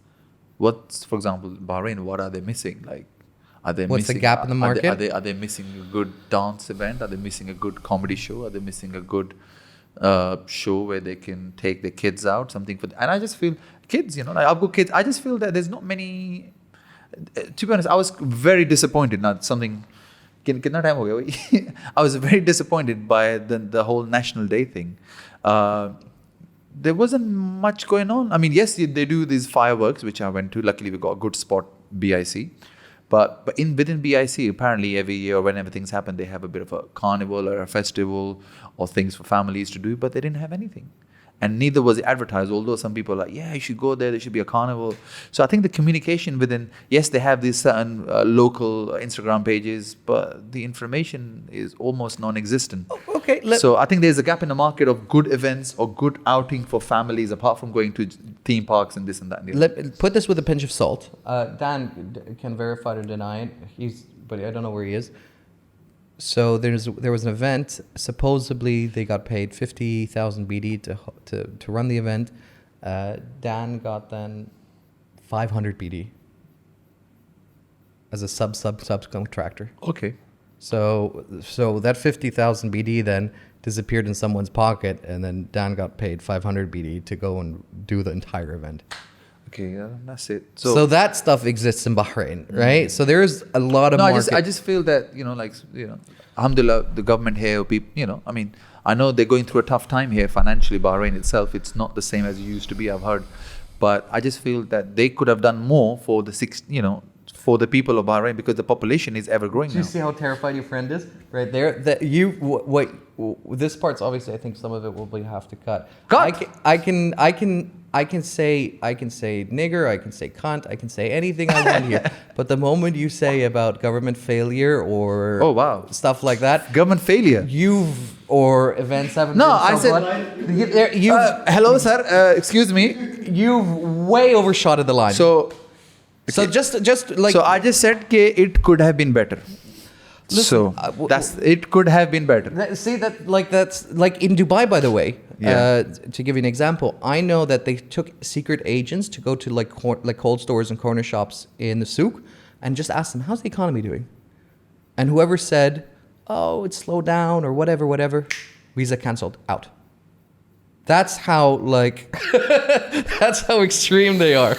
Speaker 1: for example Bahrain, what are they missing? Like, are they
Speaker 2: What's the
Speaker 1: missing,
Speaker 2: gap in the market?
Speaker 1: Are they missing a good dance event? Are they missing a good comedy show? Are they missing a good show where they can take their kids out? Something for and I just feel kids, like I've got kids. I just feel that there's not many. To be honest, I was very disappointed. Not something. कितना time हो गया भाई? I was very disappointed by the whole National Day thing. There wasn't much going on. I mean, yes, they do these fireworks, which I went to. Luckily, we got a good spot, BIC. But within BIC, apparently every year whenever things happen, they have a bit of a carnival or a festival or things for families to do. But they didn't have anything. And neither was it advertised, although some people are like, yeah, you should go there should be a carnival. So I think the communication within, yes, they have these certain local Instagram pages, but the information is almost non-existent.
Speaker 2: Okay.
Speaker 1: So I think there's a gap in the market of good events or good outing for families, apart from going to theme parks and this and that. And the other.
Speaker 2: Put this with a pinch of salt. Dan can verify or deny it. But I don't know where he is. So there was an event. Supposedly they got paid 50,000 BD to run the event. Dan got then 500 BD as a subcontractor.
Speaker 1: Okay.
Speaker 2: So that 50,000 BD then disappeared in someone's pocket, and then Dan got paid 500 BD to go and do the entire event.
Speaker 1: Okay, that's it.
Speaker 2: So that stuff exists in Bahrain, right? So there's a lot of market.
Speaker 1: I just feel that, alhamdulillah, the government here, people, I mean, I know they're going through a tough time here financially, Bahrain itself. It's not the same as it used to be, I've heard. But I just feel that they could have done more for for the people of Bahrain, because the population is ever growing now.
Speaker 2: Do you see how terrified your friend is? Right there. This part's obviously, I think some of it will have to cut.
Speaker 1: Cut!
Speaker 2: I can say nigger, I can say cunt, I can say anything I want here. But the moment you say about government failure or stuff like that,
Speaker 1: Government failure.
Speaker 2: or events haven't.
Speaker 1: No,
Speaker 2: been
Speaker 1: I
Speaker 2: so
Speaker 1: said.
Speaker 2: good.
Speaker 1: Hello, sir. Excuse me.
Speaker 2: You've way overshotted the line.
Speaker 1: So
Speaker 2: just like.
Speaker 1: So I just said it could have been better.
Speaker 2: Listen,
Speaker 1: it could have been better.
Speaker 2: That's like in Dubai, by the way.
Speaker 1: Yeah.
Speaker 2: To give you an example, I know that they took secret agents to go to like cold stores and corner shops in the souk and just ask them, how's the economy doing? And whoever said, oh, it's slowed down or whatever, visa cancelled, out. That's how that's how extreme they are.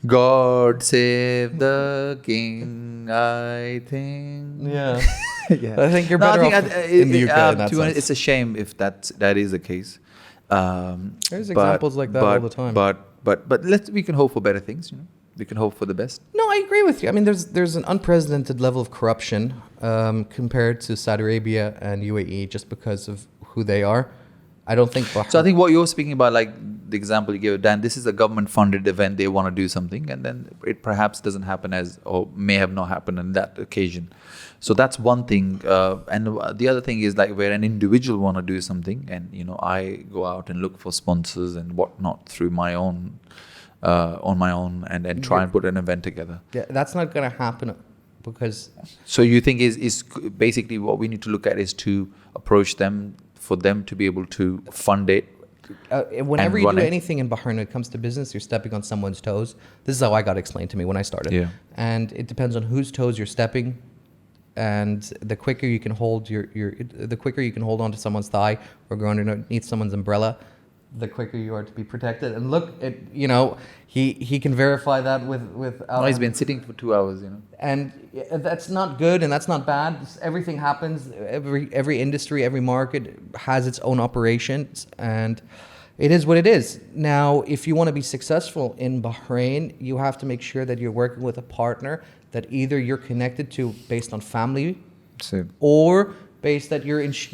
Speaker 1: God save the king, I think.
Speaker 2: Yeah.
Speaker 1: Yeah.
Speaker 2: I think you're better off in the UK in that sense.
Speaker 1: It's a shame if that is the case.
Speaker 2: There's examples like that all the time.
Speaker 1: But we can hope for better things. We can hope for the best.
Speaker 2: No, I agree with you. I mean, there's an unprecedented level of corruption compared to Saudi Arabia and UAE just because of who they are. I don't think.
Speaker 1: So I think what you're speaking about, like the example you gave, Dan, this is a government-funded event. They want to do something, and then it perhaps doesn't happen or may have not happened on that occasion. So that's one thing. And the other thing is like where an individual want to do something, and I go out and look for sponsors and whatnot through my own, on my own, and then try and put an event together.
Speaker 2: Yeah, that's not going to happen because.
Speaker 1: So you think is basically what we need to look at is to approach them, for them to be able to fund it.
Speaker 2: Whenever you do anything in Bahrain, when it comes to business, you're stepping on someone's toes. This is how I got explained to me when I started.
Speaker 1: Yeah.
Speaker 2: And it depends on whose toes you're stepping, and the quicker you can hold the quicker you can hold onto someone's thigh or go underneath someone's umbrella, the quicker you are to be protected. And look, he can verify that with.
Speaker 1: Oh, he's been sitting for 2 hours,
Speaker 2: And that's not good, and that's not bad. Everything happens. Every industry, every market has its own operations, and it is what it is. Now, if you want to be successful in Bahrain, you have to make sure that you're working with a partner that either you're connected to based on family, or based that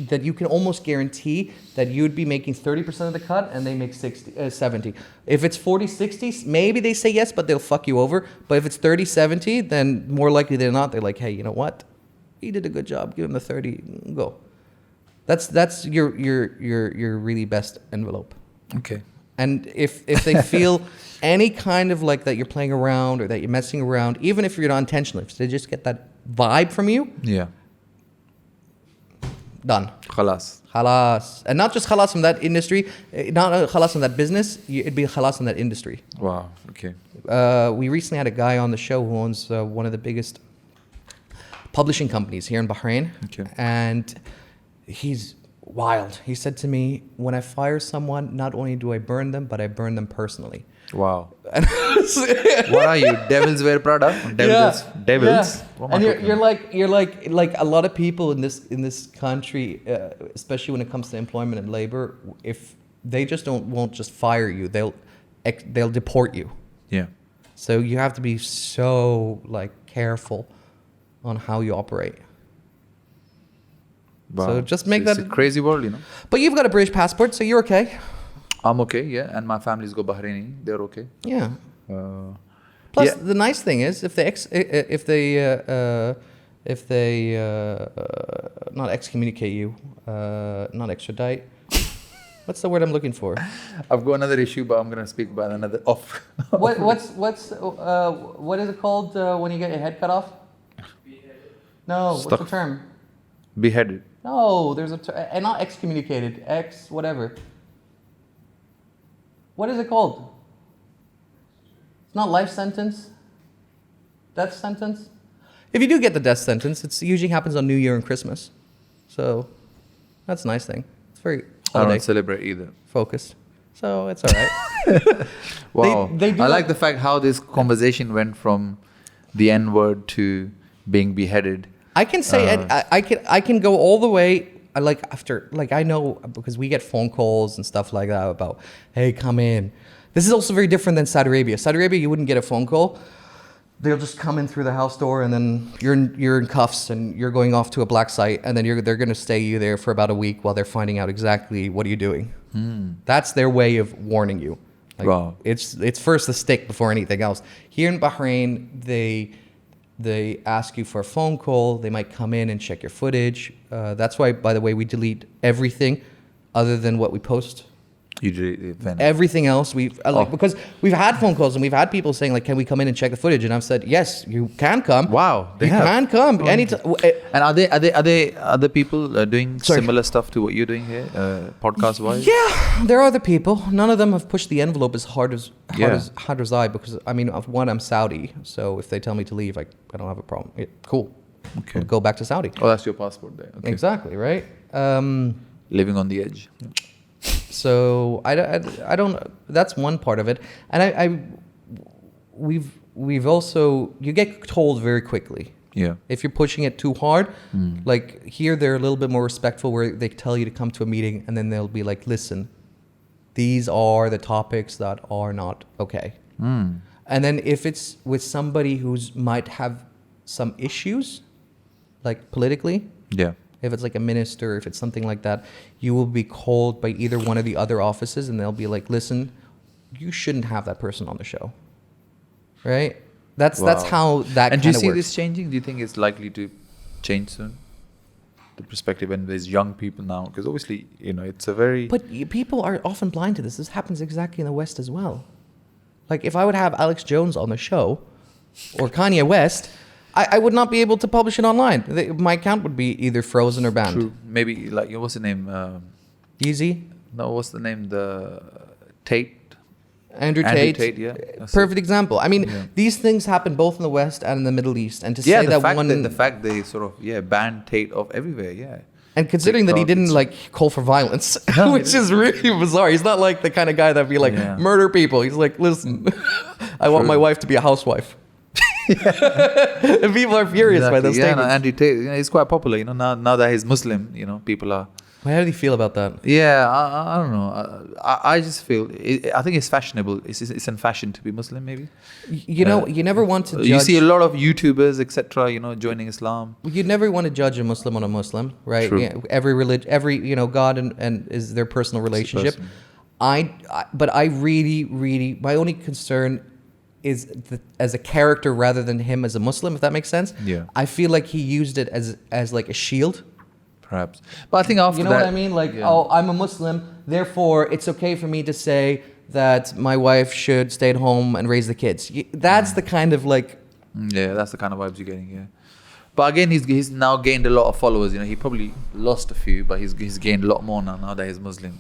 Speaker 2: that you can almost guarantee that you'd be making 30% of the cut and they make 70. If it's 40-60, maybe they say yes, but they'll fuck you over. But if it's 30-70, then more likely than not, they're like, hey, you know what? He did a good job. Give him the 30. Go. That's your really best envelope.
Speaker 1: Okay.
Speaker 2: And if they feel any kind of like that you're playing around or that you're messing around, even if you're not intentionally, if they just get that vibe from you,
Speaker 1: Yeah.
Speaker 2: done.
Speaker 1: Khalas.
Speaker 2: Khalas. And not just khalas from that industry, not khalas from that business, it'd be khalas from that industry.
Speaker 1: Wow. Okay.
Speaker 2: We recently had a guy on the show who owns one of the biggest publishing companies here in Bahrain.
Speaker 1: Okay.
Speaker 2: And he's wild. He said to me, when I fire someone, not only do I burn them, but I burn them personally.
Speaker 1: Wow. What are you? Devils wear Prada? Devils.
Speaker 2: Yeah.
Speaker 1: Devils.
Speaker 2: Yeah.
Speaker 1: What am
Speaker 2: And
Speaker 1: I talking
Speaker 2: you're like a lot of people in this country, especially when it comes to employment and labor, if they just won't just fire you, they'll deport you.
Speaker 1: Yeah.
Speaker 2: So you have to be so like careful on how you operate.
Speaker 1: Wow.
Speaker 2: So just make
Speaker 1: It's
Speaker 2: that
Speaker 1: a crazy world,
Speaker 2: But you've got a British passport, so you're okay.
Speaker 1: I'm okay, yeah, and my family's go Bahraini. They're okay.
Speaker 2: Yeah.
Speaker 1: Uh,
Speaker 2: Plus,
Speaker 1: yeah.
Speaker 2: the nice thing is, if they not excommunicate you, not extradite. What's the word I'm looking for?
Speaker 1: I've got another issue, but I'm gonna speak about another off.
Speaker 2: What is it called when you get your head cut off? No, what's the term?
Speaker 1: Beheaded.
Speaker 2: No, there's and not excommunicated. Whatever. What is it called? It's not life sentence. Death sentence. If you do get the death sentence, it usually happens on New Year and Christmas. So that's a nice thing. It's very
Speaker 1: I
Speaker 2: holiday
Speaker 1: don't celebrate either.
Speaker 2: focused. So it's all right.
Speaker 1: Wow.
Speaker 2: They do
Speaker 1: I like the fact how this conversation went from the N word to being beheaded.
Speaker 2: I can say I can go all the way. I know because we get phone calls and stuff like that about, hey, come in. This is also very different than Saudi Arabia. Saudi Arabia, you wouldn't get a phone call. They'll just come in through the house door, and then you're in cuffs, and you're going off to a black site, and then they're going to stay you there for about a week while they're finding out exactly what are you doing. That's their way of warning you.
Speaker 1: Wow.
Speaker 2: It's first the stick before anything else. Here in Bahrain, they ask you for a phone call. They might come in and check your footage. That's why, by the way, we delete everything other than what we post.
Speaker 1: You did it.
Speaker 2: Everything else because we've had phone calls and we've had people saying like, can we come in and check the footage? And I've said, yes, you can come.
Speaker 1: Wow, they
Speaker 2: you
Speaker 1: have.
Speaker 2: can come anytime.
Speaker 1: And are they other people doing similar stuff to what you're doing here, podcast wise?
Speaker 2: Yeah, there are other people. None of them have pushed the envelope as hard as I, because I mean, one, I'm Saudi, so if they tell me to leave, I don't have a problem. Cool.
Speaker 1: Okay.
Speaker 2: I'll go back to Saudi.
Speaker 1: Oh, that's your passport there. Okay.
Speaker 2: Exactly, right?
Speaker 1: Living on the edge.
Speaker 2: So I don't. That's one part of it, and we've also, you get told very quickly.
Speaker 1: Yeah.
Speaker 2: If you're pushing it too hard, like here they're a little bit more respectful, where they tell you to come to a meeting and then they'll be like, listen, these are the topics that are not okay. And then if it's with somebody who's might have some issues, like politically.
Speaker 1: Yeah.
Speaker 2: If it's like a minister, if it's something like that, you will be called by either one of the other offices and they'll be like, listen, you shouldn't have that person on the show. Right? That's how that kind of works.
Speaker 1: And do you see this changing? Do you think it's likely to change soon? The perspective, and there's young people now, because obviously, it's a very...
Speaker 2: But people are often blind to this. This happens exactly in the West as well. Like if I would have Alex Jones on the show or Kanye West... I would not be able to publish it online. My account would be either frozen or banned.
Speaker 1: True. Maybe like, what's the name?
Speaker 2: Easy?
Speaker 1: No, what's the name? The Tate?
Speaker 2: Andrew Tate,
Speaker 1: yeah.
Speaker 2: Perfect example. I mean, these things happen both in the West and in the Middle East. And to say
Speaker 1: the
Speaker 2: that
Speaker 1: fact they sort of, banned Tate off everywhere,
Speaker 2: And considering that he
Speaker 1: TikTok,
Speaker 2: didn't
Speaker 1: it's-
Speaker 2: like call for violence,
Speaker 1: No, he
Speaker 2: which is really bizarre. He's not like the kind of guy that'd be like
Speaker 1: Yeah.
Speaker 2: murder people. He's like, listen, I want my wife to be a housewife. And people are furious by those
Speaker 1: Yeah, no,
Speaker 2: statements.
Speaker 1: and he's quite popular. Now that he's Muslim, people are.
Speaker 2: How do you feel about that?
Speaker 1: Yeah, I don't know. I just feel. I think it's fashionable. It's in fashion to be Muslim, maybe.
Speaker 2: You know, you never want to judge.
Speaker 1: You see a lot of YouTubers, etc. Joining Islam.
Speaker 2: You never want to judge a Muslim on a Muslim, right?
Speaker 1: True.
Speaker 2: Yeah, every religion, God and is their personal relationship.
Speaker 1: personal.
Speaker 2: But I really, my only concern is as a character rather than him as a Muslim, if that makes sense.
Speaker 1: Yeah.
Speaker 2: I feel like he used it as like a shield.
Speaker 1: Perhaps, but I think after
Speaker 2: You know
Speaker 1: that,
Speaker 2: what I mean? Like,
Speaker 1: yeah.
Speaker 2: oh, I'm a Muslim, therefore it's okay for me to say that my wife should stay at home and raise the kids. That's the kind of like.
Speaker 1: Yeah, that's the kind of vibes you're getting. Yeah, but again, he's now gained a lot of followers. He probably lost a few, but he's gained a lot more now that he's Muslim.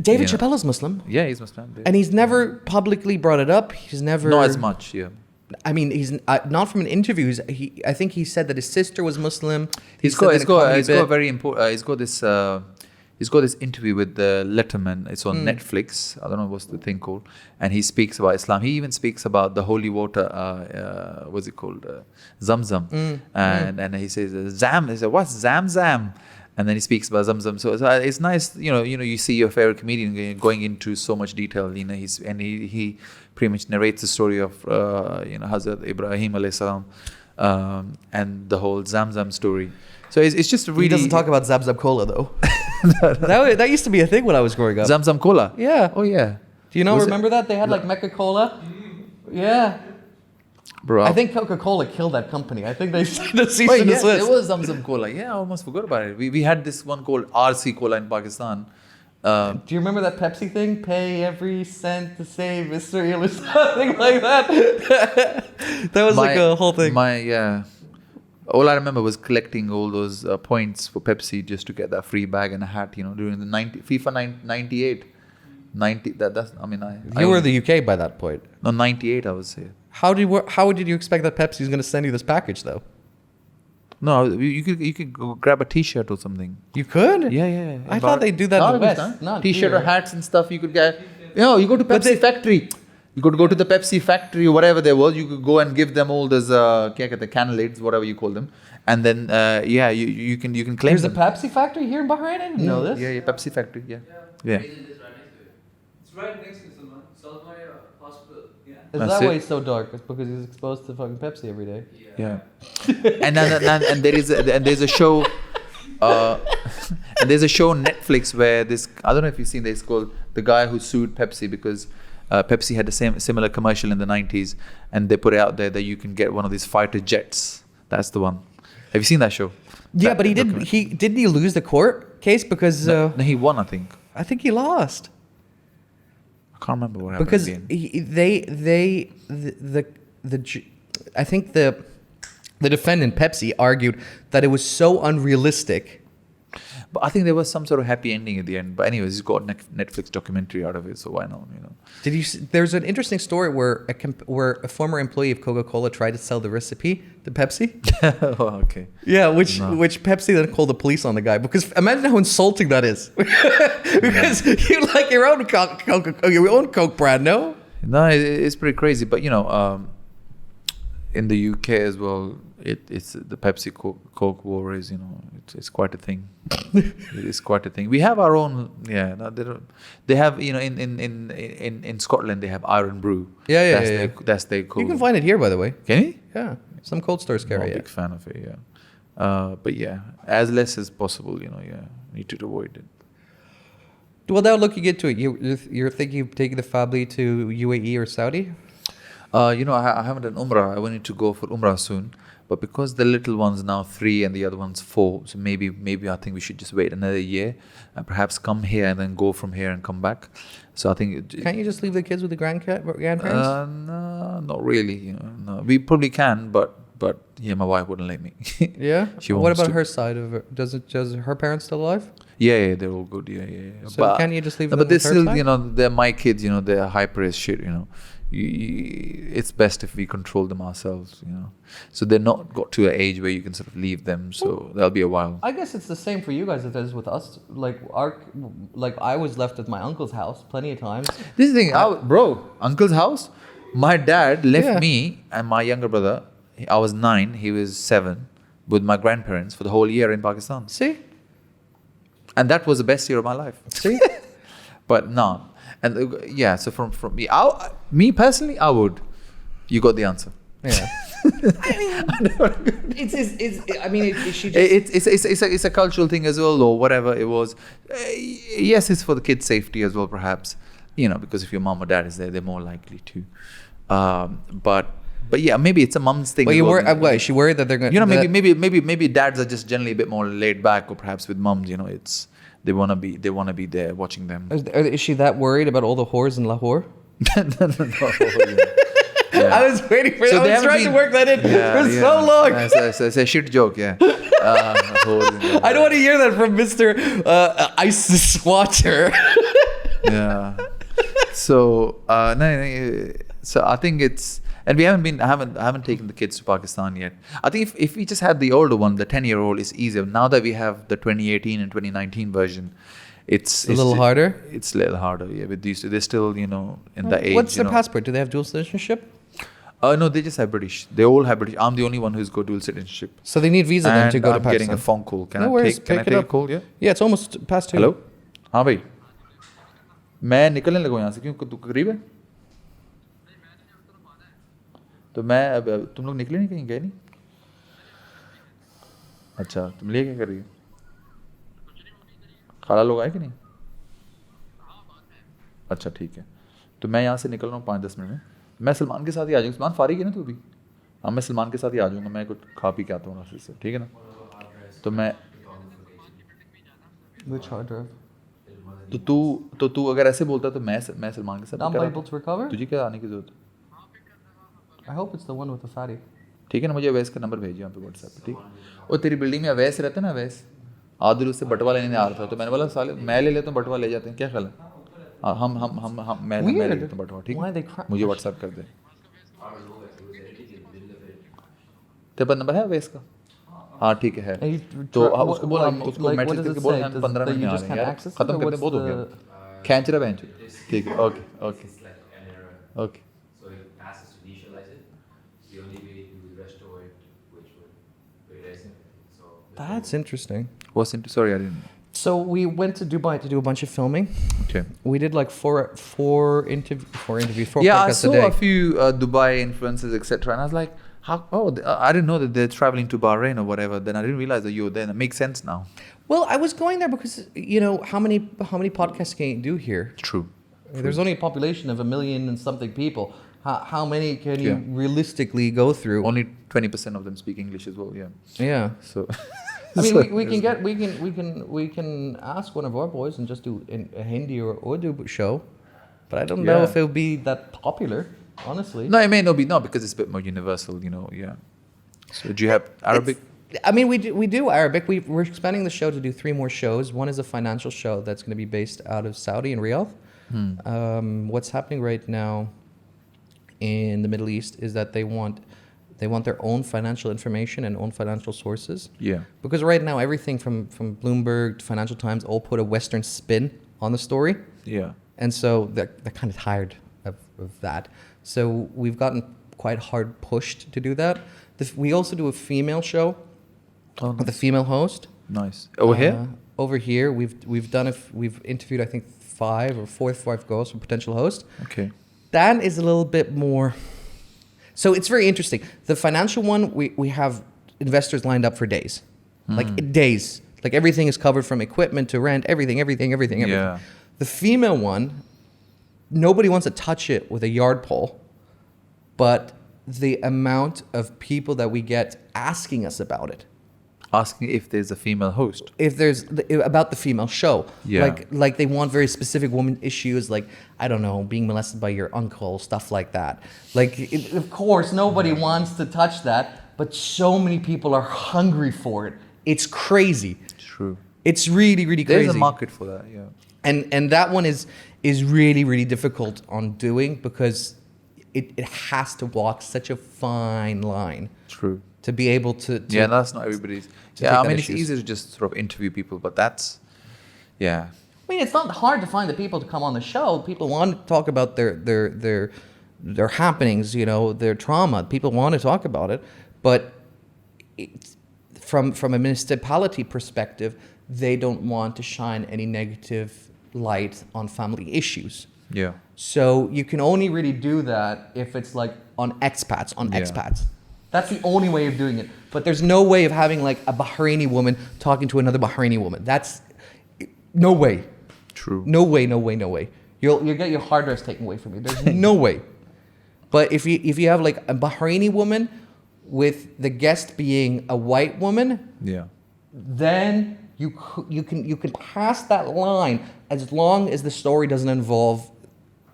Speaker 2: David
Speaker 1: Yeah.
Speaker 2: Chappelle is Muslim.
Speaker 1: Yeah, he's Muslim. Yeah.
Speaker 2: And he's never publicly brought it up. He's never.
Speaker 1: Not as much. Yeah.
Speaker 2: I mean, he's not from an interview. I think he said that his sister was Muslim.
Speaker 1: He's got very important. He's got this interview with Letterman. It's on Netflix. I don't know what's the thing called. And he speaks about Islam. He even speaks about the holy water. What's it called? Zamzam. And he says Zam. He said, "What's Zamzam?" And then he speaks about Zamzam. So it's nice. You see your favorite comedian going into so much detail. He pretty much narrates the story of Hazrat Ibrahim alayhi salam, and the whole Zamzam story. So it's just really.
Speaker 2: He doesn't talk about Zab Cola though. That used to be a thing when I was growing up.
Speaker 1: Zamzam Cola.
Speaker 2: Yeah.
Speaker 1: Oh yeah.
Speaker 2: Do you
Speaker 1: Was it-
Speaker 2: remember that they had like Mecca Cola? Yeah.
Speaker 1: Bro.
Speaker 2: I think Coca-Cola killed that company. I think they said the cease
Speaker 1: Wait,
Speaker 2: and
Speaker 1: yeah,
Speaker 2: desist.
Speaker 1: there was Zamzam Cola. Yeah, I almost forgot about it. We had this one called RC Cola in Pakistan.
Speaker 2: Do you remember that Pepsi thing? Pay every cent to save Israel or something like that. That was like a whole thing.
Speaker 1: All I remember was collecting all those points for Pepsi just to get that free bag and a hat. During the FIFA 98. 90.
Speaker 2: You were in the UK by that point.
Speaker 1: No, 98. I would say.
Speaker 2: How did you expect that Pepsi is going to send you this package though?
Speaker 1: No, you could go grab a T-shirt or something.
Speaker 2: You could?
Speaker 1: Yeah.
Speaker 2: I thought they do that in the West. Not
Speaker 1: T-shirt
Speaker 2: here.
Speaker 1: or hats and stuff. You could get. You go to Pepsi factory. You could go to the Pepsi factory, whatever there was. You could go and give them all those the cannelids, whatever you call them, and then you can claim.
Speaker 2: There's a
Speaker 1: them.
Speaker 2: Pepsi factory here in Bahrain. I didn't know this.
Speaker 1: Yeah, Pepsi factory. Yeah.
Speaker 3: It's right next to Salman. Salman Hospital. Yeah.
Speaker 2: Is
Speaker 1: That's
Speaker 2: that why
Speaker 1: it.
Speaker 2: it's so dark? It's because he's exposed to fucking Pepsi every day.
Speaker 1: Yeah. and there's a show. And there's a show on Netflix where I don't know if you've seen this, called The Guy Who Sued Pepsi because Pepsi had a similar commercial in the 90s, and they put it out there that you can get one of these fighter jets. That's the one. Have you seen that show?
Speaker 2: Yeah, but didn't he lose the court case because
Speaker 1: No, he won, I think.
Speaker 2: I think he lost.
Speaker 1: I can't remember what happened
Speaker 2: Because
Speaker 1: at the end.
Speaker 2: I think the defendant Pepsi argued that it was so unrealistic.
Speaker 1: But I think there was some sort of happy ending at the end. But anyways, he's got a Netflix documentary out of it, so why not?
Speaker 2: Did you? There's an interesting story where a former employee of Coca-Cola tried to sell the recipe to Pepsi.
Speaker 1: Oh, okay.
Speaker 2: Yeah, which Pepsi then called the police on the guy, because imagine how insulting that is. Because you like your own Coke brand, no?
Speaker 1: No, it's pretty crazy. But in the UK as well, it's the Pepsi Coke war is it's quite a thing. It is quite a thing. We have our own. Yeah, no, they have in Scotland they have Iron Brew.
Speaker 2: Yeah.
Speaker 1: That's their Coke.
Speaker 2: You can find it here, by the way.
Speaker 1: Can you?
Speaker 2: Yeah, some cold stores
Speaker 1: I'm
Speaker 2: carry
Speaker 1: a
Speaker 2: it.
Speaker 1: big fan of it. Yeah, but yeah, as less as possible. Need to avoid it.
Speaker 2: Without looking into it, you're thinking of taking the family to UAE or Saudi?
Speaker 1: I haven't done Umrah. I wanted to go for Umrah soon. But because the little one's now 3 and the other one's 4, so maybe I think we should just wait another year and perhaps come here and then go from here and come back. So I think...
Speaker 2: Can't you just leave the kids with the grandparents?
Speaker 1: No, not really. No. We probably can, but yeah, my wife wouldn't let me.
Speaker 2: Yeah?
Speaker 1: She
Speaker 2: What
Speaker 1: wants
Speaker 2: about
Speaker 1: to.
Speaker 2: her side of it? Does her parents still alive?
Speaker 1: Yeah, they're all good. Yeah.
Speaker 2: So can't you just leave them
Speaker 1: But they're
Speaker 2: with her
Speaker 1: still,
Speaker 2: side?
Speaker 1: they're my kids. They're hyper as shit. it's best if we control them ourselves, you know. So they're not got to an age where you can sort of leave them. So that'll be a while.
Speaker 2: I guess it's the same for you guys as it is with us. Like I was left at my uncle's house plenty of times.
Speaker 1: This is the thing, bro, uncle's house. My dad left
Speaker 2: Yeah.
Speaker 1: me and my younger brother. I was 9, he was 7, with my grandparents for the whole year in Pakistan.
Speaker 2: See?
Speaker 1: And that was the best year of my life.
Speaker 2: See?
Speaker 1: But no. And yeah, so from me, me personally, I would. You got the answer.
Speaker 2: Yeah. I mean,
Speaker 1: It's a cultural thing as well, or whatever it was. Yes, it's for the kids' safety as well, perhaps. You know, because if your mom or dad is there, they're more likely to. But yeah, maybe it's a mom's thing.
Speaker 2: But
Speaker 1: as well.
Speaker 2: is she worried that they're going?
Speaker 1: You know, maybe dads are just generally a bit more laid back, or perhaps with moms, you know, they wanna be there watching them.
Speaker 2: Is she that worried about all the whores in Lahore?
Speaker 1: Yeah.
Speaker 2: I was waiting for.
Speaker 1: So
Speaker 2: I was trying to work that in for so long.
Speaker 1: It's a shit joke, yeah.
Speaker 2: I don't want to hear that from Mr. ISIS watcher.
Speaker 1: Yeah. So no, so I think it's, and I haven't taken the kids to Pakistan yet. I think if we just had the older one, the 10-year-old, is easier. Now that we have the 2018 and 2019 version, it's
Speaker 2: a little harder.
Speaker 1: It's a little harder, yeah. With these two, they're still, you know, in the age.
Speaker 2: What's their passport? Do they have dual citizenship?
Speaker 1: No, they just have British. They all have British. I'm the only one who's got dual citizenship.
Speaker 2: So they need visa then to go to
Speaker 1: I'm
Speaker 2: Pakistan.
Speaker 1: getting a phone call. Can
Speaker 2: No
Speaker 1: I
Speaker 2: worries,
Speaker 1: take
Speaker 2: pick it
Speaker 1: a
Speaker 2: up.
Speaker 1: call? Yeah.
Speaker 2: Yeah, it's almost past 2.
Speaker 1: Hello हाँ भाई मैं निकलने लगा हूँ यहाँ से क्यों तू करीब है तो मैं अब तुम लोग निकले नहीं कहीं गए नहीं अच्छा तुम लिए क्या कर रही हो खाला लोग आए कि नहीं अच्छा ठीक है तो मैं यहाँ से निकल रहा हूँ 5-10 मिनट में मैं सलमान के साथ ही आ जाऊँगा सलमान फारिग है ना तू भी हाँ मैं सलमान के साथ ही आ जाऊँगा मैं कुछ खा पी के आता हूँ रास्ते से ठीक है ना तो मैं
Speaker 2: Which hard drive?
Speaker 1: तो तू अगर ऐसे बोलता तो मैं सलमान के साथ
Speaker 2: Not
Speaker 1: क्या
Speaker 2: able to recover?
Speaker 1: तुझे क्या आने की जरूरत
Speaker 2: I hope it's the one with the fatty.
Speaker 1: ठीक है ना मुझे अवैस का नंबर भेजिए यहाँ पे व्हाट्सएप पे ठीक और तेरी बिल्डिंग में अवैस रहता है ना अवैस आदिल उससे बटवा लेने आ रहा था तो मैंने बोला साले मैं ले लेता हूँ बटवा ले जाते हैं क्या ख्याल है हम मैं ले लेता हूँ बटवा ठीक मुझे व्हाट्सएप कर दे तेरे पास नंबर है अवैस का हाँ ठीक है तो उसको बोला उसको मैसेज करके बोल हम 15 मिनट में आ रहे हैं यार खत्म करते बहुत हो गया खींच रहा बेंच ठीक है okay okay okay
Speaker 3: So it asks us to initialize it. The only way to restore it, which would be very significant. So
Speaker 2: That's interesting.
Speaker 1: what's into sorry I didn't
Speaker 2: So we went to Dubai to do a bunch of filming.
Speaker 1: okay
Speaker 2: We did like four interviews, 4
Speaker 1: yeah I
Speaker 2: podcasts
Speaker 1: saw
Speaker 2: a day.
Speaker 1: a few Dubai influencers etc and I was like how I didn't know that they're traveling to Bahrain or whatever then I didn't realize that you were there and it makes sense now
Speaker 2: Well, I was going there because you know how many podcasts can you do here?
Speaker 1: true
Speaker 2: There's only a population of 1 million and something people. How many can you
Speaker 1: Yeah.
Speaker 2: realistically go through?
Speaker 1: only 20% of them speak English as well yeah
Speaker 2: Yeah.
Speaker 1: so
Speaker 2: I mean, we can ask one of our boys and just do a Hindi or Urdu show, but I don't know
Speaker 1: Yeah.
Speaker 2: if it'll be that popular, honestly.
Speaker 1: no it may not be because it's a bit more universal you know yeah so do you have Arabic
Speaker 2: I mean, we do Arabic. We're expanding the show to do 3 more shows. One is a financial show that's going to be based out of Saudi and Riyadh. What's happening right now in the Middle East is that they want their own financial information and own financial sources.
Speaker 1: yeah
Speaker 2: Because right now everything from Bloomberg to Financial Times all put a Western spin on the story.
Speaker 1: yeah
Speaker 2: And so they're kind of tired of that. So we've gotten quite hard pushed to do that. We also do a female show with a female host.
Speaker 1: nice over here
Speaker 2: Over here, we've interviewed I think 5 or 5 girls for potential host.
Speaker 1: okay
Speaker 2: That is a little bit more. So it's very interesting. The financial one, we have investors lined up for days, like days. Like everything is covered from equipment to rent, everything.
Speaker 1: Yeah.
Speaker 2: The female one, nobody wants to touch it with a yard pole, but the amount of people that we get asking us about it.
Speaker 1: asking if there's a female host
Speaker 2: If there's about the female show,
Speaker 1: Yeah.
Speaker 2: like they want very specific woman issues, like I don't know, being molested by your uncle, stuff like that. Like, of course, nobody wants to touch that, but so many people are hungry for it. It's crazy.
Speaker 1: true
Speaker 2: It's really, really crazy.
Speaker 1: there's a market for that yeah
Speaker 2: And that one is really, really difficult on doing because it has to walk such a fine line
Speaker 1: True.
Speaker 2: to be able to
Speaker 1: Yeah, that's not everybody's.
Speaker 2: to
Speaker 1: Yeah,
Speaker 2: take
Speaker 1: I
Speaker 2: that
Speaker 1: mean, it's
Speaker 2: issues.
Speaker 1: easy to just sort of interview people, but that's, yeah.
Speaker 2: I mean, it's not hard to find the people to come on the show. People want to talk about their happenings, you know, their trauma. People want to talk about it, but it's, from a municipality perspective, they don't want to shine any negative light on family issues.
Speaker 1: Yeah.
Speaker 2: So you can only really do that if it's like on expats,
Speaker 1: Yeah.
Speaker 2: expats. That's the only way of doing it. But there's no way of having like a Bahraini woman talking to another Bahraini woman. That's no way.
Speaker 1: True.
Speaker 2: No way, no way, no way. You'll get your hard drives taken away from you. There's no way. But if you have like a Bahraini woman with the guest being a white woman,
Speaker 1: Yeah.
Speaker 2: then you can pass that line as long as the story doesn't involve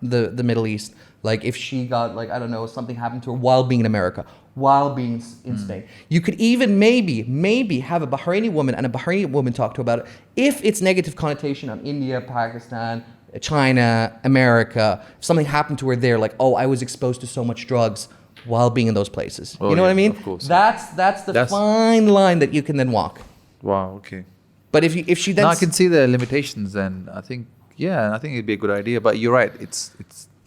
Speaker 2: the Middle East. Like if she got like, I don't know, something happened to her while being in America, while being in Spain. You could even maybe have a Bahraini woman and a Bahraini woman talk to about it if it's negative connotation on India, Pakistan, China, America. If something happened to her there, like, oh, I was exposed to so much drugs while being in those places.
Speaker 1: Oh,
Speaker 2: you know what I
Speaker 1: yeah,
Speaker 2: mean?
Speaker 1: of course.
Speaker 2: That's the fine line that you can then walk.
Speaker 1: Wow. Okay.
Speaker 2: But if she then
Speaker 1: Now I can see the limitations, and I think it'd be a good idea. But you're right. It's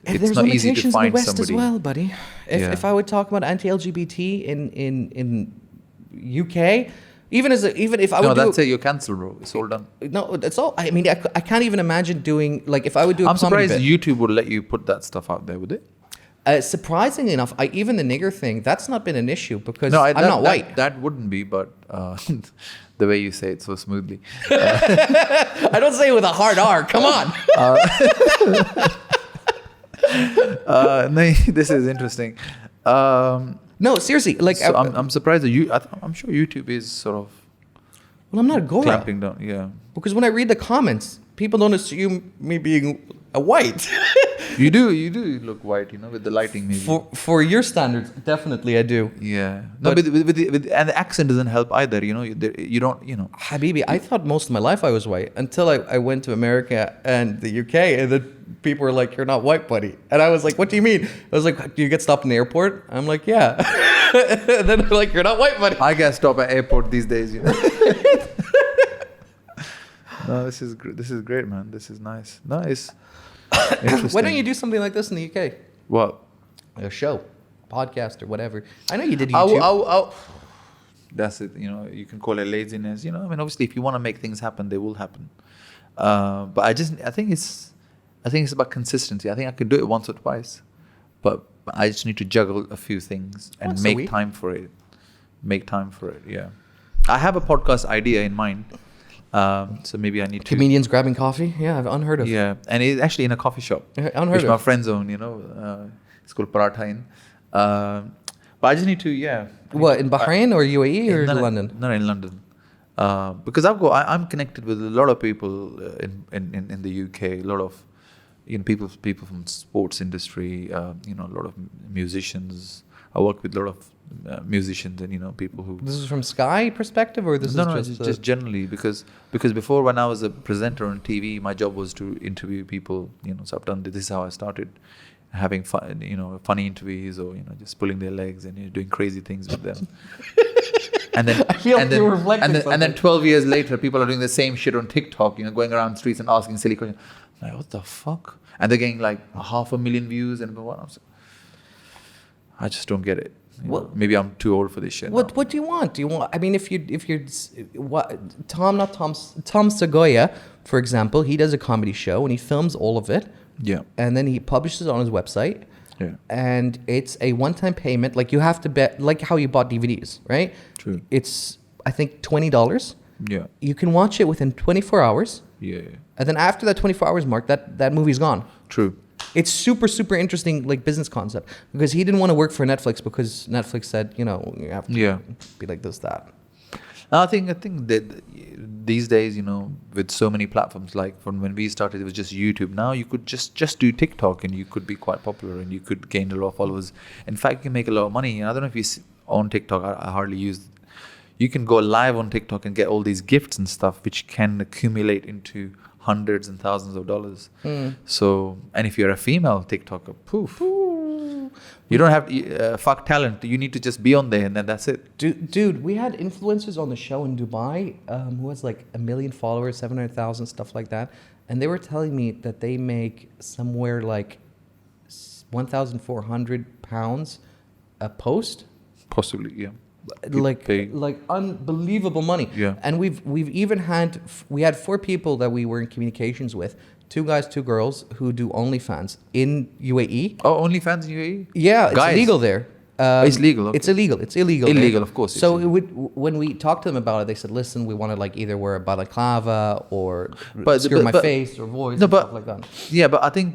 Speaker 2: there's
Speaker 1: not easy to
Speaker 2: limitations
Speaker 1: find
Speaker 2: in the West
Speaker 1: somebody.
Speaker 2: as well, buddy.
Speaker 1: Yeah.
Speaker 2: If I would talk about anti-LGBT in UK, even if I would
Speaker 1: No,
Speaker 2: do
Speaker 1: that's it. You're cancelled, bro. It's all done.
Speaker 2: no, that's all. I mean, I can't even imagine doing like if I would do.
Speaker 1: I'm surprised
Speaker 2: bit,
Speaker 1: YouTube would let you put that stuff out there, would it?
Speaker 2: surprisingly enough, even the nigger thing, that's not been an issue because
Speaker 1: No,
Speaker 2: I'm not white.
Speaker 1: That wouldn't be, but the way you say it so smoothly.
Speaker 2: I don't say it with a hard R. Come on.
Speaker 1: No, this is interesting.
Speaker 2: No, seriously. Like,
Speaker 1: So I'm surprised that I'm sure YouTube is sort of
Speaker 2: well, I'm not a Gora
Speaker 1: clamping down. Yeah,
Speaker 2: because when I read the comments, people don't assume me being a white.
Speaker 1: you do look white, you know, with the lighting maybe.
Speaker 2: For your standards, definitely I do.
Speaker 1: Yeah, no,
Speaker 2: But-
Speaker 1: and the accent doesn't help either. You know, you don't, you know.
Speaker 2: Habibi, I thought most of my life I was white until I went to America and the UK, and then people were like, "You're not white, buddy," and I was like, "What do you mean?" I was like, "Do you get stopped in the airport?" I'm like, "Yeah," and then they're like, "You're not white, buddy."
Speaker 1: I get stopped at airport these days, you know. No, this is great, man. This is nice. Nice. Interesting.
Speaker 2: Why don't you do something like this in the UK?
Speaker 1: What?
Speaker 2: A show, podcast, or whatever. I know you did YouTube.
Speaker 1: That's it. You know, you can call it laziness. You know, I mean, obviously, if you want to make things happen, they will happen. But I think it's about consistency. I think I could do it once or twice, but I just need to juggle a few things and
Speaker 2: Once a
Speaker 1: make
Speaker 2: week?
Speaker 1: time for it. Make time for it. Yeah, I have a podcast idea in mind. So maybe I need to.
Speaker 2: Comedians grabbing coffee? Yeah, I've unheard of.
Speaker 1: Yeah, and it's actually in a coffee shop,
Speaker 2: Unheard
Speaker 1: which my
Speaker 2: of.
Speaker 1: friends own. You know, it's called Paratha Inn. But I just need to, yeah.
Speaker 2: What, in Bahrain or UAE or
Speaker 1: No,
Speaker 2: London?
Speaker 1: No, in London. Because I'm connected with a lot of people in the UK. A lot of, you know, people from sports industry. You know, a lot of musicians. I work with a lot of musicians and, you know, people who.
Speaker 2: This is from Sky perspective, or this
Speaker 1: No,
Speaker 2: is
Speaker 1: just generally because before, when I was a presenter on TV, my job was to interview people. You know, so I've done this. Is how I started having fun, you know, funny interviews, or, you know, just pulling their legs and, you know, doing crazy things with them. And then
Speaker 2: I feel like you're reflecting
Speaker 1: and then
Speaker 2: something.
Speaker 1: 12 years later, people are doing the same shit on TikTok. You know, going around streets and asking silly questions. I'm like, what the fuck? And they're getting like 500,000 views and what? I just don't get it. You know, maybe I'm too old for this shit.
Speaker 2: What
Speaker 1: now.
Speaker 2: What do you want? Do you want? I mean, if you're Tom Segoya, for example, he does a comedy show and he films all of it.
Speaker 1: Yeah.
Speaker 2: And then he publishes it on his website.
Speaker 1: Yeah.
Speaker 2: And it's a one-time payment. Like, you have to bet, like how you bought DVDs, right?
Speaker 1: True.
Speaker 2: It's, I think, $20.
Speaker 1: Yeah.
Speaker 2: You can watch it within 24 hours.
Speaker 1: Yeah.
Speaker 2: And then after that 24 hours mark, that movie's gone.
Speaker 1: True.
Speaker 2: It's super, super interesting, like, business concept, because he didn't want to work for Netflix because Netflix said, you know, you have to be like this, that.
Speaker 1: I think that these days, you know, with so many platforms, like from when we started, it was just YouTube. Now you could just do TikTok and you could be quite popular and you could gain a lot of followers. In fact, you can make a lot of money. I don't know if you on TikTok. I hardly use. You can go live on TikTok and get all these gifts and stuff, which can accumulate into hundreds and thousands of dollars. So, and if you're a female TikToker, poof. You don't have to fuck talent. You need to just be on there, and then that's it.
Speaker 2: Dude, we had influencers on the show in Dubai who has like 1 million followers, 700,000, stuff like that. And they were telling me that they make somewhere like 1,400 pounds a post.
Speaker 1: Possibly, yeah.
Speaker 2: Like unbelievable money.
Speaker 1: Yeah.
Speaker 2: And we've even had, we had 4 people that we were in communications with, 2 guys, 2 girls who do OnlyFans in UAE.
Speaker 1: Oh, OnlyFans in UAE?
Speaker 2: Yeah, it's
Speaker 1: Guys.
Speaker 2: illegal there.
Speaker 1: It's legal. Okay.
Speaker 2: It's illegal. It's illegal.
Speaker 1: Illegal, of course.
Speaker 2: So when we talked to them about it, they said, "Listen, we want to like either wear a balaclava or obscure my face or voice,
Speaker 1: no,
Speaker 2: and
Speaker 1: but
Speaker 2: stuff like that."
Speaker 1: Yeah, but I think,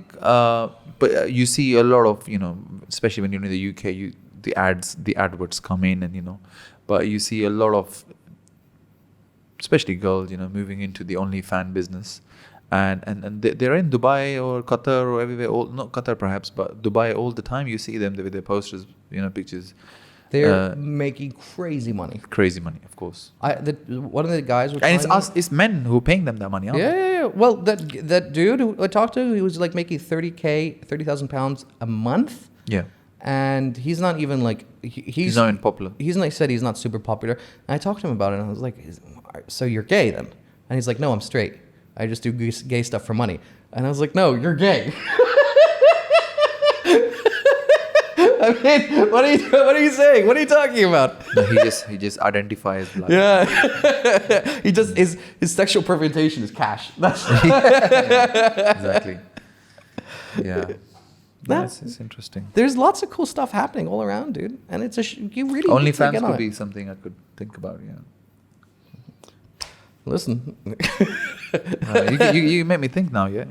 Speaker 1: you see a lot of, especially when you're in the UK, the adverts come in, and but you see a lot of, especially girls, moving into the OnlyFans business. And they're in Dubai or Qatar or everywhere, not Qatar perhaps, but Dubai all the time. You see them with their posters, pictures.
Speaker 2: They're making crazy money.
Speaker 1: Crazy money, of course.
Speaker 2: One of the guys was
Speaker 1: And it's men who are paying them that money, aren't they?
Speaker 2: Yeah. Well, that dude who I talked to, he was like making 30,000 pounds a month.
Speaker 1: Yeah.
Speaker 2: And he's not even like
Speaker 1: He's not even popular.
Speaker 2: He's like said he's not super popular. And I talked to him about it, and I was like, "So you're gay then?" And he's like, "No, I'm straight. I just do gay stuff for money." And I was like, "No, you're gay." I mean, what are you saying? What are you talking about?
Speaker 1: No, he just identifies. Like,
Speaker 2: Yeah, he just his sexual presentation is cash. That's
Speaker 1: exactly. Yeah, it's interesting.
Speaker 2: There's lots of cool stuff happening all around, dude, and it's you really need to
Speaker 1: OnlyFans
Speaker 2: get on
Speaker 1: could
Speaker 2: it.
Speaker 1: be something I could think about. Yeah.
Speaker 2: Listen,
Speaker 1: you make me think now. Yeah,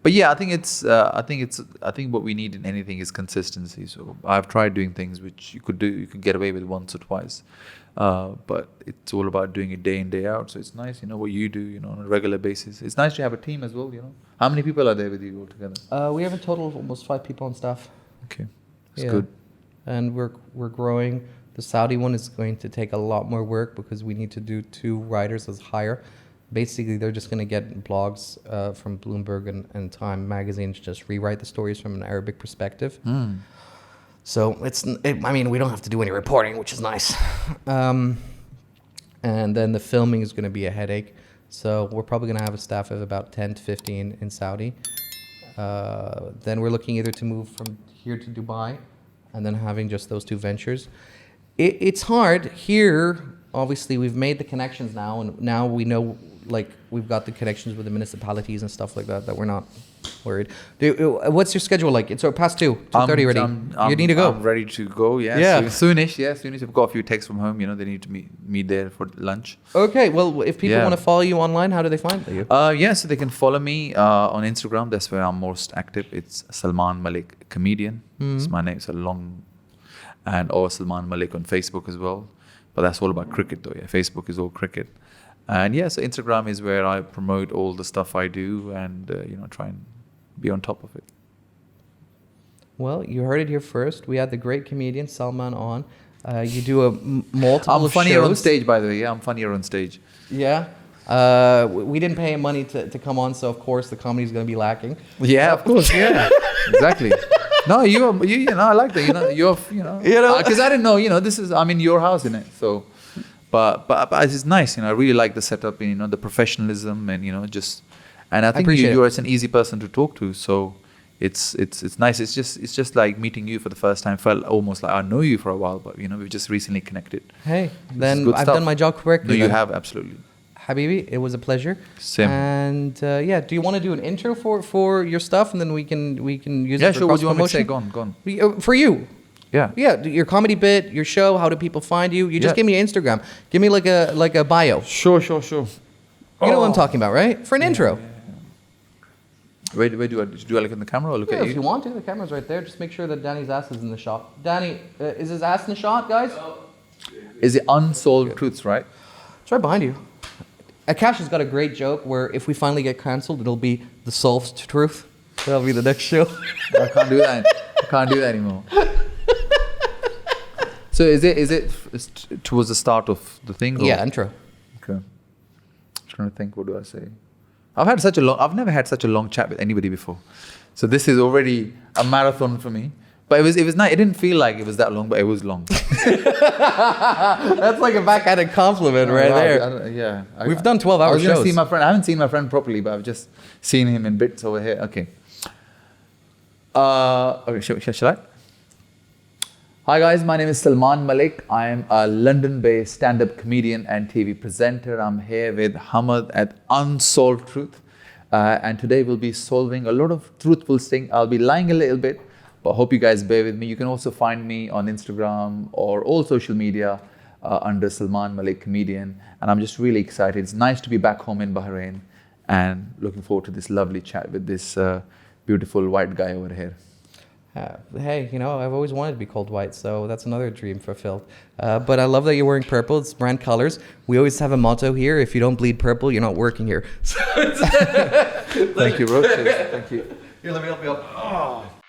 Speaker 1: But yeah, I think what we need in anything is consistency. So I've tried doing things which you could get away with once or twice, but it's all about doing it day in, day out. So it's nice, what you do, on a regular basis. It's nice to have a team as well. How many people are there with you altogether?
Speaker 2: we have a total of almost 5 people on staff.
Speaker 1: Okay, that's good.
Speaker 2: And we're growing. The Saudi one is going to take a lot more work because we need to do 2 writers as hire. Basically, they're just going to get blogs from Bloomberg and Time magazines, just rewrite the stories from an Arabic perspective. So we don't have to do any reporting, which is nice. And then the filming is going to be a headache. So we're probably going to have a staff of about 10 to 15 in Saudi. Then we're looking either to move from here to Dubai and then having just those 2 ventures. It's hard here. Obviously, we've made the connections now, and now we know, like, we've got the connections with the municipalities and stuff like that, that we're not worried. What's your schedule like? It's past 2:30 already. You need to go.
Speaker 1: I'm ready to go, yeah. Soonish. I've got a few texts from home, they need to meet there for lunch.
Speaker 2: Okay, well, if people want to follow you online, how do they find you?
Speaker 1: So they can follow me on Instagram. That's where I'm most active. It's Salman Malik Comedian. It's my name. It's a long... or Salman Malik on Facebook as well. But that's all about cricket though, yeah. Facebook is all cricket. And so Instagram is where I promote all the stuff I do and, try and be on top of it.
Speaker 2: Well, you heard it here first. We had the great comedian Salman on. You do multiple
Speaker 1: I'm funnier
Speaker 2: shows.
Speaker 1: on stage, by the way. Yeah, I'm funnier on stage.
Speaker 2: Yeah. We didn't pay him money to come on, so of course the comedy is going to be lacking.
Speaker 1: Yeah, of course. Yeah, exactly. No, I like that. Because I didn't know. I'm in your house, innit? So, but it's nice. I really like the setup. And, the professionalism, and and I think you're an easy person to talk to. So, it's nice. It's just like meeting you for the first time. Felt almost like I know you for a while, but we've just recently connected.
Speaker 2: Hey, then I've done my job correctly.
Speaker 1: No, you have absolutely.
Speaker 2: Habibi, it was a pleasure.
Speaker 1: Same.
Speaker 2: And do you want to do an intro for your stuff, and then we can use it for
Speaker 1: sure. What do you want me to say? Go on.
Speaker 2: For you.
Speaker 1: Yeah.
Speaker 2: Yeah, your comedy bit, your show. How do people find you? You just give me your Instagram. Give me like a bio.
Speaker 1: Sure.
Speaker 2: You know what I'm talking about, right? For an intro.
Speaker 1: Yeah. Where do I look in the camera or look at you?
Speaker 2: If you want to, the camera's right there. Just make sure that Danny's ass is in the shot. Danny, is his ass in the shot, guys?
Speaker 1: Is it unsolved truths, right?
Speaker 2: It's right behind you. Akash has got a great joke where if we finally get cancelled, it'll be the solved truth. That'll be the next show.
Speaker 1: I can't do that. I can't do that anymore. So is it towards the start of the thing? Or?
Speaker 2: Yeah, intro.
Speaker 1: Okay. I'm trying to think. What do I say? I've never had such a long chat with anybody before. So this is already a marathon for me. But it was nice. It didn't feel like it was that long, but it was long.
Speaker 2: That's like a backhanded compliment right there.
Speaker 1: Yeah.
Speaker 2: We've done 12-hour
Speaker 1: I was gonna
Speaker 2: shows.
Speaker 1: see my friend. I haven't seen my friend properly, but I've just seen him in bits over here. Okay. Okay, shall I? Hi guys, my name is Salman Malik. I am a London-based stand-up comedian and TV presenter. I'm here with Hamad at Unsolved Truth. And today we'll be solving a lot of truthful things. I'll be lying a little bit, but hope you guys bear with me. You can also find me on Instagram or all social media under Salman Malik Comedian. And I'm just really excited. It's nice to be back home in Bahrain and looking forward to this lovely chat with this beautiful white guy over here.
Speaker 2: Hey, you know, I've always wanted to be called white, so that's another dream fulfilled. But I love that you're wearing purple. It's brand colors. We always have a motto here: if you don't bleed purple, you're not working here.
Speaker 1: Thank you, bro. Cheers. Thank you.
Speaker 2: Here, let me help you up. Oh.